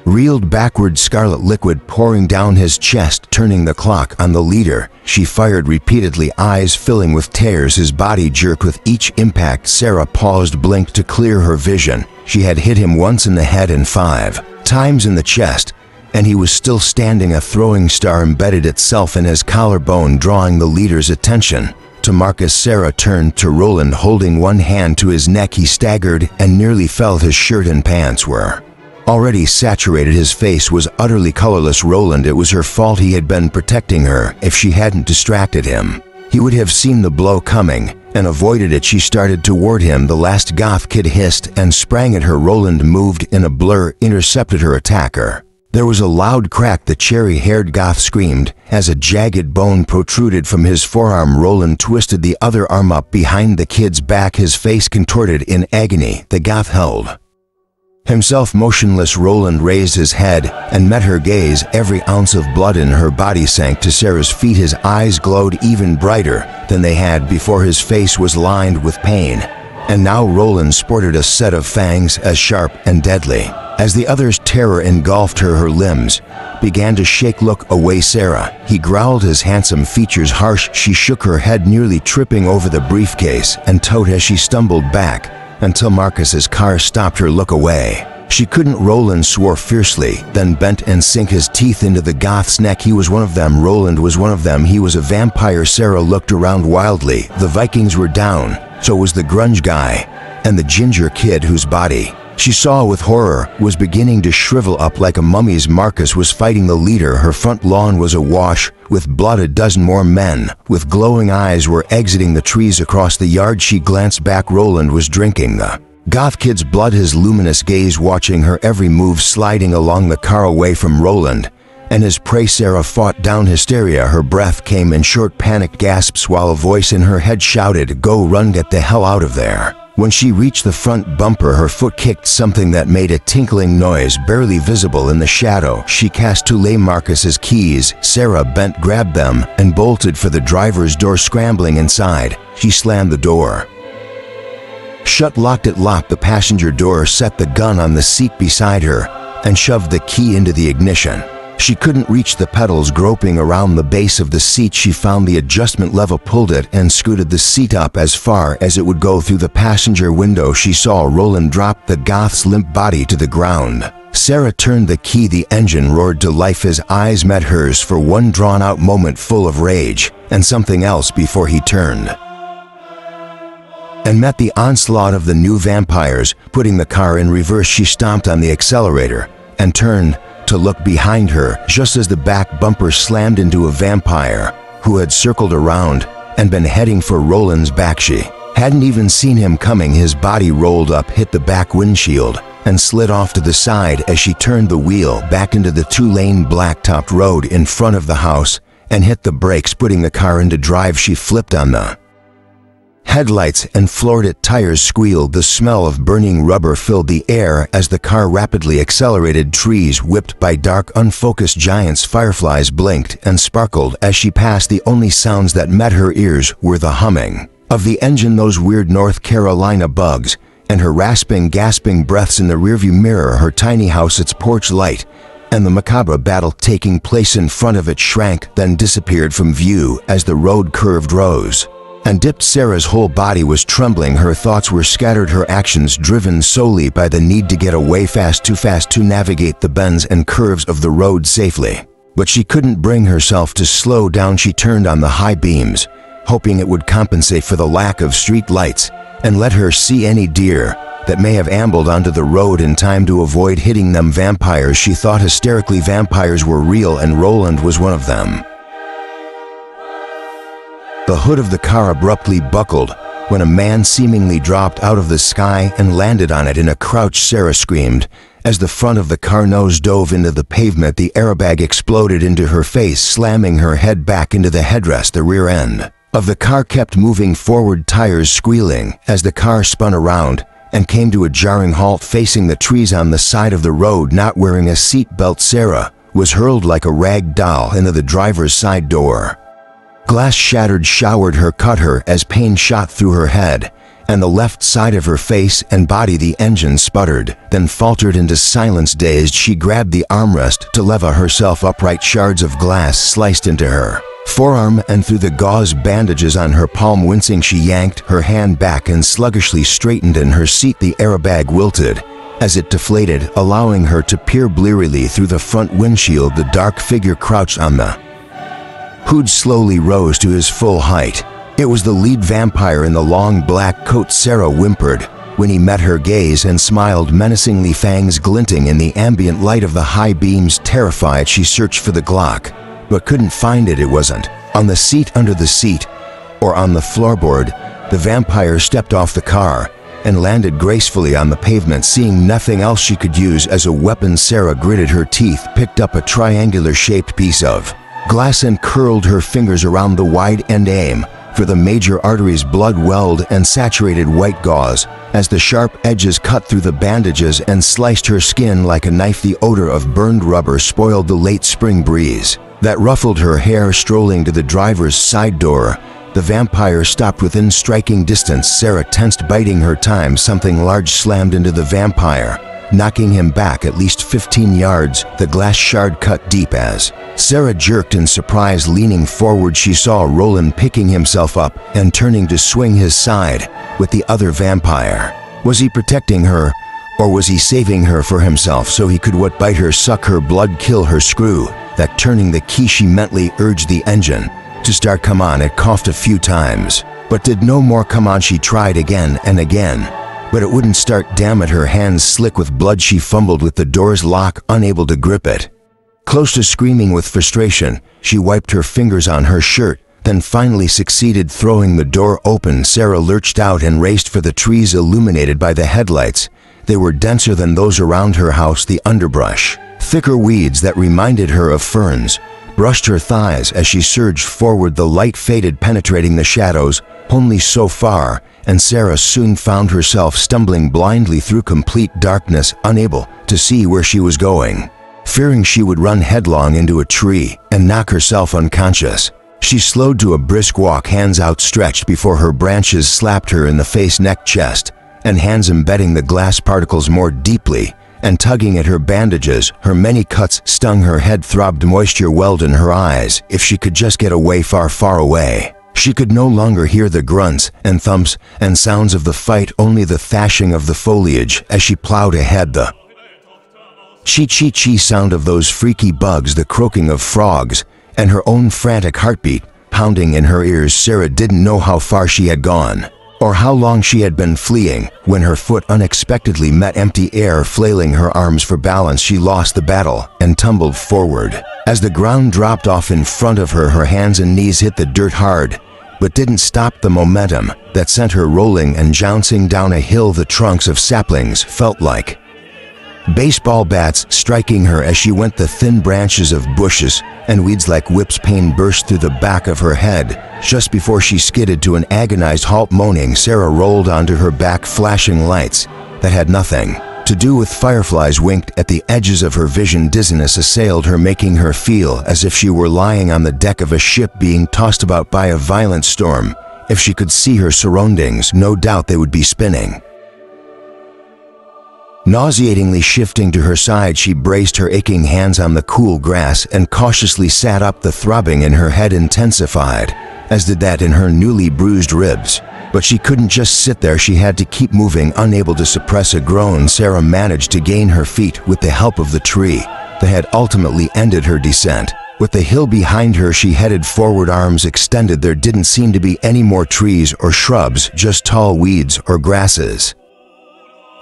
reeled backward, scarlet liquid pouring down his chest, turning the clock on the leader. She fired repeatedly, eyes filling with tears. His body jerked with each impact. Sarah paused, blinked to clear her vision. She had hit him once in the head and 5 times in the chest, and he was still standing. A throwing star embedded itself in his collarbone, drawing the leader's attention to Marcus. Sarah turned to Roland, holding one hand to his neck. He staggered and nearly fell. His shirt and pants were already saturated. His face was utterly colorless. Roland, it was her fault. He had been protecting her. If she hadn't distracted him, he would have seen the blow coming and avoided it. She started toward him. The last goth kid hissed and sprang at her. Roland moved in a blur, intercepted her attacker. There was a loud crack. The cherry-haired goth screamed as a jagged bone protruded from his forearm. Roland twisted the other arm up behind the kid's back, his face contorted in agony. The goth held himself motionless. Roland raised his head and met her gaze. Every ounce of blood in her body sank to Sarah's feet. His eyes glowed even brighter than they had before. His face was lined with pain, and now Roland sported a set of fangs as sharp and deadly as the other's. Terror engulfed her. Her limbs began to shake. Look away, Sarah, he growled, his handsome features harsh. She shook her head, nearly tripping over the briefcase and tote as she stumbled back until Marcus's car stopped her. Look away. She couldn't. Roland swore fiercely, then bent and sank his teeth into the goth's neck. He was one of them. Roland was one of them. He was a vampire. Sarah looked around wildly. The Vikings were down, So was the grunge guy, and the ginger kid whose body she saw with horror was beginning to shrivel up like a mummy's. Marcus was fighting the leader. Her front lawn was awash with blood. A dozen more men with glowing eyes were exiting the trees across the yard. She glanced back. Roland was drinking the goth kid's blood, his luminous gaze watching her every move, sliding along the car away from Roland and his prey. Sarah fought down hysteria. Her breath came in short, panicked gasps while a voice in her head shouted, "Go, run, get the hell out of there." When she reached the front bumper, her foot kicked something that made a tinkling noise, barely visible in the shadow. She cast to lay Marcus's keys. Sarah bent, grabbed them, and bolted for the driver's door. Scrambling inside, she slammed the door shut, locked it, locked the passenger door, set the gun on the seat beside her, and shoved the key into the ignition. She couldn't reach the pedals. Groping around the base of the seat, she found the adjustment lever, pulled it, and scooted the seat up as far as it would go. Through the passenger window, she saw Roland drop the goth's limp body to the ground. Sarah turned the key. The engine roared to life. His eyes met hers for one drawn-out moment, full of rage and something else, before he turned and met the onslaught of the new vampires. Putting the car in reverse, she stomped on the accelerator and turned to look behind her just as the back bumper slammed into a vampire who had circled around and been heading for Roland's back. She hadn't even seen him coming. His body rolled up, hit the back windshield, and slid off to the side as she turned the wheel back into the two-lane black-topped road in front of the house and hit the brakes. Putting the car into drive, she flipped on the headlights and floored it. Tires squealed. The smell of burning rubber filled the air as the car rapidly accelerated. Trees whipped by dark, unfocused giants. Fireflies blinked and sparkled as she passed. The only sounds that met her ears were the humming of the engine, those weird North Carolina bugs, and her rasping, gasping breaths in the rearview mirror. Her tiny house, its porch light, and the macabre battle taking place in front of it shrank, then disappeared from view as the road curved, rose, and dipped. Sarah's whole body was trembling. Her thoughts were scattered, her actions driven solely by the need to get away fast, too fast to navigate the bends and curves of the road safely. But she couldn't bring herself to slow down. She turned on the high beams, hoping it would compensate for the lack of street lights and let her see any deer that may have ambled onto the road in time to avoid hitting them. Vampires, she thought hysterically. Vampires were real, and Roland was one of them. The hood of the car abruptly buckled when a man seemingly dropped out of the sky and landed on it in a crouch. Sarah screamed as the front of the car nose dove into the pavement. The airbag exploded into her face, slamming her head back into the headrest. The rear end of the car kept moving forward, tires squealing as the car spun around and came to a jarring halt facing the trees on the side of the road. Not wearing a seatbelt, Sarah was hurled like a rag doll into the driver's side door. Glass shattered, showered her, cut her as pain shot through her head and the left side of her face and body. The engine sputtered, then faltered into silence. Dazed, she grabbed the armrest to lever herself upright. Shards of glass sliced into her forearm and through the gauze bandages on her palm. Wincing, she yanked her hand back and sluggishly straightened in her seat. The airbag wilted as it deflated, allowing her to peer blearily through the front windshield. The dark figure crouched on the hood slowly rose to his full height. It was the lead vampire in the long black coat. Sarah whimpered when he met her gaze and smiled menacingly, fangs glinting in the ambient light of the high beams. Terrified, she searched for the Glock, but couldn't find it. It wasn't on the seat, under the seat, or on the floorboard. The vampire stepped off the car and landed gracefully on the pavement. Seeing nothing else she could use as a weapon, Sarah gritted her teeth, picked up a triangular-shaped piece of glass and curled her fingers around the wide end. Aim for the major arteries. Blood welled and saturated white gauze as the sharp edges cut through the bandages and sliced her skin like a knife. The odor of burned rubber spoiled the late spring breeze that ruffled her hair. Strolling to the driver's side door, the vampire stopped within striking distance. Sarah tensed, biding her time. Something large slammed into the vampire, knocking him back at least 15 yards. The glass shard cut deep as Sarah jerked in surprise. Leaning forward, she saw Roland picking himself up and turning to swing his side with the other vampire. Was he protecting her, or was he saving her for himself so he could bite her, suck her blood, kill her? Screw that. Turning the key, she mentally urged the engine to start. Come on. It coughed a few times but did no more come on. She tried again and again, but it wouldn't start. Damn it, her hands slick with blood. She fumbled with the door's lock, unable to grip it. Close to screaming with frustration, she wiped her fingers on her shirt, then finally succeeded throwing the door open. Sarah lurched out and raced for the trees illuminated by the headlights. They were denser than those around her house. The underbrush, thicker weeds that reminded her of ferns, brushed her thighs as she surged forward. The light faded, penetrating the shadows only so far, and Sarah soon found herself stumbling blindly through complete darkness, unable to see where she was going. Fearing she would run headlong into a tree and knock herself unconscious, she slowed to a brisk walk, hands outstretched before her. Branches slapped her in the face, neck, chest, and hands embedding the glass particles more deeply and tugging at her bandages. Her many cuts stung, her head throbbed, moisture welled in her eyes. If she could just get away, far, far away. She could no longer hear the grunts and thumps and sounds of the fight, only the thrashing of the foliage as she plowed ahead, the chee-chee-chee sound of those freaky bugs, the croaking of frogs, and her own frantic heartbeat pounding in her ears. Sarah didn't know how far she had gone, or how long she had been fleeing, when her foot unexpectedly met empty air. Flailing her arms for balance, she lost the battle and tumbled forward. As the ground dropped off in front of her, her hands and knees hit the dirt hard, but didn't stop the momentum that sent her rolling and jouncing down a hill. The trunks of saplings felt like baseball bats striking her as she went. The thin branches of bushes and weeds like whips. Pain burst through the back of her head just before she skidded to an agonized halt. Moaning, Sarah rolled onto her back. Flashing lights that had nothing to do with fireflies winked at the edges of her vision. Dizziness assailed her, making her feel as if she were lying on the deck of a ship being tossed about by a violent storm. If she could see her surroundings, no doubt they would be spinning. Nauseatingly shifting to her side, she braced her aching hands on the cool grass and cautiously sat up. The throbbing in her head intensified, as did that in her newly bruised ribs. But she couldn't just sit there, she had to keep moving. Unable to suppress a groan, Sarah managed to gain her feet with the help of the tree that had ultimately ended her descent. With the hill behind her, she headed forward, arms extended. There didn't seem to be any more trees or shrubs, just tall weeds or grasses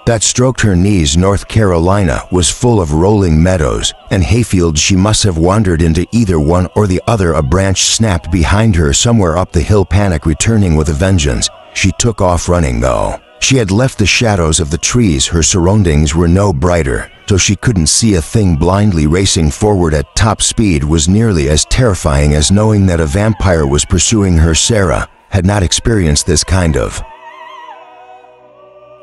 that stroked her knees. North Carolina was full of rolling meadows and hayfields. She must have wandered into either one or the other. A branch snapped behind her somewhere up the hill, panic returning with a vengeance. She took off running, though. She had left the shadows of the trees. Her surroundings were no brighter, so she couldn't see a thing. Blindly racing forward at top speed was nearly as terrifying as knowing that a vampire was pursuing her. Sarah had not experienced this kind of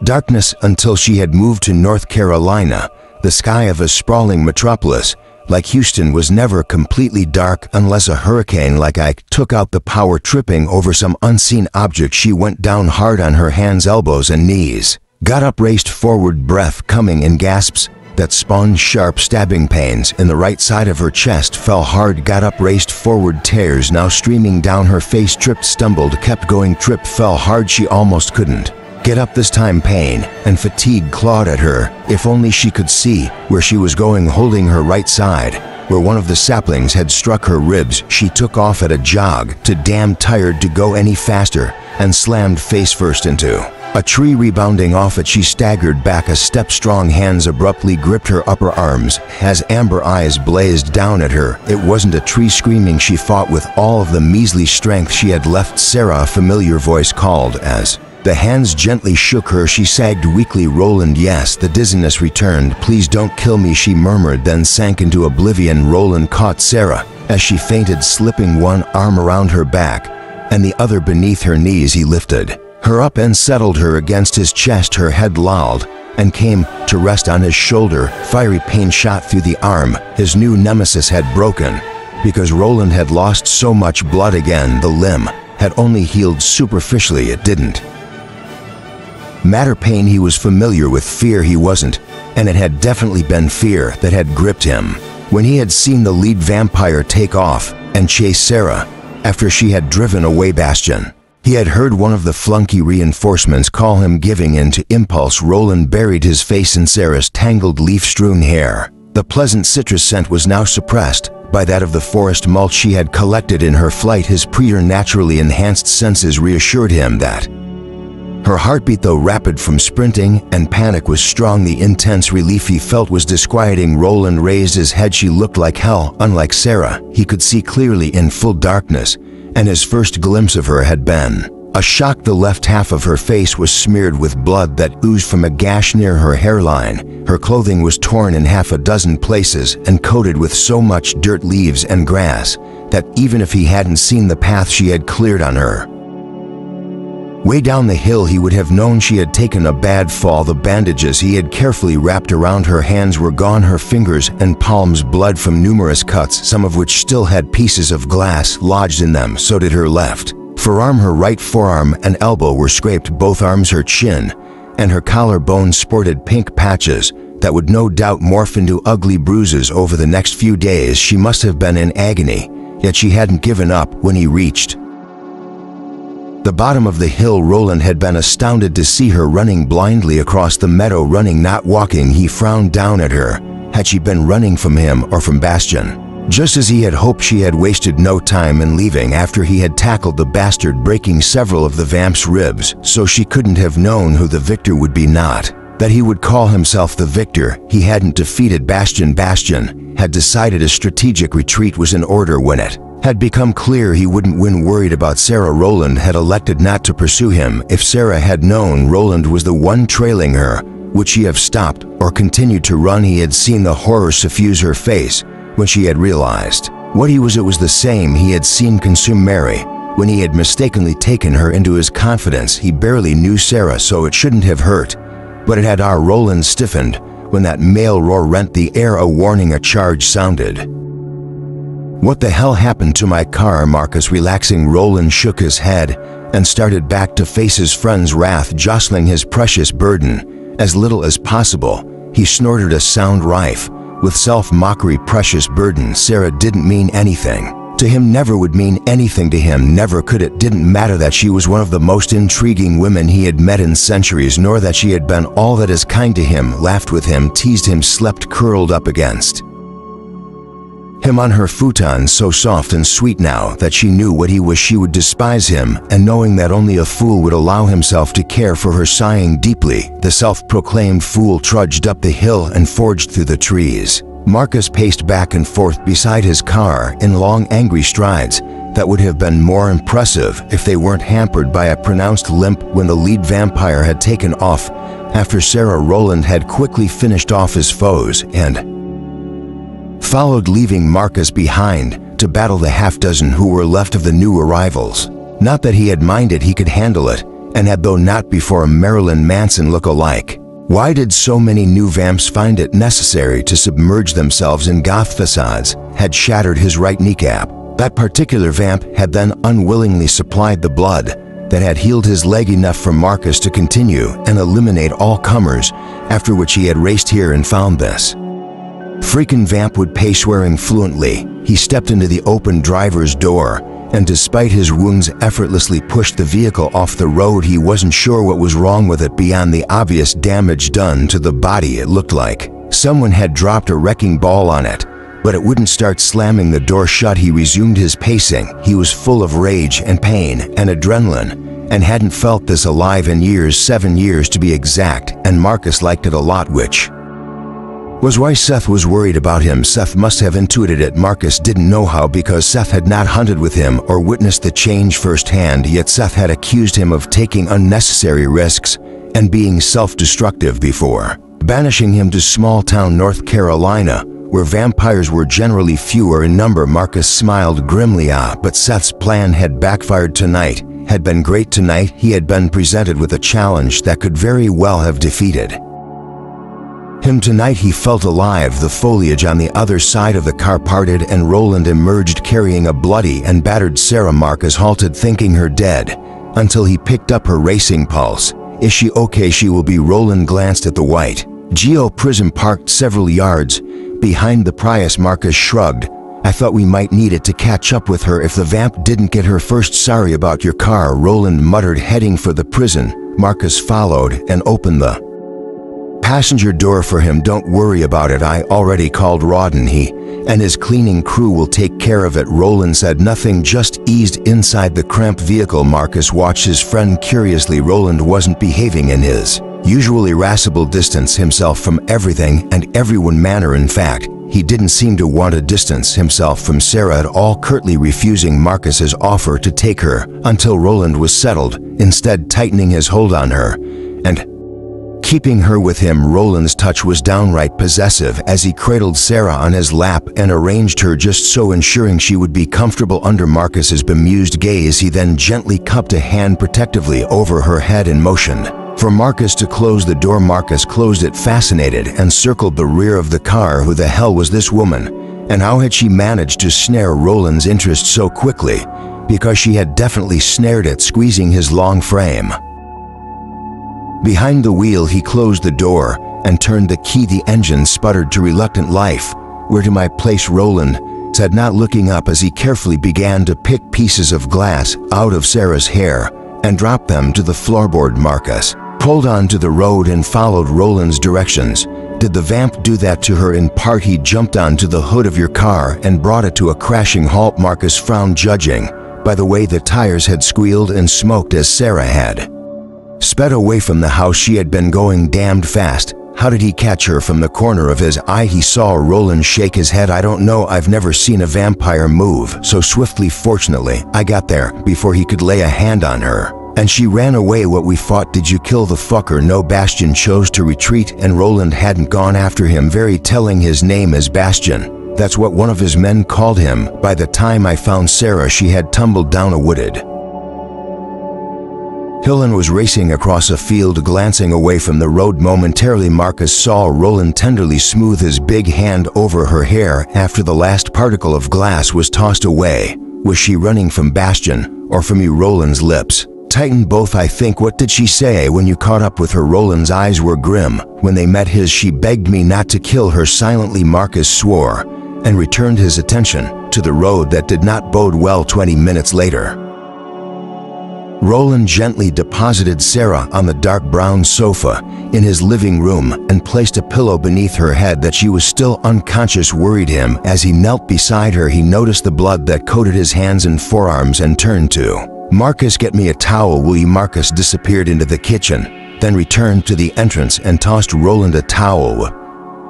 darkness until she had moved to North Carolina. The sky of a sprawling metropolis like Houston was never completely dark unless a hurricane like Ike took out the power. Tripping over some unseen object, she went down hard on her hands, elbows, and knees. Got up, raced forward, breath coming in gasps that spawned sharp stabbing pains in the right side of her chest. Fell hard, got up, raced forward, tears now streaming down her face. Tripped, stumbled, kept going, tripped, fell hard. She almost couldn't get up this time. Pain and fatigue clawed at her. If only she could see where she was going. Holding her right side, where one of the saplings had struck her ribs, she took off at a jog, too damn tired to go any faster, and slammed face first into a tree. Rebounding off it, she staggered back a step. Strong hands abruptly gripped her upper arms as amber eyes blazed down at her. It wasn't a tree. Screaming, she fought with all of the measly strength she had left. Sarah, a familiar voice called. As the hands gently shook her, she sagged weakly. Roland, yes. The dizziness returned. Please don't kill me, she murmured, then sank into oblivion. Roland caught Sarah as she fainted, slipping one arm around her back and the other beneath her knees. He lifted her up and settled her against his chest. Her head lolled and came to rest on his shoulder. Fiery pain shot through the arm. His new nemesis had broken because Roland had lost so much blood again. The limb had only healed superficially. It didn't matter. Pain he was familiar with, fear he wasn't, and it had definitely been fear that had gripped him when he had seen the lead vampire take off and chase Sarah after she had driven away Bastion. He had heard one of the flunky reinforcements call him, giving in to impulse. Roland buried his face in Sarah's tangled leaf-strewn hair. The pleasant citrus scent was now suppressed by that of the forest mulch she had collected in her flight, his preternaturally enhanced senses reassured him that her heartbeat, though rapid from sprinting and panic, was strong. The intense relief he felt was disquieting. Roland raised his head. She looked like hell. Unlike Sarah, he could see clearly in full darkness, and his first glimpse of her had been a shock. The left half of her face was smeared with blood that oozed from a gash near her hairline. Her clothing was torn in half a dozen places and coated with so much dirt, leaves, and grass that even if he hadn't seen the path she had cleared on her way down the hill, he would have known she had taken a bad fall. The bandages he had carefully wrapped around her hands were gone, her fingers and palms blood from numerous cuts, some of which still had pieces of glass lodged in them. So did her left forearm. Her right forearm and elbow were scraped, both arms, her chin, and her collarbone sported pink patches that would no doubt morph into ugly bruises over the next few days. She must have been in agony, yet she hadn't given up. When he reached the bottom of the hill, Roland had been astounded to see her running blindly across the meadow, running, not walking. He frowned down at her. Had she been running from him or from Bastian? Just as he had hoped, she had wasted no time in leaving after he had tackled the bastard, breaking several of the vamp's ribs, so she couldn't have known who the victor would be. Not that he would call himself the victor. He hadn't defeated Bastian. Bastian had decided a strategic retreat was in order. When it had become clear he wouldn't win, worried about Sarah, Roland had elected not to pursue him. If Sarah had known Roland was the one trailing her, would she have stopped or continued to run? He had seen the horror suffuse her face when she had realized what he was. It was the same he had seen consume Mary when he had mistakenly taken her into his confidence. He barely knew Sarah, so it shouldn't have hurt, but it had. Roland stiffened when that male roar rent the air, a warning, a charge sounded. What the hell happened to my car? Marcus, relaxing. Roland shook his head and started back to face his friend's wrath, jostling his precious burden as little as possible. He snorted a sound rife with self-mockery. Precious burden. Sarah didn't mean anything to him, never would mean anything to him, never could. It didn't matter that she was one of the most intriguing women he had met in centuries, nor that she had been all that is kind to him, laughed with him, teased him, slept curled up against him on her futon, so soft and sweet. Now that she knew what he was, she would despise him, and knowing that only a fool would allow himself to care for her. Sighing deeply, the self-proclaimed fool trudged up the hill and forged through the trees. Marcus paced back and forth beside his car in long, angry strides that would have been more impressive if they weren't hampered by a pronounced limp. When the lead vampire had taken off after Sarah, Roland had quickly finished off his foes and followed, leaving Marcus behind to battle the half-dozen who were left of the new arrivals. Not that he had minded, he could handle it, and had, though not before a Marilyn Manson look-alike. Why did so many new vamps find it necessary to submerge themselves in goth facades? Had shattered his right kneecap. That particular vamp had then unwillingly supplied the blood that had healed his leg enough for Marcus to continue and eliminate all comers, after which he had raced here and found this freaking vamp would pay. Swearing fluently, he stepped into the open driver's door and, despite his wounds, effortlessly pushed the vehicle off the road. He wasn't sure what was wrong with it beyond the obvious damage done to the body. It looked like someone had dropped a wrecking ball on it, but it wouldn't start. Slamming the door shut, he resumed his pacing. He was full of rage and pain and adrenaline, and hadn't felt this alive in years, 7 years to be exact, and Marcus liked it a lot, which was why Seth was worried about him. Seth must have intuited it. Marcus didn't know how, because Seth had not hunted with him or witnessed the change firsthand, yet Seth had accused him of taking unnecessary risks and being self-destructive before banishing him to small-town North Carolina, where vampires were generally fewer in number. Marcus smiled grimly. But Seth's plan had backfired tonight, had been great tonight. He had been presented with a challenge that could very well have defeated him tonight. He felt alive. The foliage on the other side of the car parted and Roland emerged carrying a bloody and battered Sarah. Marcus halted, thinking her dead, until he picked up her racing pulse. Is she okay? She will be. Roland glanced at the white Geo Prism parked several yards behind the Prius. Marcus shrugged. I thought we might need it to catch up with her if the vamp didn't get her first. Sorry about your car, Roland muttered, heading for the prison. Marcus followed and opened the passenger door for him. Don't worry about it. I already called Rawdon. He and his cleaning crew will take care of it. Roland said nothing, just eased inside the cramped vehicle. Marcus watched his friend curiously. Roland wasn't behaving in his usual irascible distance himself from everything and everyone manner. In fact, he didn't seem to want to distance himself from Sarah at all, curtly refusing Marcus's offer to take her until Roland was settled, instead tightening his hold on her and keeping her with him. Roland's touch was downright possessive as he cradled Sarah on his lap and arranged her just so, ensuring she would be comfortable under Marcus's bemused gaze. He then gently cupped a hand protectively over her head and motioned for Marcus to close the door. Marcus closed it, fascinated, and circled the rear of the car. Who the hell was this woman? And how had she managed to snare Roland's interest so quickly? Because she had definitely snared it, squeezing his long frame. Behind the wheel, he closed the door and turned the key. The engine sputtered to reluctant life. "Where to my place?" Roland said, not looking up as he carefully began to pick pieces of glass out of Sarah's hair and drop them to the floorboard. Marcus pulled onto the road and followed Roland's directions. "Did the vamp do that to her?" "In part. He jumped onto the hood of your car and brought it to a crashing halt." Marcus frowned, judging by the way the tires had squealed and smoked as Sarah had sped away from the house. She had been going damned fast. How did he catch her? From the corner of his eye, he saw Roland shake his head. "I don't know. I've never seen a vampire move so swiftly. Fortunately, I got there before he could lay a hand on her, and she ran away. What we fought. Did you kill the fucker?" "No." Bastian chose to retreat, and Roland hadn't gone after him. Very telling, his name is Bastian. That's what one of his men called him. By the time I found Sarah, she had tumbled down a wooded hill and was racing across a field. Glancing away from the road momentarily, Marcus saw Roland tenderly smooth his big hand over her hair after the last particle of glass was tossed away. Was she running from Bastian or from you? Roland's lips tightened. "Both, I think." "What did she say when you caught up with her?" Roland's eyes were grim. "When they met his, she begged me not to kill her." Silently, Marcus swore and returned his attention to the road. That did not bode well. 20 minutes later, Roland gently deposited Sarah on the dark brown sofa in his living room and placed a pillow beneath her head. That she was still unconscious worried him. As he knelt beside her, he noticed the blood that coated his hands and forearms and turned to Marcus. "Get me a towel, will you?" Marcus disappeared into the kitchen, then returned to the entrance and tossed Roland a towel.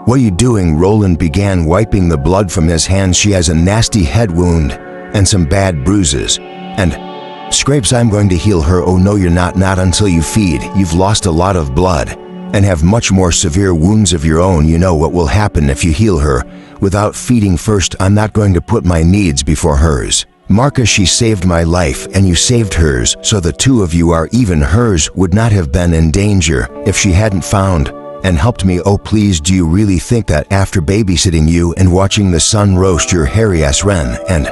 "What are you doing?" Roland began wiping the blood from his hands. "She has a nasty head wound and some bad bruises and scrapes. I'm going to heal her." "Oh no, you're not. Not until you feed. You've lost a lot of blood and have much more severe wounds of your own. You know what will happen if you heal her without feeding first." "I'm not going to put my needs before hers." "Marcus, she saved my life and you saved hers, so the two of you are even. Hers would not have been in danger if she hadn't found and helped me." "Oh please, do you really think that after babysitting you and watching the sun roast your hairy ass Ren and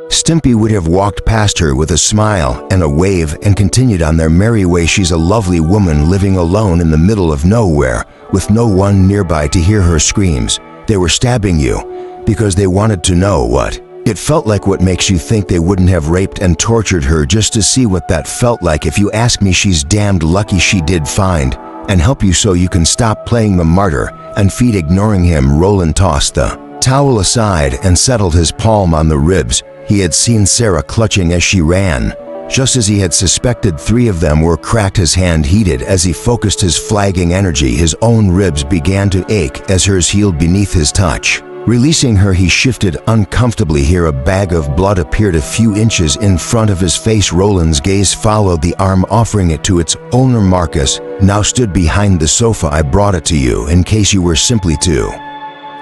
Stimpy would have walked past her with a smile and a wave and continued on their merry way? She's a lovely woman living alone in the middle of nowhere with no one nearby to hear her screams. They were stabbing you because they wanted to know what it felt like. What makes you think they wouldn't have raped and tortured her just to see what that felt like? If you ask me, she's damned lucky she did find and help you so you can stop playing the martyr and feed." Ignoring him, Roland tossed the towel aside and settled his palm on the ribs. He had seen Sarah clutching as she ran. Just as he had suspected, 3 of them were cracked. His hand heated as he focused his flagging energy. His own ribs began to ache as hers healed beneath his touch. Releasing her, he shifted uncomfortably. Here, a bag of blood appeared a few inches in front of his face. Roland's gaze followed the arm, offering it to its owner. Marcus now stood behind the sofa. "I brought it to you in case you were simply too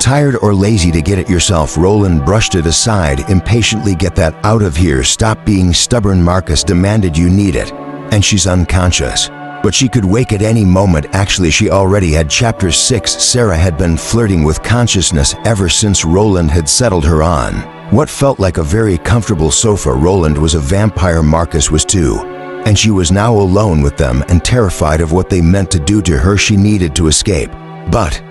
tired or lazy to get it yourself." Roland brushed it aside impatiently. "Get that out of here. Stop being stubborn," Marcus demanded. "You need it, and she's unconscious. But she could wake at any moment." Actually, she already had. Chapter 6. Sarah had been flirting with consciousness ever since Roland had settled her on what felt like a very comfortable sofa. Roland was a vampire, Marcus was too, and she was now alone with them and terrified of what they meant to do to her. She needed to escape, but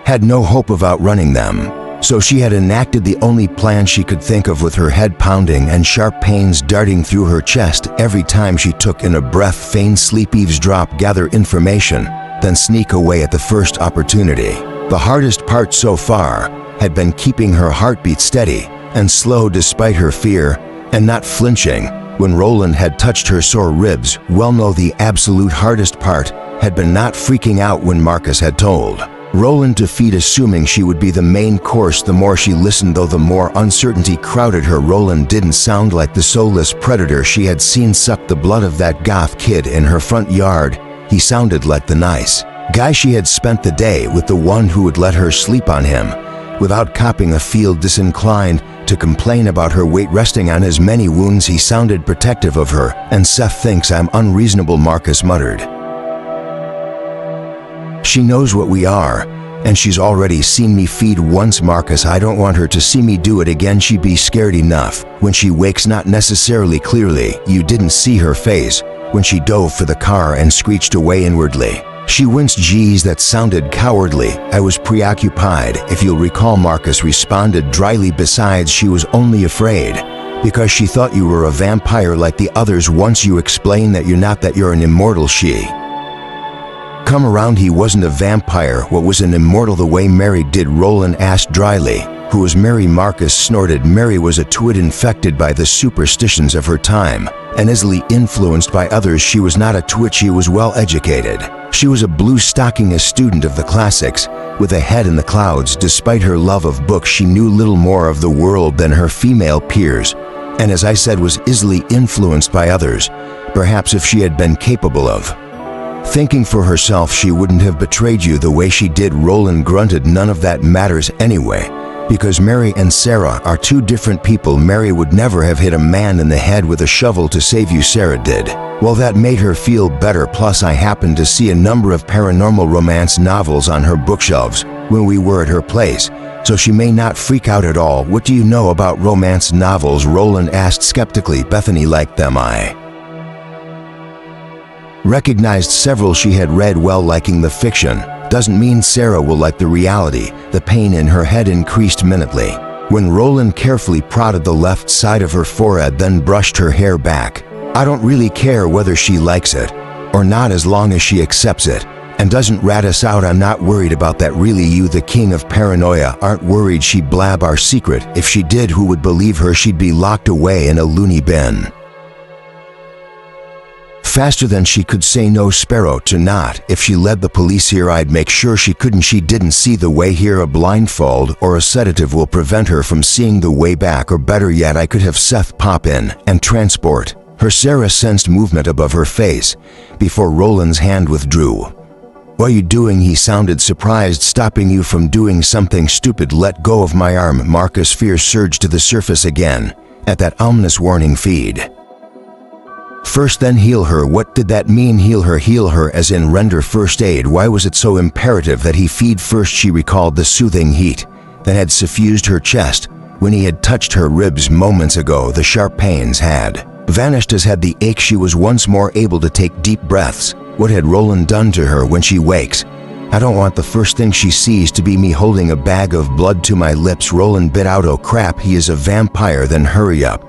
had no hope of outrunning them. So she had enacted the only plan she could think of, with her head pounding and sharp pains darting through her chest every time she took in a breath. Feign sleep, eavesdrop, gather information then sneak away at the first opportunity. The hardest part so far had been keeping her heartbeat steady and slow despite her fear, and not flinching when Roland had touched her sore ribs. Well, no, the absolute hardest part had been not freaking out when Marcus had told Roland to feed, assuming she would be the main course. The more she listened, though, the more uncertainty crowded her. Roland didn't sound like the soulless predator she had seen suck the blood of that goth kid in her front yard. He sounded like the nice guy she had spent the day with, the one who would let her sleep on him without copping a feel disinclined to complain about her weight resting on his many wounds. He sounded protective of her. "And Seth thinks I'm unreasonable," Marcus muttered. "She knows what we are, and she's already seen me feed once, Marcus. I don't want her to see me do it again. She'd be scared enough when she wakes." "Not necessarily. Clearly, you didn't see her face when she dove for the car and screeched away inwardly." She winced. "Geez, that sounded cowardly. I was preoccupied, if you'll recall," Marcus responded dryly. "Besides, she was only afraid because she thought you were a vampire like the others. Once you explain that you're not, that you're an immortal, she come around." "He wasn't a vampire. What was an immortal?" "The way Mary did," Roland asked dryly. "Who was Mary?" Marcus snorted. "Mary was a twit infected by the superstitions of her time and easily influenced by others. She was not a twit. She was well educated. She was a blue stocking, a student of the classics, with a head in the clouds. Despite her love of books, she knew little more of the world than her female peers, and as I said, was easily influenced by others. Perhaps if she had been capable of thinking for herself, she wouldn't have betrayed you the way she did." Roland grunted. "None of that matters anyway, because Mary and Sarah are two different people. Mary would never have hit a man in the head with a shovel to save you. Sarah did." "Well, that made her feel better. Plus, I happened to see a number of paranormal romance novels on her bookshelves when we were at her place, so she may not freak out at all." "What do you know about romance novels?" Roland asked skeptically. "Bethany liked them. I recognized several she had read. Well, liking the fiction doesn't mean Sarah will like the reality." The pain in her head increased minutely when Roland carefully prodded the left side of her forehead, then brushed her hair back. "I don't really care whether she likes it or not, as long as she accepts it and doesn't rat us out. I'm not worried about that, really. You, the king of paranoia, aren't worried she'd blab our secret. If she did, who would believe her? She'd be locked away in a loony bin faster than she could say no sparrow to not. If she led the police here, I'd make sure she couldn't. She didn't see the way here. A blindfold or a sedative will prevent her from seeing the way back, or better yet, I could have Seth pop in and transport her." Sarah sensed movement above her face before Roland's hand withdrew. "What are you doing?" He sounded surprised. "Stopping you from doing something stupid." "Let go of my arm." Marcus' fear surged to the surface again at that ominous warning. "Feed first, then heal her." What did that mean? Heal her? Heal her as in render first aid? Why was it so imperative that he feed first? She recalled the soothing heat that had suffused her chest when he had touched her ribs moments ago. The sharp pains had vanished, as had the ache. She was once more able to take deep breaths. What had Roland done to her? "When she wakes, I don't want the first thing she sees to be me holding a bag of blood to my lips." Roland bit out, "Oh crap, he is a vampire." "Then hurry up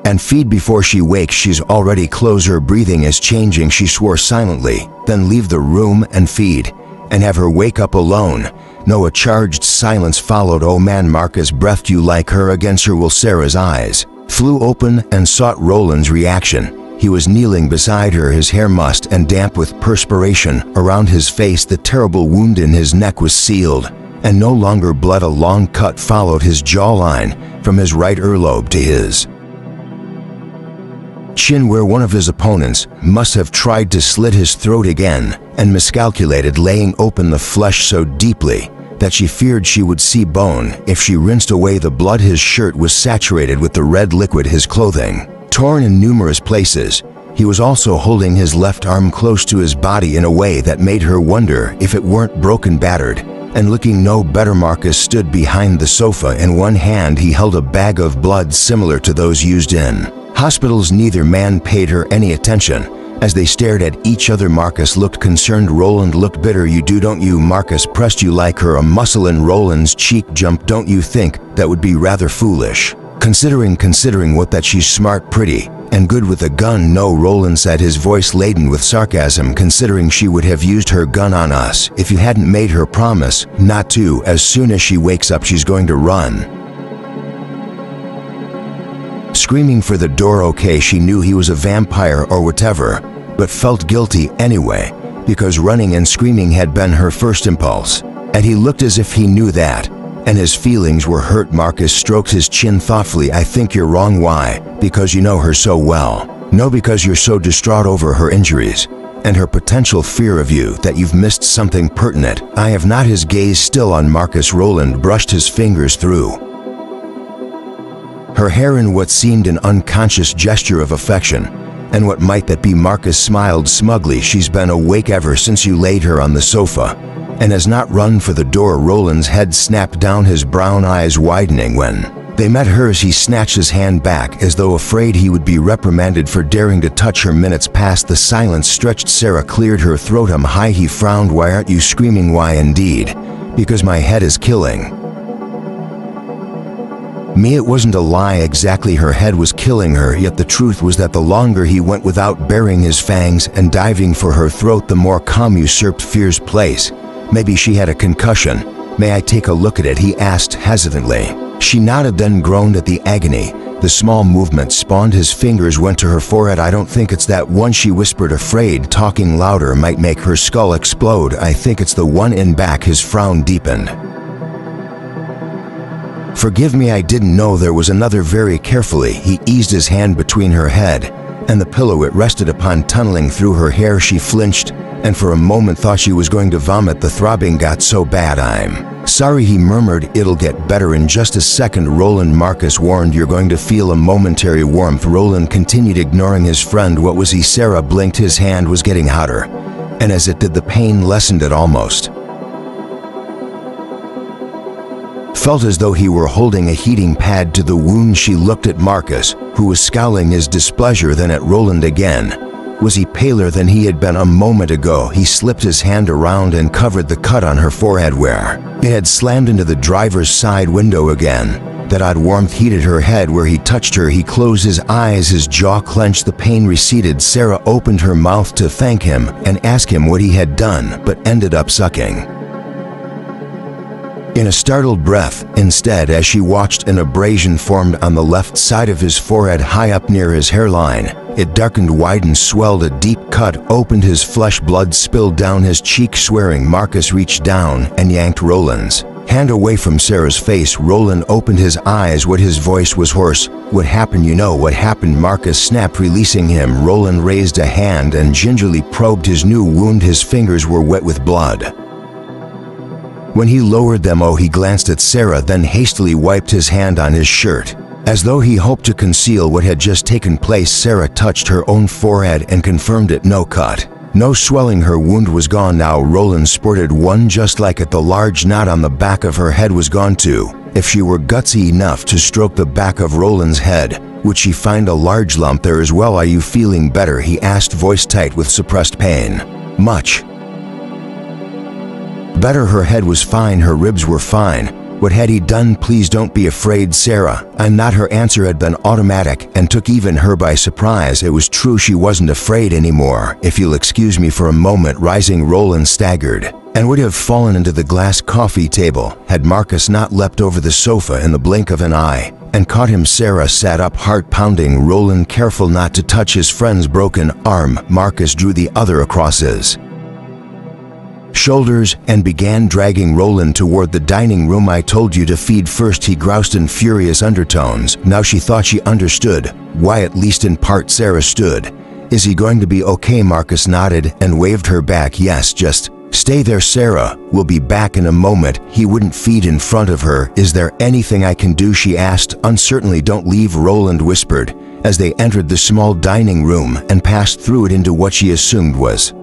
and feed before she wakes. She's already close." Her breathing is changing. She swore silently. "Then leave the room and feed, and have her wake up alone." No, a charged silence followed. "Oh man," Marcus breathed, "you like her?" "Against her will." Sarah's eyes flew open and sought Roland's reaction. He was kneeling beside her, his hair mussed and damp with perspiration around his face. The terrible wound in his neck was sealed, and no longer blood. A long cut followed his jawline from his right earlobe to his chin, where one of his opponents must have tried to slit his throat again and miscalculated, laying open the flesh so deeply that she feared she would see bone if she rinsed away the blood. His shirt was saturated with the red liquid, his clothing torn in numerous places. He was also holding his left arm close to his body in a way that made her wonder if it weren't broken, battered, and looking no better. Marcus stood behind the sofa. In one hand he held a bag of blood similar to those used in hospitals. Neither man paid her any attention as they stared at each other. Marcus looked concerned. Roland looked bitter. "You do, don't you?" Marcus pressed. "You like her?" A muscle in Roland's cheek jumped. "Don't you think that would be rather foolish? Considering what? That she's smart, pretty, And good with a gun, no, Roland said, his voice laden with sarcasm, considering she would have used her gun on us if you hadn't made her promise not to. As soon as she wakes up, she's going to run. Screaming for the door. Okay, she knew he was a vampire or whatever, but felt guilty anyway, because running and screaming had been her first impulse. And he looked as if he knew that, and his feelings were hurt. Marcus stroked his chin thoughtfully. I think you're wrong. Why? Because you know her so well. No, because you're so distraught over her injuries and her potential fear of you that you've missed something pertinent. I have not. His gaze still on Marcus. Roland brushed his fingers through her hair in what seemed an unconscious gesture of affection. And what might that be? Marcus smiled smugly. She's been awake ever since you laid her on the sofa, and has not run for the door. Roland's head snapped down, his brown eyes widening. When they met hers, he snatched his hand back as though afraid he would be reprimanded for daring to touch her. Minutes passed. The silence stretched. Sarah cleared her throat. High. He frowned. Why aren't you screaming? Why indeed? Because my head is killing me. It wasn't a lie exactly. Her head was killing her, yet the truth was that the longer he went without baring his fangs and diving for her throat, the more calm usurped fear's place. Maybe she had a concussion. May I take a look at it? He asked hesitantly. She nodded, then groaned at the agony. The small movement spawned. His fingers went to her forehead. I don't think it's that one, she whispered, afraid talking louder might make her skull explode. I think it's the one in back. His frown deepened. Forgive me, I didn't know there was another. Very carefully, he eased his hand between her head and the pillow it rested upon, tunneling through her hair. She flinched, and for a moment thought she was going to vomit. The throbbing got so bad. I'm sorry, he murmured. It'll get better in just a second, Roland. Marcus warned. You're going to feel a momentary warmth. Roland continued, ignoring his friend. What was he? Sarah blinked. His hand was getting hotter, and as it did, the pain lessened. It almost felt as though he were holding a heating pad to the wound. She looked at Marcus, who was scowling his displeasure, then at Roland again. Was he paler than he had been a moment ago? He slipped his hand around and covered the cut on her forehead where it had slammed into the driver's side window again. That odd warmth heated her head where he touched her. He closed his eyes, his jaw clenched. The pain receded. Sarah opened her mouth to thank him and ask him what he had done, but ended up sucking in a startled breath instead, as she watched an abrasion formed on the left side of his forehead, high up near his hairline. It darkened, widened, swelled. A deep cut opened his flesh. Blood spilled down his cheek. Swearing, Marcus reached down and yanked Roland's hand away from Sarah's face. Roland opened his eyes. His voice was hoarse. What happened? You know what happened? Marcus snapped, releasing him. Roland raised a hand and gingerly probed his new wound. His fingers were wet with blood. When he lowered them, he glanced at Sarah, then hastily wiped his hand on his shirt, as though he hoped to conceal what had just taken place. Sarah touched her own forehead and confirmed it. No cut, no swelling. Her wound was gone now. Roland sported one just like it. The large knot on the back of her head was gone too. If she were gutsy enough to stroke the back of Roland's head, would she find a large lump there as well? Are you feeling better? He asked, voice tight with suppressed pain. Much better. Her head was fine. Her ribs were fine. What had he done? Please don't be afraid, Sarah. I'm not. Her answer had been automatic and took even her by surprise. It was true. She wasn't afraid anymore. If you'll excuse me for a moment. Rising, Roland staggered and would have fallen into the glass coffee table had Marcus not leapt over the sofa in the blink of an eye and caught him. Sarah sat up, heart pounding. Roland, careful not to touch his friend's broken arm. Marcus drew the other across his shoulders and began dragging Roland toward the dining room. I told you to feed first, he groused in furious undertones. Now she thought she understood. Why, at least in part, Sarah stood. Is he going to be okay? Marcus nodded and waved her back. Yes, just stay there, Sarah. We'll be back in a moment. He wouldn't feed in front of her. Is there anything I can do? She asked uncertainly. Don't leave, Roland whispered, as they entered the small dining room and passed through it into what she assumed was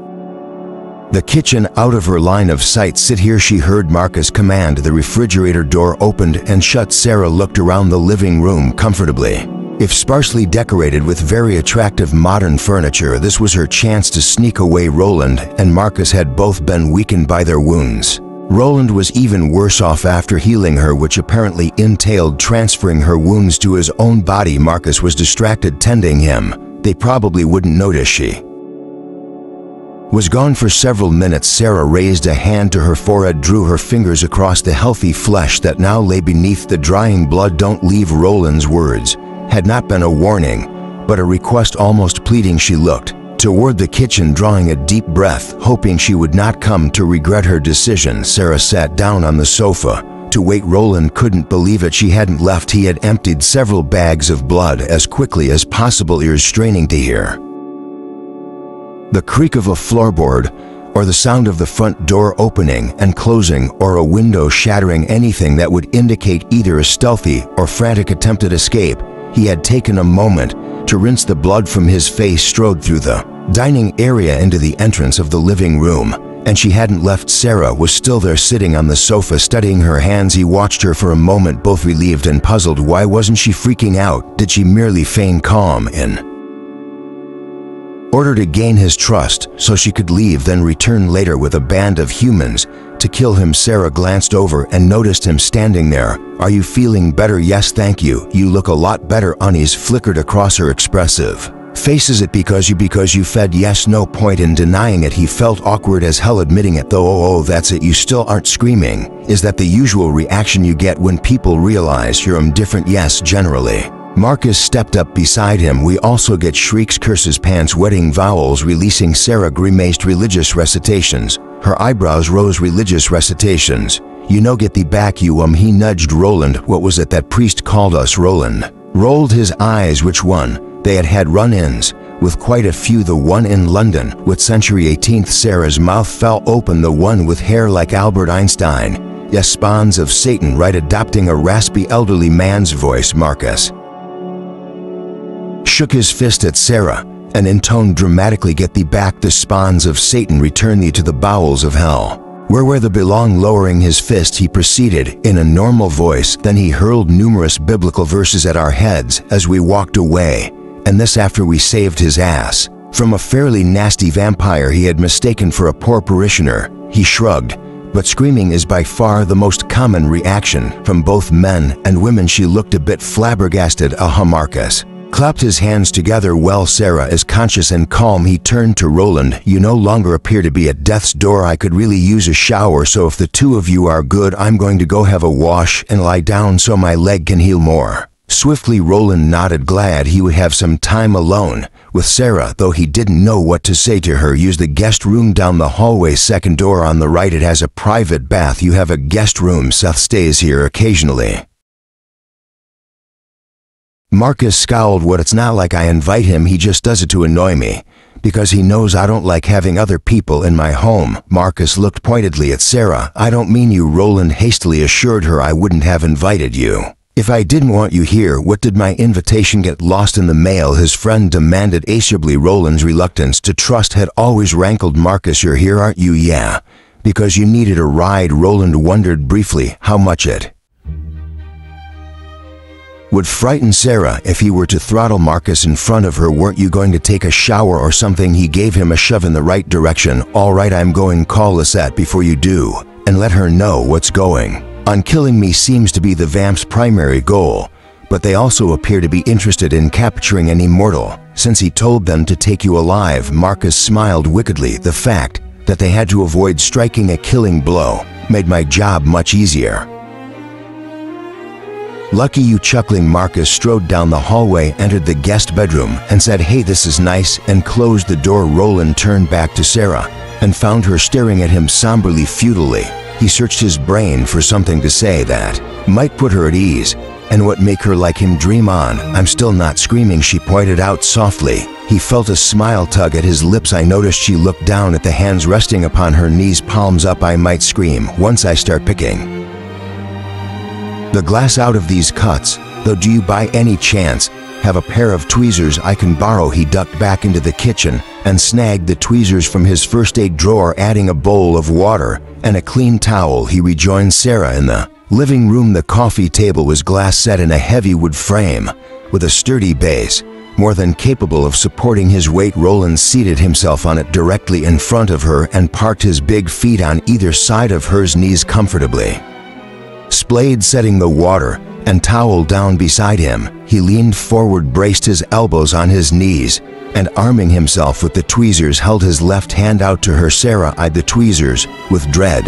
the kitchen, out of her line of sight. Sit here, she heard Marcus command. The refrigerator door opened and shut. Sarah looked around the living room. Comfortably, if sparsely decorated with very attractive modern furniture, this was her chance to sneak away. Roland and Marcus had both been weakened by their wounds. Roland was even worse off after healing her, which apparently entailed transferring her wounds to his own body. Marcus was distracted tending him. They probably wouldn't notice she was gone for several minutes. Sarah raised a hand to her forehead, drew her fingers across the healthy flesh that now lay beneath the drying blood. Don't leave. Roland's words had not been a warning, but a request, almost pleading. She looked toward the kitchen, drawing a deep breath, hoping she would not come to regret her decision. Sarah sat down on the sofa to wait. Roland couldn't believe it. She hadn't left. He had emptied several bags of blood as quickly as possible, ears straining to hear the creak of a floorboard, or the sound of the front door opening and closing, or a window shattering, anything that would indicate either a stealthy or frantic attempted escape. He had taken a moment to rinse the blood from his face, strode through the dining area into the entrance of the living room, and she hadn't left. Sarah was still there, sitting on the sofa, studying her hands. He watched her for a moment, both relieved and puzzled. Why wasn't she freaking out? Did she merely feign calm in order to gain his trust so she could leave, then return later with a band of humans to kill him? Sarah glanced over and noticed him standing there. Are you feeling better? Yes, thank you. You look a lot better. Unease flickered across her expressive face. Is it because you fed? Yes, no point in denying it. He felt awkward as hell admitting it though. Oh, that's it. You still aren't screaming? Is that the usual reaction you get when people realize you're different? Yes, generally. Marcus stepped up beside him. We also get shrieks, curses, pants wetting, vowels releasing. Sarah grimaced. Religious recitations. Her eyebrows rose. Religious recitations. You know, get thee back, you He nudged Roland. What was it that priest called us? Roland rolled his eyes. Which one? They had had run-ins with quite a few. The one in London with Century 18th. Sarah's mouth fell open. The one with hair like Albert Einstein. Yes, spawns of Satan, right? Adopting a raspy elderly man's voice. Marcus shook his fist at Sarah and intoned dramatically, get thee back, the spawns of Satan, return thee to the bowels of hell, where they belong. Lowering his fist, he proceeded in a normal voice. Then he hurled numerous biblical verses at our heads as we walked away, and this after we saved his ass from a fairly nasty vampire he had mistaken for a poor parishioner. He shrugged. But screaming is by far the most common reaction from both men and women. She looked a bit flabbergasted. Marcus clapped his hands together. Well, Sarah is conscious and calm. He turned to Roland. You no longer appear to be at death's door. I could really use a shower, so if the two of you are good, I'm going to go have a wash and lie down so my leg can heal more. Swiftly, Roland nodded, glad he would have some time alone with Sarah, though he didn't know what to say to her. Use the guest room down the hallway, second door on the right. It has a private bath. You have a guest room. Seth stays here occasionally. Marcus scowled. What? It's not like I invite him. He just does it to annoy me, because he knows I don't like having other people in my home. Marcus looked pointedly at Sarah. I don't mean you. Roland hastily assured her. I wouldn't have invited you if I didn't want you here. What, did my invitation get lost in the mail? His friend demanded aceably. Roland's reluctance to trust had always rankled. Marcus, you're here, aren't you? Yeah, because you needed a ride. Roland wondered briefly how much it would frighten Sarah if he were to throttle Marcus in front of her. Weren't you going to take a shower or something? He gave him a shove in the right direction. All right, I'm going. Call Lisette before you do, and let her know what's going on. Killing me seems to be the vamp's primary goal, but they also appear to be interested in capturing an immortal, since he told them to take you alive. Marcus smiled wickedly. The fact that they had to avoid striking a killing blow made my job much easier. Lucky you. Chuckling, Marcus strode down the hallway, entered the guest bedroom, and said, hey, this is nice, and closed the door. Roland turned back to Sarah and found her staring at him somberly, futilely. He searched his brain for something to say that might put her at ease and what make her like him. Dream on. I'm still not screaming, she pointed out softly. He felt a smile tug at his lips. I noticed she looked down at the hands resting upon her knees, palms up. I might scream once I start picking the glass out of these cuts, though. Do you by any chance have a pair of tweezers I can borrow? He ducked back into the kitchen and snagged the tweezers from his first aid drawer. Adding a bowl of water and a clean towel, he rejoined Sarah in the living room. The coffee table was glass, set in a heavy wood frame with a sturdy base. More than capable of supporting his weight, Roland seated himself on it directly in front of her and parked his big feet on either side of her knees comfortably. Splayed setting the water and towel down beside him, he leaned forward, braced his elbows on his knees, and arming himself with the tweezers held his left hand out to her. Sarah eyed the tweezers with dread,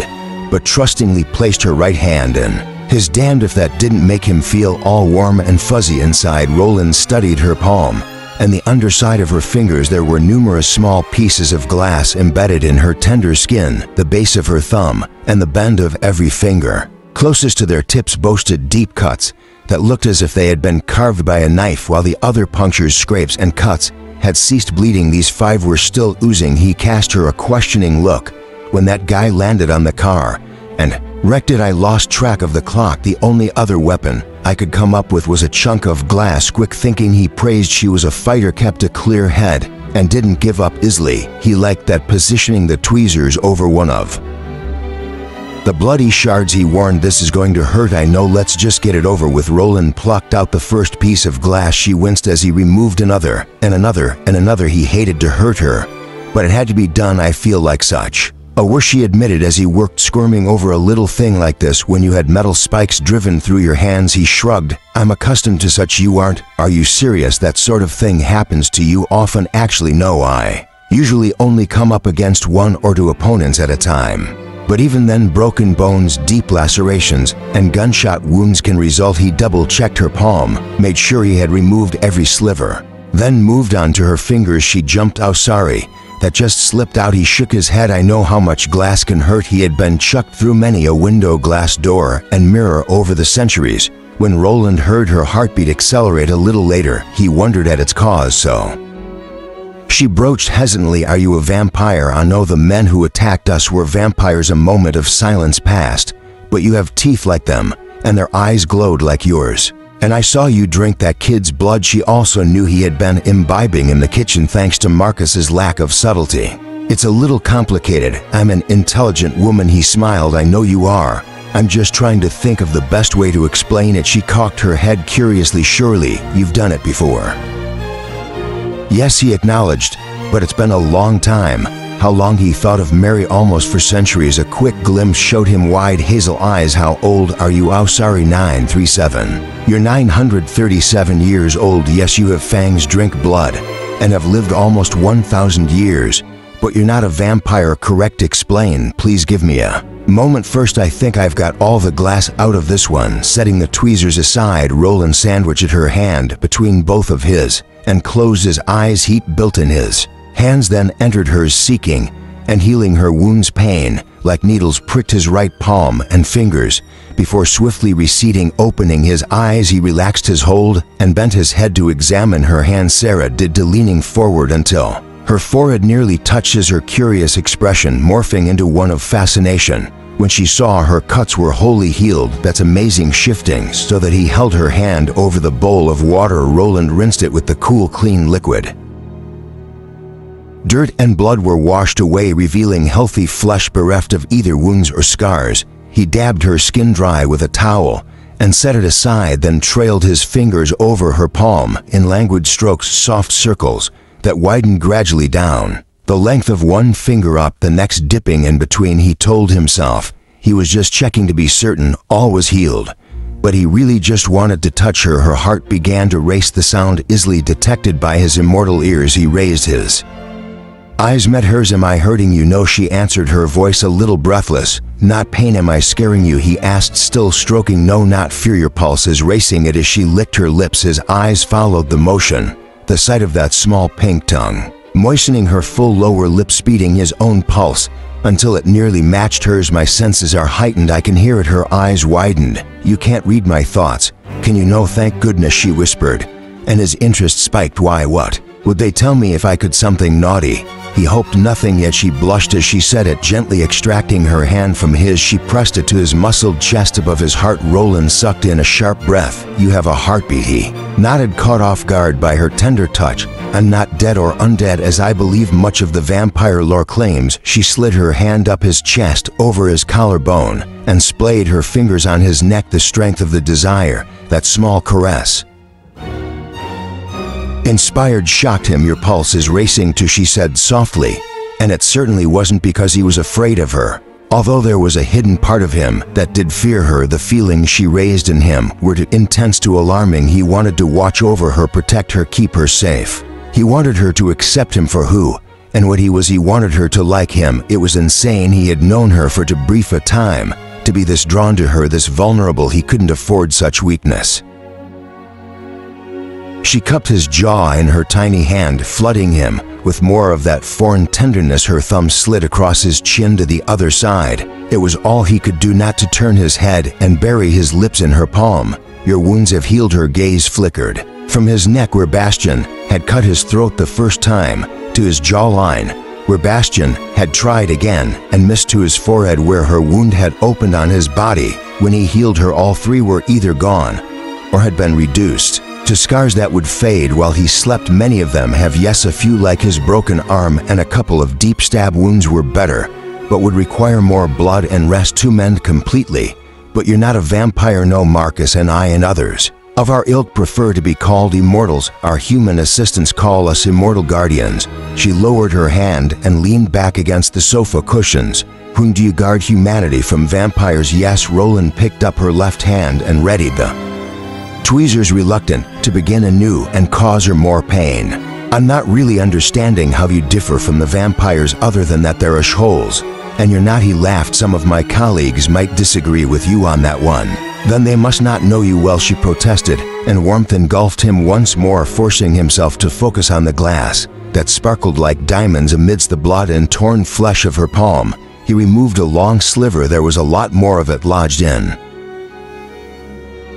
but trustingly placed her right hand in. His damned if that didn't make him feel all warm and fuzzy inside. Roland studied her palm, and the underside of her fingers. There were numerous small pieces of glass embedded in her tender skin. The base of her thumb and the bend of every finger, closest to their tips, boasted deep cuts that looked as if they had been carved by a knife, while the other punctures, scrapes, and cuts had ceased bleeding. These 5 were still oozing. He cast her a questioning look. When that guy landed on the car and wrecked it, I lost track of the clock. The only other weapon I could come up with was a chunk of glass. Quick thinking, he praised she was a fighter, kept a clear head, and didn't give up easily. He liked that, positioning the tweezers over one of the bloody shards. He warned, "This is going to hurt, I know, let's just get it over with." Roland plucked out the first piece of glass. She winced as he removed another, and another, and another. He hated to hurt her, but it had to be done. "I feel like such a worse," she admitted as he worked, squirming over a little thing like this when you had metal spikes driven through your hands. He shrugged. "I'm accustomed to such." "You aren't. Are you serious? That sort of thing happens to you often?" "Actually, no. I usually only come up against 1 or 2 opponents at a time. But even then, broken bones, deep lacerations, and gunshot wounds can result." He double-checked her palm, made sure he had removed every sliver, then moved on to her fingers. She jumped. "Oh, sorry. That just slipped out." He shook his head. "I know how much glass can hurt." He had been chucked through many a window, glass door, and mirror over the centuries. When Roland heard her heartbeat accelerate a little later, he wondered at its cause. "So?" she broached hesitantly. "Are you a vampire?" "I know the men who attacked us were vampires." A moment of silence passed. "But you have teeth like them, and their eyes glowed like yours. And I saw you drink that kid's blood." She also knew he had been imbibing in the kitchen, thanks to Marcus's lack of subtlety. "It's a little complicated. I'm an intelligent woman." He smiled. "I know you are. I'm just trying to think of the best way to explain it." She cocked her head curiously. "Surely you've done it before." "Yes," he acknowledged, "but it's been a long time." How long? He thought of Mary. "Almost for centuries." A quick glimpse showed him wide hazel eyes. "How old are you?" "Oh, sorry, 937. "You're 937 years old." "Yes, you have fangs, drink blood, and have lived almost 1,000 years. But you're not a vampire, correct?" "Explain. Please give me a moment first. I think I've got all the glass out of this one." Setting the tweezers aside, Roland sandwiched her hand between both of his and closed his eyes. Heat built in his hands, then entered hers, seeking and healing her wounds. Pain, like needles, pricked his right palm and fingers before swiftly receding. Opening his eyes, he relaxed his hold and bent his head to examine her hand. Sarah did too, leaning forward until her forehead nearly touches. Her curious expression morphing into one of fascination when she saw her cuts were wholly healed. "That's amazing." Shifting so that he held her hand over the bowl of water, Roland rinsed it with the cool, clean liquid. Dirt and blood were washed away, revealing healthy flesh bereft of either wounds or scars. He dabbed her skin dry with a towel and set it aside, then trailed his fingers over her palm in languid strokes, soft circles that widened gradually down the length of one finger, up the next, dipping in between. He told himself he was just checking to be certain all was healed, but he really just wanted to touch her. Her heart began to race, the sound easily detected by his immortal ears. He raised his eyes, met hers. "Am I hurting you?" "No," she answered, her voice a little breathless. "Not pain." "Am I scaring you?" he asked, still stroking. "No, not fear." "Your pulse is racing." It as she licked her lips, his eyes followed the motion. The sight of that small pink tongue moistening her full lower lip, speeding his own pulse until it nearly matched hers. "My senses are heightened. I can hear it." Her eyes widened. "You can't read my thoughts, can you?" "No, thank goodness," she whispered, and his interest spiked. "Why, what would they tell me if I could?" "Something naughty." He hoped nothing, yet she blushed as she said it. Gently extracting her hand from his, she pressed it to his muscled chest above his heart. Roland sucked in a sharp breath. "You have a heartbeat," he nodded, caught off guard by her tender touch. "I'm not dead or undead, as I believe much of the vampire lore claims." She slid her hand up his chest, over his collarbone, and splayed her fingers on his neck. The strength of the desire, that small caress, Inspired shocked him. Your pulse is racing too, she said softly, and it certainly wasn't because he was afraid of her. Although there was a hidden part of him that did fear her, the feelings she raised in him were too intense, too alarming. He wanted to watch over her, protect her, keep her safe. He wanted her to accept him for who and what he was. He wanted her to like him. It was insane. He had known her for too brief a time to be this drawn to her, this vulnerable. He couldn't afford such weakness. She cupped his jaw in her tiny hand, flooding him with more of that foreign tenderness. Her thumb slid across his chin to the other side. It was all he could do not to turn his head and bury his lips in her palm. Your wounds have healed. Her gaze flickered from his neck where Bastian had cut his throat the first time to his jawline where Bastian had tried again and missed, to his forehead where her wound had opened on his body. When he healed her, all three were either gone or had been reduced to scars that would fade while he slept. Many of them have, yes, a few like his broken arm and a couple of deep stab wounds were better, but would require more blood and rest to mend completely. But you're not a vampire. No, Marcus and I and others of our ilk prefer to be called immortals. Our human assistants call us immortal guardians. She lowered her hand and leaned back against the sofa cushions. Whom do you guard? Humanity from vampires. Yes. Roland picked up her left hand and readied the tweezers, reluctant to begin anew and cause her more pain. I'm not really understanding how you differ from the vampires other than that they're holes. And you're not. He laughed. Some of my colleagues might disagree with you on that one. Then they must not know you well, she protested, and warmth engulfed him once more, forcing himself to focus on the glass that sparkled like diamonds amidst the blood and torn flesh of her palm. He removed a long sliver. There was a lot more of it lodged in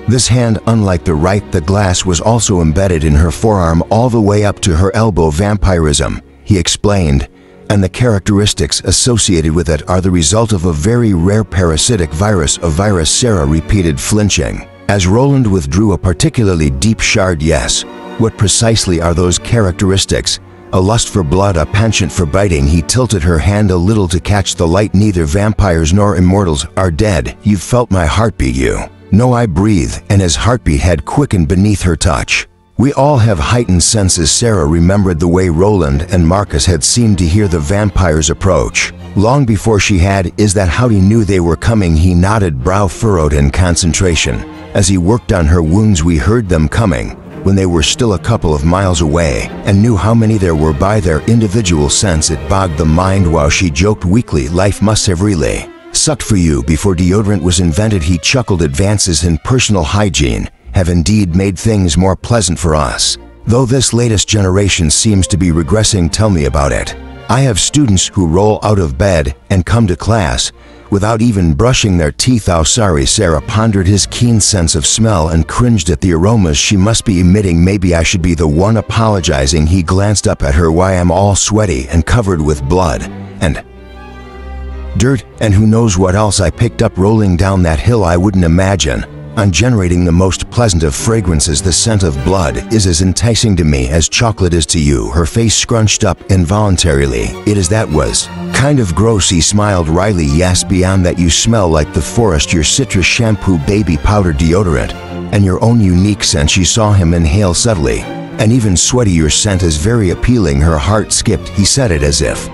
this hand. Unlike the right, the glass was also embedded in her forearm all the way up to her elbow. Vampirism, he explained, and the characteristics associated with it are the result of a very rare parasitic virus. A virus, Sarah repeated, flinching, as Roland withdrew a particularly deep shard. Yes. What precisely are those characteristics? A lust for blood, a penchant for biting. He tilted her hand a little to catch the light. Neither vampires nor immortals are dead. You've felt my heartbeat. You know I breathe, and his heartbeat had quickened beneath her touch. We all have heightened senses. Sarah remembered the way Roland and Marcus had seemed to hear the vampires approach long before she had. Is that how he knew they were coming? He nodded, brow furrowed in concentration. As he worked on her wounds, we heard them coming when they were still a couple of miles away, and knew how many there were by their individual sense. It bogged the mind. While she joked weakly, life must have really sucked for you before deodorant was invented. He chuckled. Advances in personal hygiene have indeed made things more pleasant for us, though this latest generation seems to be regressing. Tell me about it. I have students who roll out of bed and come to class without even brushing their teeth. Oh, sorry. Sarah pondered his keen sense of smell and cringed at the aromas she must be emitting. Maybe I should be the one apologizing. He glanced up at her. Why, I'm all sweaty and covered with blood and dirt, and who knows what else I picked up rolling down that hill. I wouldn't imagine on generating the most pleasant of fragrances. The scent of blood is as enticing to me as chocolate is to you. Her face scrunched up involuntarily. It is. That was kind of gross. He smiled wryly. Yes, beyond that, you smell like the forest. Your citrus shampoo, baby powder, deodorant, and your own unique scent. She saw him inhale subtly, and even sweaty. Your scent is very appealing. Her heart skipped. He said it as if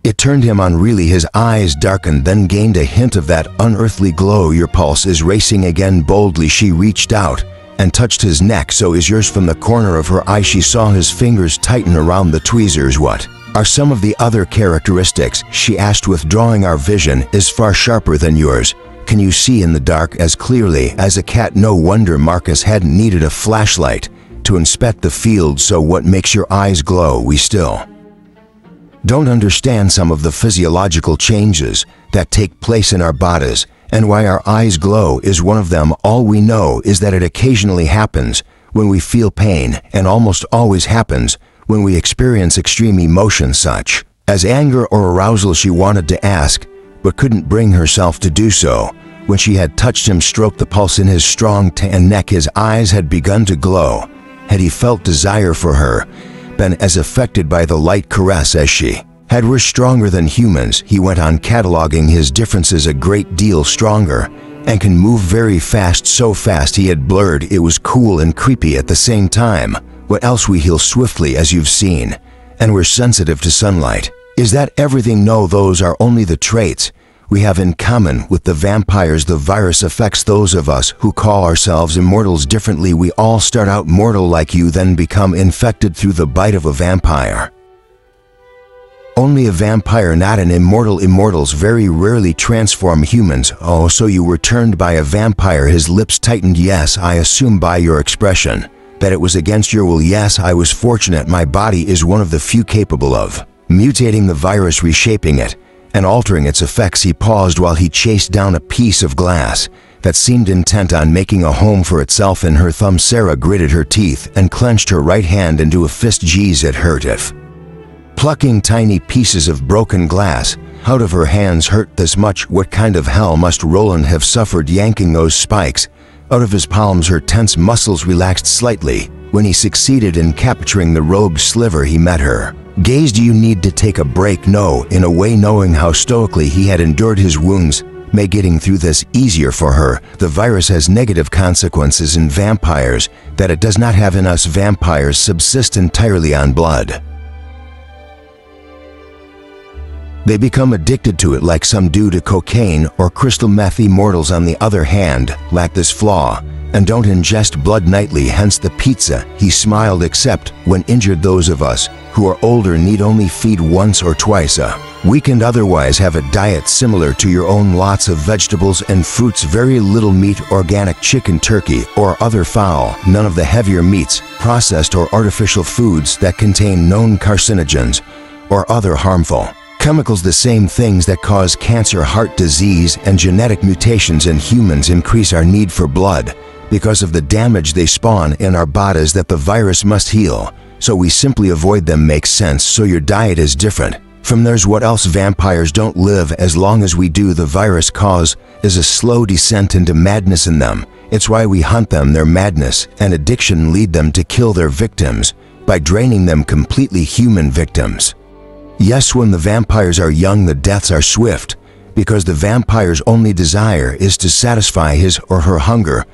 it turned him on. Really. His eyes darkened, then gained a hint of that unearthly glow. Your pulse is racing again. Boldly she reached out and touched his neck. So is yours. From the corner of her eye she saw his fingers tighten around the tweezers. What are some of the other characteristics? She asked, withdrawing. Our vision is far sharper than yours. Can you see in the dark as clearly as a cat? No wonder Marcus hadn't needed a flashlight to inspect the field. So what makes your eyes glow? We still don't understand some of the physiological changes that take place in our bodies, and why our eyes glow is one of them. All we know is that it occasionally happens when we feel pain, and almost always happens when we experience extreme emotion such as anger or arousal. She wanted to ask, but couldn't bring herself to do so. When she had touched him, stroked the pulse in his strong tan neck, his eyes had begun to glow. Had he felt desire for her, been as affected by the light caress as she had? We're stronger than humans, he went on, cataloging his differences. A great deal stronger, and can move very fast. So fast he had blurred it was cool and creepy at the same time. What else? We heal swiftly, as you've seen, and we're sensitive to sunlight. Is that everything? No, those are only the traits we have in common with the vampires. The virus affects those of us who call ourselves immortals differently. We all start out mortal like you, then become infected through the bite of a vampire. Only a vampire, not an immortal. Immortals very rarely transform humans. Oh, so you were turned by a vampire? His lips tightened. Yes, I assume by your expression that it was against your will. Yes, I was fortunate. My body is one of the few capable of mutating the virus, reshaping it, and altering its effects. He paused while he chased down a piece of glass that seemed intent on making a home for itself in her thumb. Sarah gritted her teeth and clenched her right hand into a fist. Geez, it hurt. If plucking tiny pieces of broken glass out of her hands hurt this much, what kind of hell must Roland have suffered yanking those spikes out of his palms? Her tense muscles relaxed slightly when he succeeded in capturing the rogue sliver. He met her gaze. Do you need to take a break? No. In a way, knowing how stoically he had endured his wounds made getting through this easier for her. The virus has negative consequences in vampires that it does not have in us. Vampires subsist entirely on blood. They become addicted to it like some do to cocaine or crystal meth. Immortals, on the other hand, lack this flaw and don't ingest blood nightly, hence the pizza. He smiled. Except when injured, those of us who are older need only feed once or twice a week and otherwise have a diet similar to your own. Lots of vegetables and fruits, very little meat, organic chicken, turkey, or other fowl, none of the heavier meats, processed or artificial foods that contain known carcinogens or other harmful chemicals. The same things that cause cancer, heart disease, and genetic mutations in humans increase our need for blood because of the damage they spawn in our bodies that the virus must heal. So we simply avoid them. Makes sense. So your diet is different from theirs. What else? Vampires don't live as long as we do. The virus cause is a slow descent into madness in them. It's why we hunt them. Their madness and addiction lead them to kill their victims by draining them completely. Human victims. Yes, when the vampires are young, the deaths are swift, because the vampire's only desire is to satisfy his or her hunger.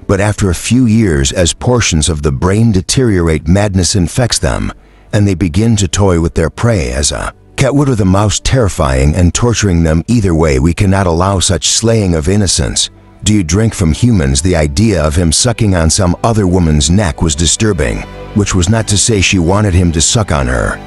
But after a few years, as portions of the brain deteriorate, madness infects them, and they begin to toy with their prey as a cat would or the mouse, terrifying and torturing them. Either way, we cannot allow such slaying of innocence. Do you drink from humans? The idea of him sucking on some other woman's neck was disturbing, which was not to say she wanted him to suck on her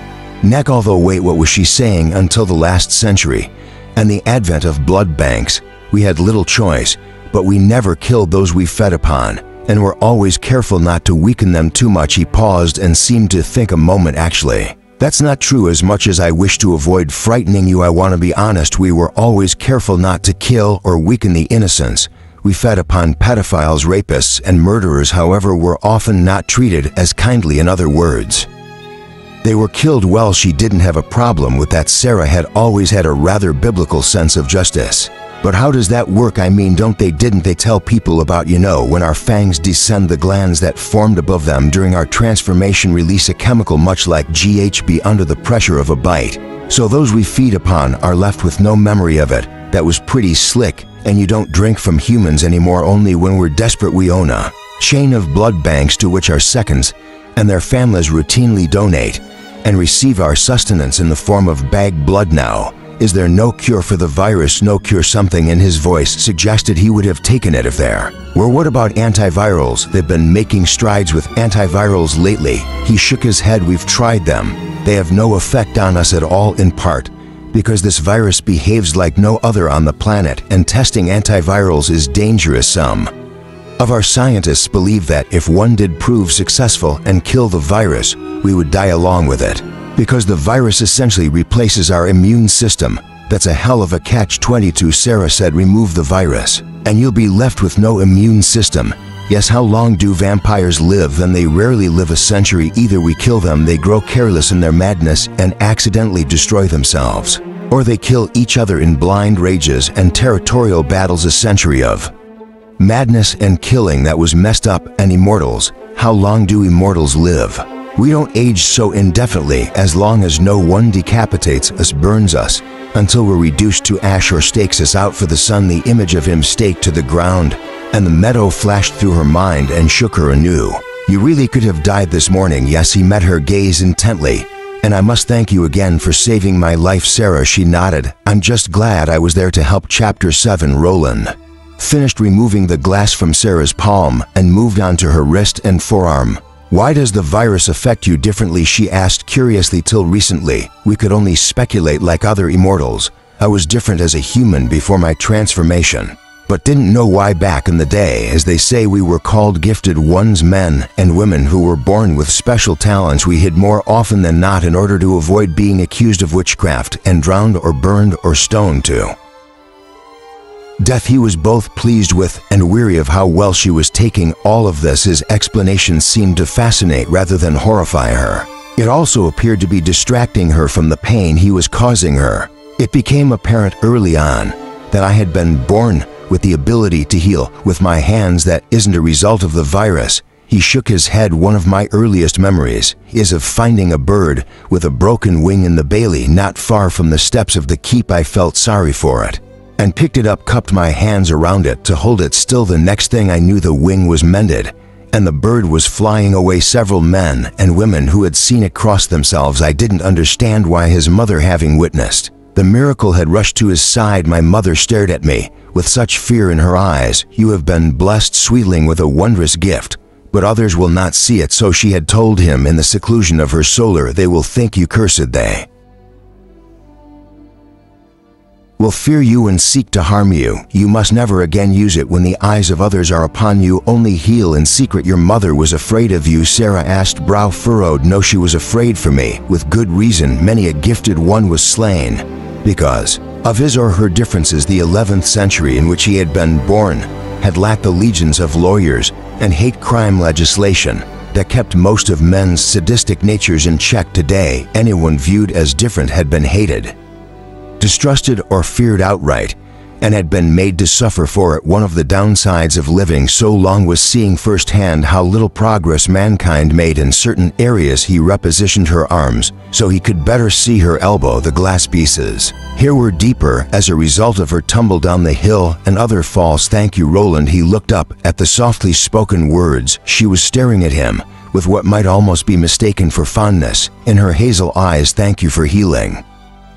neck. Although wait, what was she saying? Until the last century and the advent of blood banks, we had little choice, but we never killed those we fed upon, and were always careful not to weaken them too much. He paused and seemed to think a moment. Actually, that's not true. As much as I wish to avoid frightening you, I want to be honest. We were always careful not to kill or weaken the innocents we fed upon. Pedophiles, rapists, and murderers, however, were often not treated as kindly. In other words, they were killed. Well, she didn't have a problem with that. Sarah had always had a rather biblical sense of justice. But how does that work? I mean, didn't they tell people about, when our fangs descend, the glands that formed above them during our transformation release a chemical much like GHB under the pressure of a bite. So those we feed upon are left with no memory of it. That was pretty slick. And you don't drink from humans anymore. Only when we're desperate. We own a chain of blood banks to which our seconds and their families routinely donate and receive our sustenance in the form of bagged blood. Now, is there no cure for the virus? No cure. Something in his voice suggested he would have taken it if there were. What about antivirals? They've been making strides with antivirals lately. He shook his head. We've tried them. They have no effect on us at all, in part because this virus behaves like no other on the planet, and testing antivirals is dangerous. Some of our scientists believe that if one did prove successful and kill the virus, we would die along with it, because the virus essentially replaces our immune system. That's a hell of a catch-22. Sarah said, remove the virus, and you'll be left with no immune system. Yes, how long do vampires live? Then they rarely live a century. Either we kill them, they grow careless in their madness and accidentally destroy themselves, or they kill each other in blind rages and territorial battles. A century of madness and killing that was messed up. And immortals, how long do immortals live? We don't age so indefinitely, as long as no one decapitates us, burns us, until we're reduced to ash, or stakes us out for the sun. The image of him staked to the ground and the meadow flashed through her mind and shook her anew. You really could have died this morning." Yes, he met her gaze intently. "And I must thank you again for saving my life, Sarah," she nodded. "I'm just glad I was there to help." Chapter 7. Roland finished removing the glass from Sarah's palm and moved on to her wrist and forearm. "Why does the virus affect you differently?" she asked curiously. "Till recently, we could only speculate like other immortals. I was different as a human before my transformation, but didn't know why back in the day. As they say, we were called gifted ones, men and women who were born with special talents. We hid more often than not in order to avoid being accused of witchcraft and drowned or burned or stoned to death." He was both pleased with and weary of how well she was taking all of this. His explanation seemed to fascinate rather than horrify her. It also appeared to be distracting her from the pain he was causing her. "It became apparent early on that I had been born with the ability to heal with my hands. That isn't a result of the virus." He shook his head. "One of my earliest memories is of finding a bird with a broken wing in the bailey not far from the steps of the keep. I felt sorry for it and picked it up, cupped my hands around it to hold it still. The next thing I knew, the wing was mended and the bird was flying away." Several men and women who had seen it crossed themselves. I didn't understand why his mother, having witnessed the miracle, had rushed to his side. My mother stared at me with such fear in her eyes. "You have been blessed, sweetling, with a wondrous gift, but others will not see it." So she had told him in the seclusion of her solar. "They will think you cursed. They will fear you and seek to harm you. You must never again use it when the eyes of others are upon you. Only heal in secret." "Your mother was afraid of you?" Sarah asked, brow furrowed. "No, she was afraid for me, with good reason. Many a gifted one was slain because of his or her differences." The 11th century in which he had been born had lacked the legions of lawyers and hate crime legislation that kept most of men's sadistic natures in check. Today, anyone viewed as different had been hated, distrusted, or feared outright, and had been made to suffer for it. One of the downsides of living so long was seeing firsthand how little progress mankind made in certain areas. He repositioned her arms so he could better see her elbow. The glass pieces here were deeper as a result of her tumble down the hill and other falls. "Thank you, Roland." He looked up at the softly spoken words. She was staring at him with what might almost be mistaken for fondness in her hazel eyes. "Thank you for healing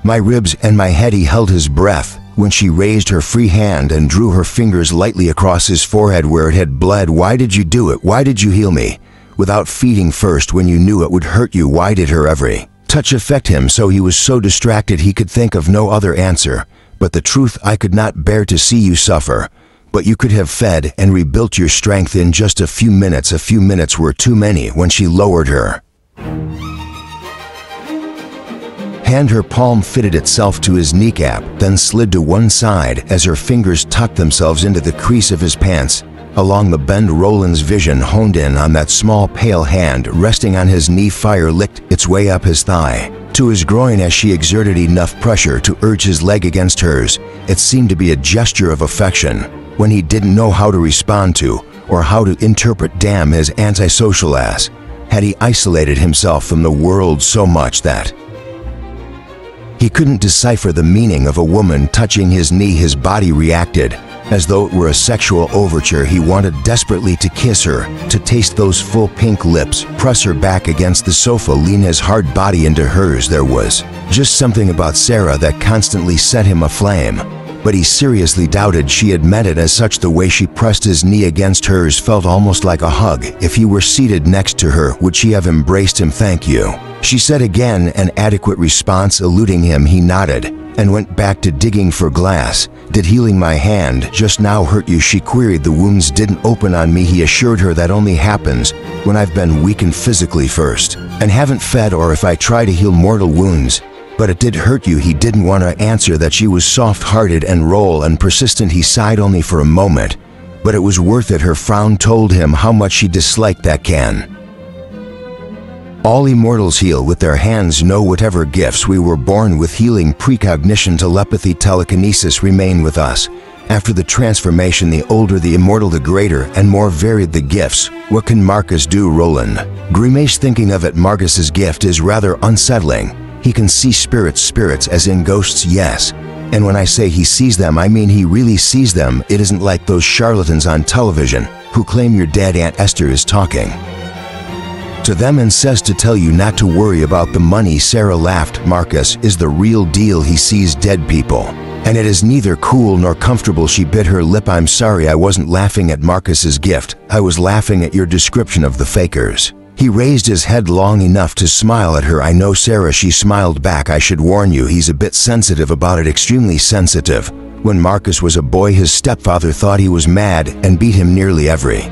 my ribs and my head." He held his breath when she raised her free hand and drew her fingers lightly across his forehead where it had bled. "Why did you do it? Why did you heal me without feeding first when you knew it would hurt you?" Why did her every touch affect him so he was so distracted he could think of no other answer but the truth? "I could not bear to see you suffer, but you could have fed and rebuilt your strength in just a few minutes." A few minutes were too many. When she lowered her hand, her palm fitted itself to his kneecap, then slid to one side as her fingers tucked themselves into the crease of his pants. Along the bend, Roland's vision honed in on that small pale hand resting on his knee. Fire licked its way up his thigh to his groin as she exerted enough pressure to urge his leg against hers. It seemed to be a gesture of affection when he didn't know how to respond to or how to interpret. Damn his antisocial ass. Had he isolated himself from the world so much that he couldn't decipher the meaning of a woman touching his knee? His body reacted as though it were a sexual overture. He wanted desperately to kiss her, to taste those full pink lips, press her back against the sofa, lean his hard body into hers. There was just something about Sarah that constantly set him aflame, but he seriously doubted she had meant it as such. The way she pressed his knee against hers felt almost like a hug. If he were seated next to her, would she have embraced him? "Thank you," she said again, an adequate response eluding him. He nodded and went back to digging for glass. "Did healing my hand just now hurt you?" she queried. "The wounds didn't open on me," he assured her. "That only happens when I've been weakened physically first and haven't fed, or if I try to heal mortal wounds." "But it did hurt you." He didn't want to answer that she was soft-hearted and persistent. He sighed only for a moment, but it was worth it. Her frown told him how much she disliked that can. "All immortals heal with their hands. Know whatever gifts we were born with, healing, precognition, telepathy, telekinesis, remain with us. After the transformation, the older the immortal, the greater and more varied the gifts. What can Marcus do?" Roland grimaced, thinking of it. "Marcus's gift is rather unsettling. He can see spirits as in ghosts, yes. And when I say he sees them, I mean he really sees them. It isn't like those charlatans on television who claim your dead Aunt Esther is talking." to them and says to tell you not to worry about the money." Sarah laughed. "Marcus is the real deal. He sees dead people. And it is neither cool nor comfortable." She bit her lip. "I'm sorry, I wasn't laughing at Marcus's gift. I was laughing at your description of the fakers." He raised his head long enough to smile at her. "I know, Sarah," she smiled back. "I should warn you, he's a bit sensitive about it, extremely sensitive. When Marcus was a boy, his stepfather thought he was mad and beat him nearly every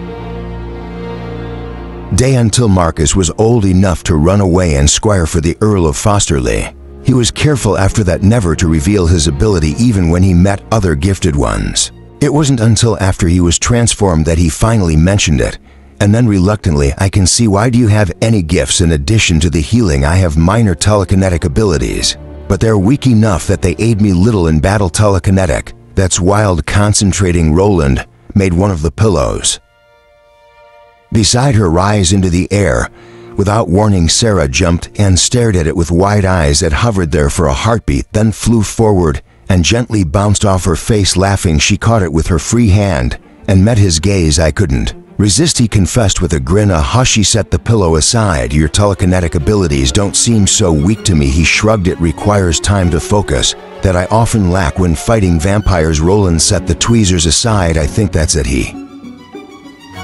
day until Marcus was old enough to run away and squire for the Earl of Fosterley. He was careful after that never to reveal his ability even when he met other gifted ones. It wasn't until after he was transformed that he finally mentioned it. And then reluctantly, "I can see why. Do you have any gifts in addition to the healing?" "I have minor telekinetic abilities, but they're weak enough that they aid me little in battle." "Telekinetic? That's wild." Concentrating, Roland made one of the pillows beside her rise into the air. Without warning, Sarah jumped and stared at it with wide eyes that hovered there for a heartbeat, then flew forward and gently bounced off her face. Laughing, she caught it with her free hand and met his gaze. "I couldn't resist," he confessed with a grin. "A hush." She set the pillow aside. "Your telekinetic abilities don't seem so weak to me." He shrugged. "It requires time to focus that I often lack when fighting vampires." Roland set the tweezers aside. "I think that's it." He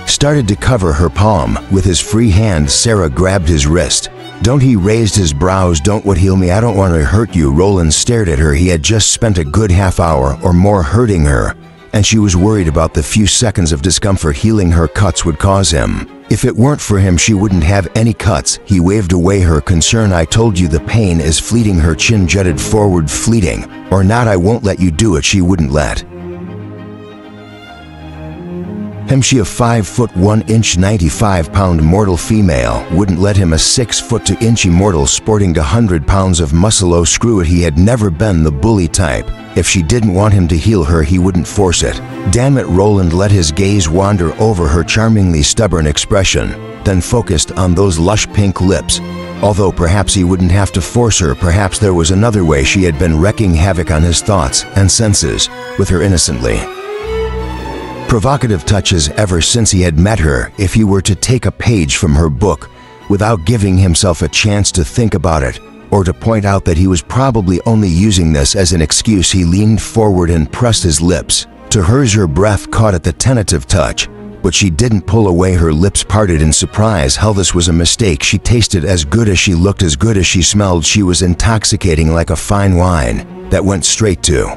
started to cover her palm with his free hand. Sarah grabbed his wrist. "Don't." He raised his brows. "Don't what? Heal me. I don't want to hurt you." Roland stared at her. He had just spent a good half hour or more hurting her, and she was worried about the few seconds of discomfort healing her cuts would cause him. If it weren't for him, she wouldn't have any cuts. He waved away her concern. "I told you the pain is fleeting." Her chin jutted forward. "Fleeting or not, I won't let you do it." She wouldn't let him. She, a 5'1" 95-pound mortal female, wouldn't let him, a 6'2" immortal sporting 100 pounds of muscle. Oh, screw it. He had never been the bully type. If she didn't want him to heal her, he wouldn't force it. "Damn it." Roland let his gaze wander over her charmingly stubborn expression, then focused on those lush pink lips. Although perhaps he wouldn't have to force her, perhaps there was another way. She had been wreaking havoc on his thoughts and senses with her innocently provocative touches ever since he had met her. If he were to take a page from her book without giving himself a chance to think about it, or to point out that he was probably only using this as an excuse, he leaned forward and pressed his lips to hers. Her breath caught at the tentative touch, but she didn't pull away. Her lips parted in surprise. Hell, this was a mistake. She tasted as good as she looked, as good as she smelled. She was intoxicating, like a fine wine that went straight to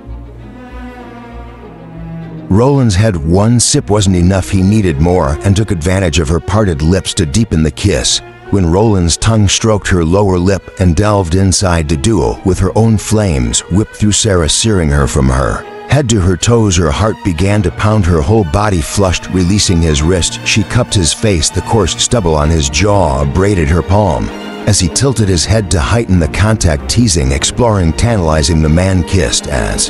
Roland's head. One sip wasn't enough. He needed more and took advantage of her parted lips to deepen the kiss. When Roland's tongue stroked her lower lip and delved inside to duel with her own flames, whipped through Sarah, searing her from her head to her toes. Her heart began to pound. Her whole body flushed. Releasing his wrist, she cupped his face. The coarse stubble on his jaw abraded her palm as he tilted his head to heighten the contact, teasing, exploring, tantalizing. The man kissed as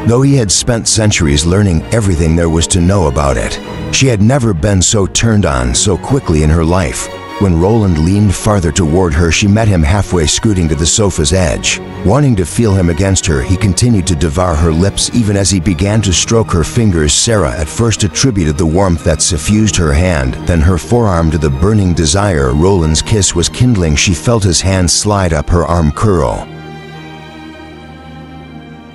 though he had spent centuries learning everything there was to know about it. She had never been so turned on so quickly in her life. When Roland leaned farther toward her, she met him halfway, scooting to the sofa's edge. Wanting to feel him against her, he continued to devour her lips even as he began to stroke her fingers. Sarah at first attributed the warmth that suffused her hand, then her forearm, to the burning desire. Roland's kiss was kindling. She felt his hand slide up her arm, curl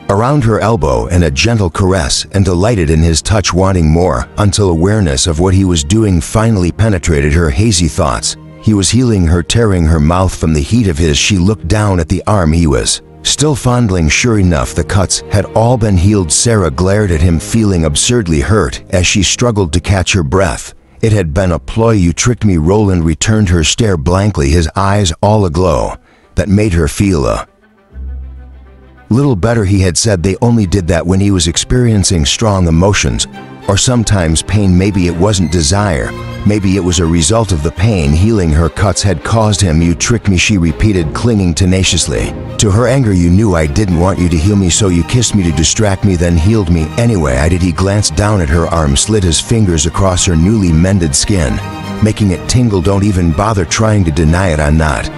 around her elbow, and a gentle caress, and delighted in his touch, wanting more, until awareness of what he was doing finally penetrated her hazy thoughts. He was healing her, tearing her mouth from the heat of his. She looked down at the arm he was still fondling. Sure enough, the cuts had all been healed. Sarah glared at him, feeling absurdly hurt as she struggled to catch her breath. "It had been a ploy. You tricked me." Roland returned her stare blankly, his eyes all aglow. That made her feel a little better. He had said they only did that when he was experiencing strong emotions, or sometimes pain. Maybe it wasn't desire. Maybe it was a result of the pain healing her cuts had caused him. "You tricked me," she repeated, clinging tenaciously to her anger. "You knew I didn't want you to heal me, so you kissed me to distract me, then healed me anyway." "I did." He glanced down at her arm, slid his fingers across her newly mended skin, making it tingle. "Don't even bother trying to deny it. I'm not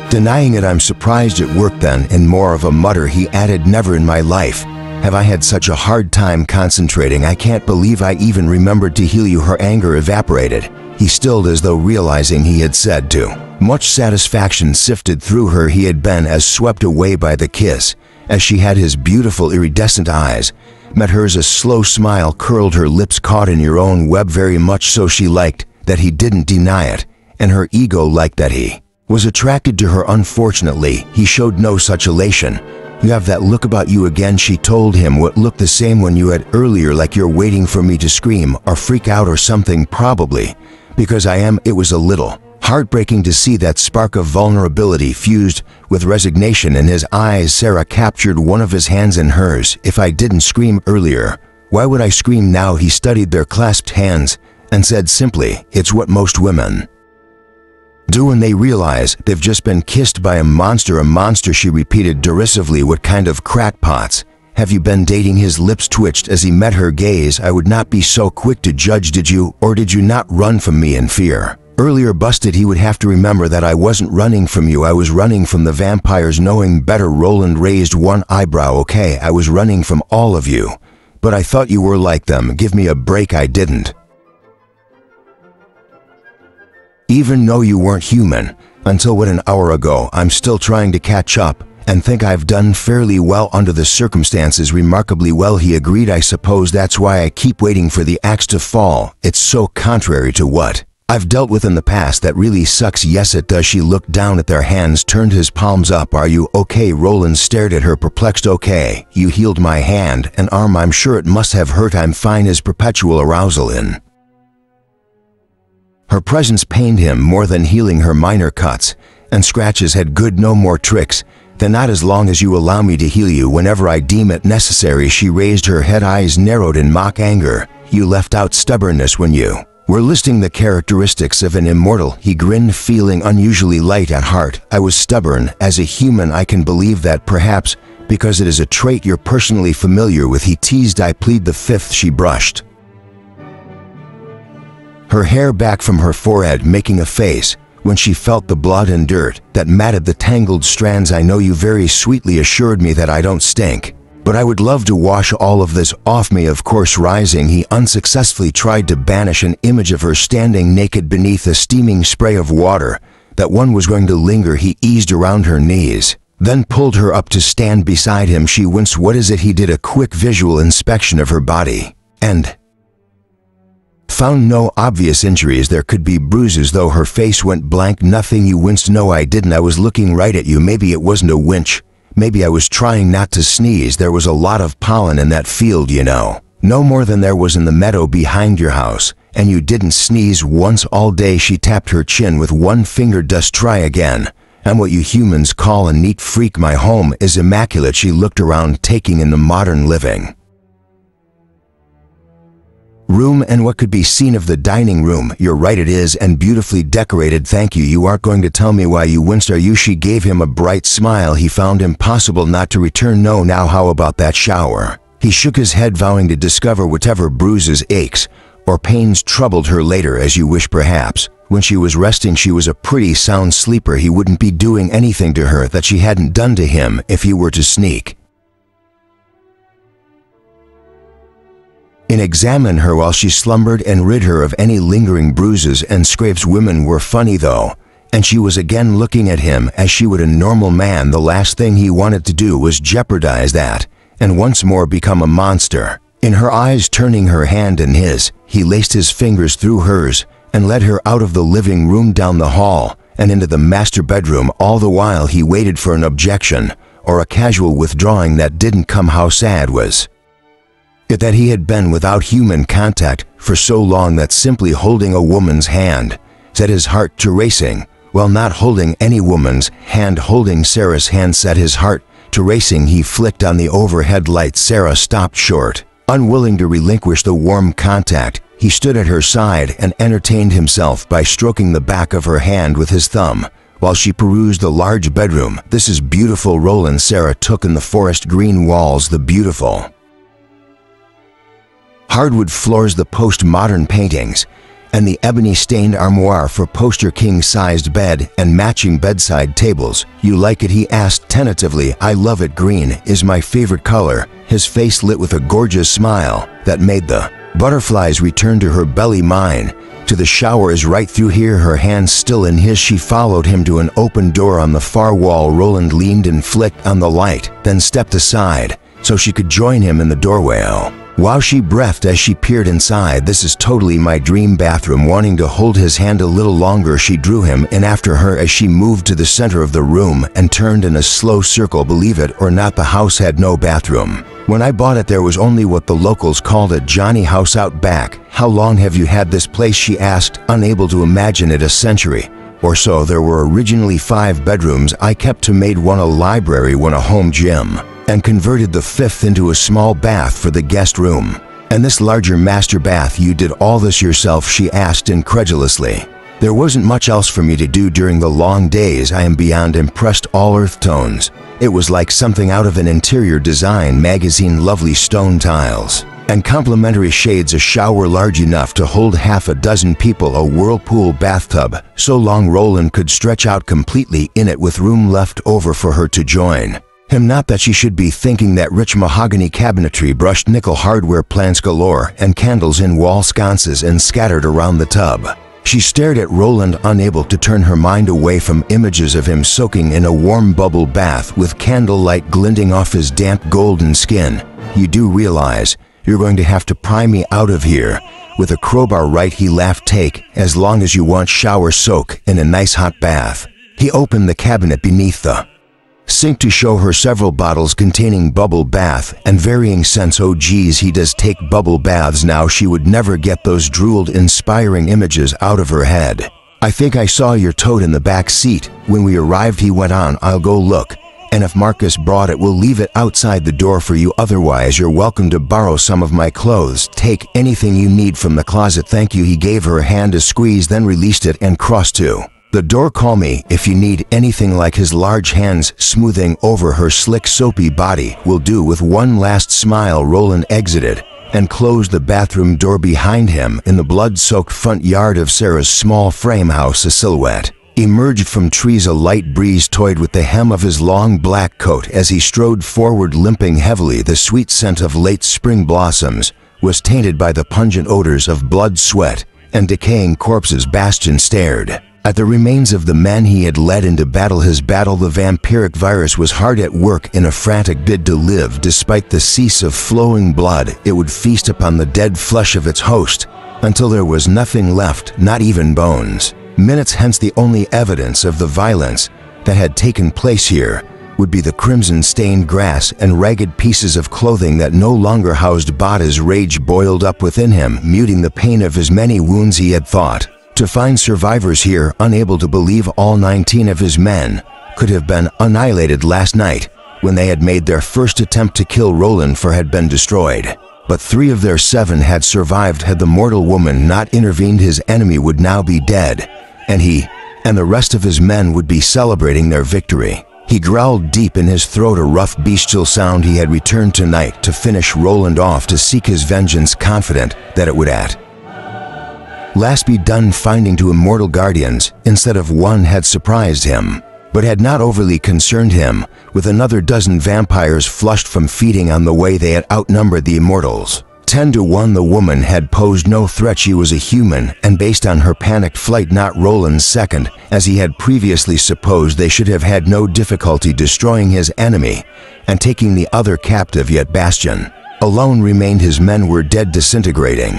denying it. I'm surprised it worked then." In more of a mutter, he added, "Never in my life Have I had such a hard time concentrating? I can't believe I even remembered to heal you." Her anger evaporated. He stilled as though realizing he had said too much. Satisfaction sifted through her. He had been as swept away by the kiss as she had. His beautiful iridescent eyes met hers. A slow smile curled her lips. "Caught in your own web." Very much so. She liked that he didn't deny it, and her ego liked that he was attracted to her. Unfortunately, he showed no such elation. "You have that look about you again," she told him. "What looked the same when you had earlier, like you're waiting for me to scream or freak out or something." "Probably because I am." It was a little heartbreaking to see that spark of vulnerability fused with resignation in his eyes. Sarah captured one of his hands in hers. "If I didn't scream earlier, why would I scream now?" He studied their clasped hands and said simply, "It's what most women do when they realize they've just been kissed by a monster." "A monster," she repeated derisively. "What kind of crackpots have you been dating?" His lips twitched as he met her gaze. "I would not be so quick to judge. Did you, or did you not run from me in fear earlier?" Busted. He would have to remember that. "I wasn't running from you. I was running from the vampires." Knowing better, Roland raised one eyebrow. "Okay, I was running from all of you, but I thought you were like them. Give me a break. I didn't even know you weren't human until what, an hour ago. I'm still trying to catch up and think I've done fairly well under the circumstances." "Remarkably well," he agreed. "I suppose that's why I keep waiting for the axe to fall. It's so contrary to what I've dealt with in the past. That really sucks." "Yes, it does." She looked down at their hands, turned his palms up. "Are you okay?" Roland stared at her, perplexed. "Okay. You healed my hand and arm. I'm sure it must have hurt." "I'm fine." His perpetual arousal in her presence pained him more than healing. Her minor cuts and scratches had good no more tricks than "Not as long as you allow me to heal you whenever I deem it necessary." She raised her head, eyes narrowed in mock anger. "You left out stubbornness when you were listing the characteristics of an immortal." He grinned, feeling unusually light at heart. "I was stubborn as a human. I can believe that, perhaps because it is a trait you're personally familiar with," he teased. "I plead the fifth." She brushed her hair back from her forehead, making a face when she felt the blood and dirt that matted the tangled strands. "I know you very sweetly assured me that I don't stink, but I would love to wash all of this off me." Of course. Rising, he unsuccessfully tried to banish an image of her standing naked beneath a steaming spray of water that one was going to linger. He eased around her knees, then pulled her up to stand beside him. She winced. "What is it?" He did a quick visual inspection of her body and found no obvious injuries. There could be bruises, though. Her face went blank. "Nothing." "You winced." "No, I didn't. I was looking right at you." "Maybe it wasn't a winch. Maybe I was trying not to sneeze. There was a lot of pollen in that field, you know. No more than there was in the meadow behind your house. And you didn't sneeze once all day." She tapped her chin with one finger. "Just try again. I'm what you humans call a neat freak. My home is immaculate." She looked around, taking in the modern living room and what could be seen of the dining room. "You're right, it is, and beautifully decorated. Thank you. You aren't going to tell me why you winced, are you?" She gave him a bright smile he found impossible not to return. "No. Now how about that shower?" He shook his head, vowing to discover whatever bruises, aches, or pains troubled her later. "As you wish. Perhaps when she was resting she was a pretty sound sleeper. He wouldn't be doing anything to her that she hadn't done to him if he were to sneak and examine her while she slumbered and rid her of any lingering bruises and scrapes. Women were funny, though, and she was again looking at him as she would a normal man. The last thing he wanted to do was jeopardize that and once more become a monster. In her eyes, turning her hand in his, he laced his fingers through hers and led her out of the living room, down the hall, and into the master bedroom. All the while he waited for an objection or a casual withdrawing that didn't come. How sad was it that he had been without human contact for so long that simply holding a woman's hand set his heart to racing. While not holding any woman's hand, holding Sarah's hand set his heart to racing. He flicked on the overhead lights. Sarah stopped short, unwilling to relinquish the warm contact. He stood at her side and entertained himself by stroking the back of her hand with his thumb while she perused the large bedroom. "This is beautiful." Roland. Sarah took in the forest green walls, the beautiful hardwood floors, the postmodern paintings, and the ebony-stained armoire for poster king-sized bed and matching bedside tables. "You like it?" he asked tentatively. "I love it. Green is my favorite color." His face lit with a gorgeous smile that made the butterflies return to her belly. "Mine. To the shower is right through here." Her hands still in his, she followed him to an open door on the far wall. Roland leaned and flicked on the light, then stepped aside so she could join him in the doorway. "Oh." While she breathed as she peered inside, "This is totally my dream bathroom." Wanting to hold his hand a little longer, she drew him in after her as she moved to the center of the room and turned in a slow circle. "Believe it or not, the house had no bathroom. When I bought it, there was only what the locals called a Johnny house out back." "How long have you had this place?" she asked, unable to imagine it. "A century or so. There were originally 5 bedrooms. I kept to made one a library, one a home gym, and converted the 5th into a small bath for the guest room." "And this larger master bath, you did all this yourself?" she asked incredulously. "There wasn't much else for me to do during the long days. I am beyond impressed." All earth tones. It was like something out of an interior design magazine. Lovely stone tiles and complementary shades, a shower large enough to hold half a dozen people, a whirlpool bathtub so long Roland could stretch out completely in it with room left over for her to join him. Not that she should be thinking that. Rich mahogany cabinetry, brushed nickel hardware, plants galore, and candles in wall sconces and scattered around the tub. She stared at Roland, unable to turn her mind away from images of him soaking in a warm bubble bath with candlelight glinting off his damp golden skin. "You do realize you're going to have to pry me out of here with a crowbar, right?" he laughed. "Take as long as you want. Shower, soak in a nice hot bath." He opened the cabinet beneath the sink to show her several bottles containing bubble bath and varying scents. "Oh geez, he does take bubble baths now." She would never get those drooled-inspiring images out of her head. "I think I saw your tote in the back seat when we arrived," he went on. "I'll go look, and if Marcus brought it, we'll leave it outside the door for you. Otherwise, you're welcome to borrow some of my clothes. Take anything you need from the closet." "Thank you." He gave her a hand a squeeze, then released it and crossed to the door. "Call me if you need anything." Like his large hands smoothing over her slick soapy body. "Will do." With one last smile, Roland exited and closed the bathroom door behind him. In the blood-soaked front yard of Sarah's small frame house, a silhouette emerged from trees. A light breeze toyed with the hem of his long black coat as he strode forward, limping heavily. The sweet scent of late spring blossoms was tainted by the pungent odors of blood, sweat, and decaying corpses. Bastian stared at the remains of the men he had led into battle. His battle, the vampiric virus, was hard at work in a frantic bid to live. Despite the cease of flowing blood, it would feast upon the dead flesh of its host until there was nothing left, not even bones. Minutes hence, the only evidence of the violence that had taken place here would be the crimson-stained grass and ragged pieces of clothing that no longer housed Bod. As rage boiled up within him, muting the pain of his many wounds, he had thought to find survivors here, unable to believe all 19 of his men could have been annihilated last night when they had made their first attempt to kill Roland, for had been destroyed. But 3 of their 7 had survived. Had the mortal woman not intervened, his enemy would now be dead, and he and the rest of his men would be celebrating their victory. He growled deep in his throat, a rough bestial sound. He had returned tonight to finish Roland off, to seek his vengeance, confident that it would at last be done. Finding 2 immortal guardians instead of 1 had surprised him, but had not overly concerned him. With another dozen vampires flushed from feeding on the way, they had outnumbered the Immortals 10-1. The woman had posed no threat. She was a human, and based on her panicked flight, not Roland's second, as he had previously supposed, they should have had no difficulty destroying his enemy and taking the other captive. Yet Bastian alone remained. His men were dead, disintegrating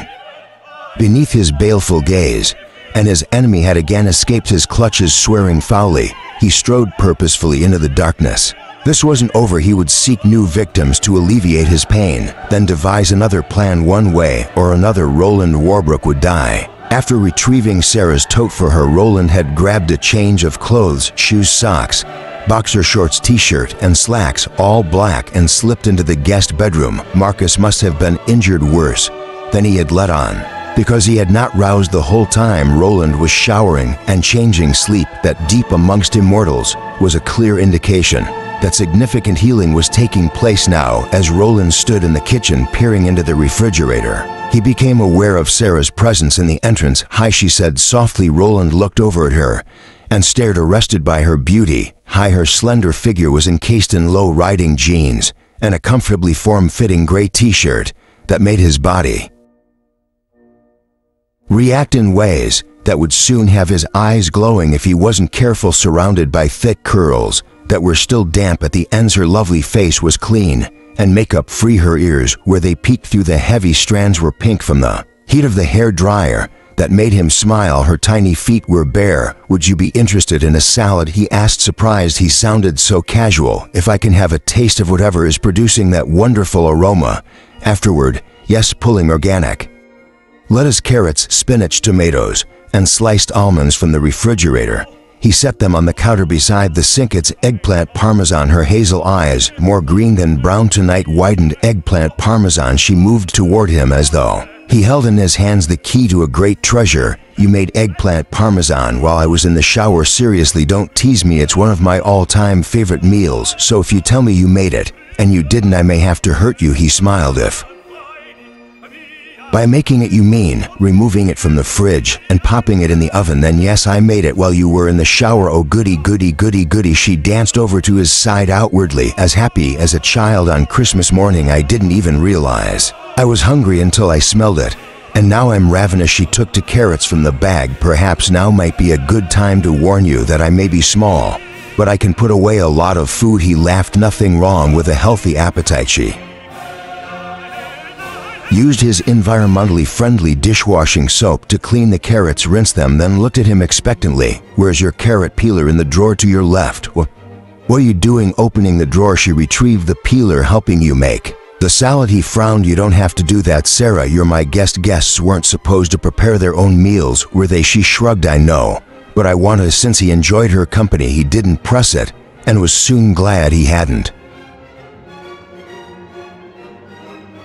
beneath his baleful gaze, and his enemy had again escaped his clutches. Swearing foully, he strode purposefully into the darkness. This wasn't over. He would seek new victims to alleviate his pain, then devise another plan. One way or another, Roland Warbrook would die. After retrieving Sarah's tote for her, Roland had grabbed a change of clothes, shoes, socks, boxer shorts, t-shirt, and slacks, all black, and slipped into the guest bedroom. Marcus must have been injured worse than he had let on, because he had not roused the whole time Roland was showering and changing. Sleep that deep amongst Immortals was a clear indication that significant healing was taking place now. As Roland stood in the kitchen peering into the refrigerator, He became aware of Sarah's presence in the entrance. "Hi," she said softly. Roland looked over at her and stared, arrested by her beauty. Hi, her slender figure was encased in low-riding jeans and a comfortably form-fitting gray t-shirt that made his body react in ways that would soon have his eyes glowing if he wasn't careful. Surrounded by thick curls that were still damp at the ends, her lovely face was clean and makeup-free. Her ears, where they peeked through the heavy strands, were pink from the heat of the hair dryer that made him smile. Her tiny feet were bare. "Would you be interested in a salad?" he asked, surprised he sounded so casual. "If I can have a taste of whatever is producing that wonderful aroma afterward." "Yes," pulling organic lettuce, carrots, spinach, tomatoes, and sliced almonds from the refrigerator. He set them on the counter beside the sink. "It's eggplant parmesan." Her hazel eyes, more green than brown tonight, widened. "Eggplant parmesan." She moved toward him as though he held in his hands the key to a great treasure. "You made eggplant parmesan while I was in the shower?" "Seriously, don't tease me. It's one of my all-time favorite meals. So if you tell me you made it, and you didn't, I may have to hurt you." He smiled. "If by making it you mean removing it from the fridge and popping it in the oven, then yes, I made it while you were in the shower." "Oh, goody, goody, goody, goody." She danced over to his side, outwardly as happy as a child on Christmas morning. "I didn't even realize I was hungry until I smelled it, and now I'm ravenous." She took two carrots from the bag. "Perhaps now might be a good time to warn you that I may be small, but I can put away a lot of food." He laughed. "Nothing wrong with a healthy appetite." She used his environmentally friendly dishwashing soap to clean the carrots, rinsed them, then looked at him expectantly. "Where's your carrot peeler?" "In the drawer to your left." What are you doing?" "Opening the drawer." She retrieved the peeler. "Helping you make the salad?" He frowned. "You don't have to do that, Sarah. You're my guest." "Guests weren't supposed to prepare their own meals, were they?" She shrugged. "I know, but I want to." Since he enjoyed her company, he didn't press it and was soon glad he hadn't.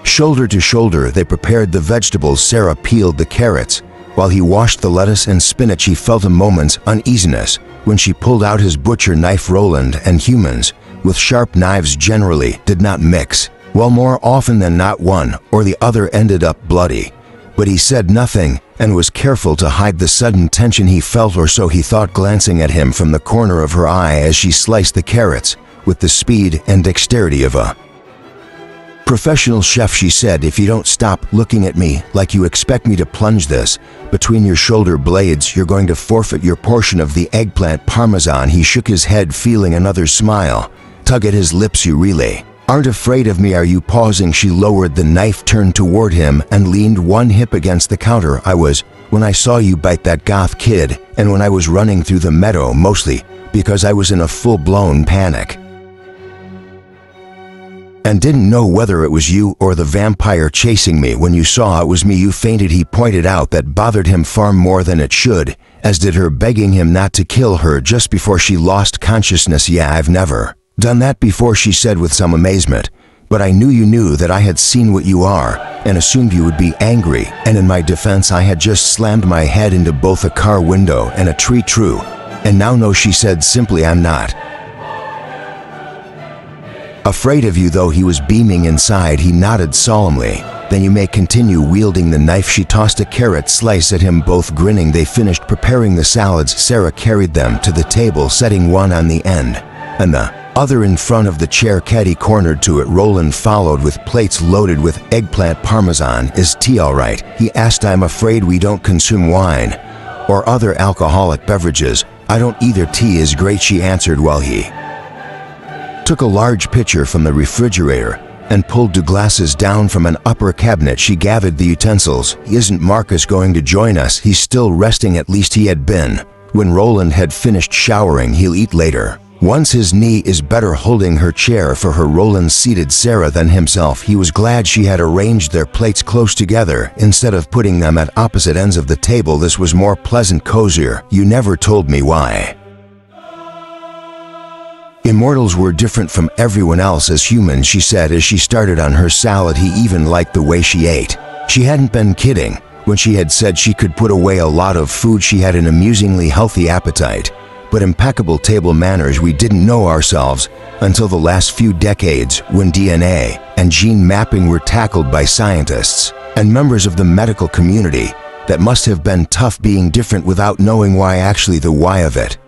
Shoulder to shoulder, they prepared the vegetables. Sarah peeled the carrots while he washed the lettuce and spinach. He felt a moment's uneasiness when she pulled out his butcher knife. Roland and humans with sharp knives generally did not mix well. More often than not, one or the other ended up bloody. But he said nothing and was careful to hide the sudden tension he felt, or so he thought, glancing at him from the corner of her eye as she sliced the carrots with the speed and dexterity of a professional chef. She said, "If you don't stop looking at me like you expect me to plunge this between your shoulder blades, you're going to forfeit your portion of the eggplant parmesan." He shook his head, feeling another smile tug at his lips. "You really aren't afraid of me, are you?" Pausing, she lowered the knife, turned toward him, and leaned one hip against the counter. "I was, when I saw you bite that goth kid, and when I was running through the meadow, mostly because I was in a full-blown panic and didn't know whether it was you or the vampire chasing me. When you saw it was me, you fainted." He pointed out that bothered him far more than it should, as did her begging him not to kill her just before she lost consciousness. "Yeah, I've never done that before," she said with some amazement, "but I knew you knew that I had seen what you are and assumed you would be angry, and in my defense I had just slammed my head into both a car window and a tree." "True. And now no," she said simply. "I'm not afraid of you, though." He was beaming inside. He nodded solemnly. "Then you may continue wielding the knife." She tossed a carrot slice at him, both grinning. They finished preparing the salads. Sarah carried them to the table, setting one on the end and the other in front of the chair. Caddy cornered to it. Roland followed with plates loaded with eggplant parmesan. "Is tea all right?" he asked. "I'm afraid we don't consume wine or other alcoholic beverages." "I don't either." "Tea is great," she answered while he took a large pitcher from the refrigerator and pulled two glasses down from an upper cabinet. She gathered the utensils. "Isn't Marcus going to join us?" "He's still resting." At least he had been. When Roland had finished showering, "He'll eat later once his knee is better." Holding her chair for her, Roland seated Sarah, then himself. He was glad she had arranged their plates close together instead of putting them at opposite ends of the table. This was more pleasant, cozier. "You never told me why Immortals were different from everyone else as humans," she said as she started on her salad. He even liked the way she ate. She hadn't been kidding when she had said she could put away a lot of food. She had an amusingly healthy appetite, but impeccable table manners. "We didn't know ourselves until the last few decades, when DNA and gene mapping were tackled by scientists. and members of the medical community. That must have been tough being different without knowing why, actually the why of it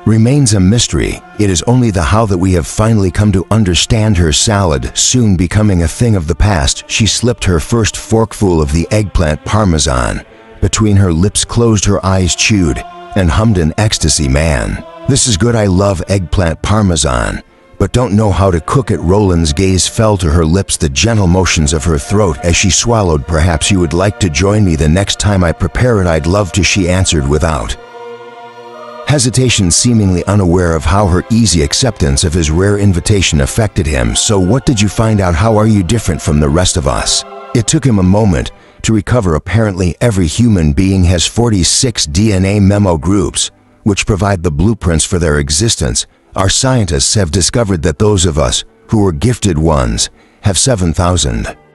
remains a mystery. It is only the how that we have finally come to understand. Her salad soon becoming a thing of the past, she slipped her first forkful of the eggplant parmesan between her lips, closed, her eyes chewed, and hummed in ecstasy. Man, this is good. I love eggplant parmesan, but don't know how to cook it. Roland's gaze fell to her lips, the gentle motions of her throat as she swallowed. Perhaps you would like to join me the next time I prepare it. I'd love to, she answered without hesitation, seemingly unaware of how her easy acceptance of his rare invitation affected him. So what did you find out? How are you different from the rest of us? It took him a moment to recover. Apparently every human being has 46 DNA memo groups, which provide the blueprints for their existence. Our scientists have discovered that those of us who were gifted ones have 7,000.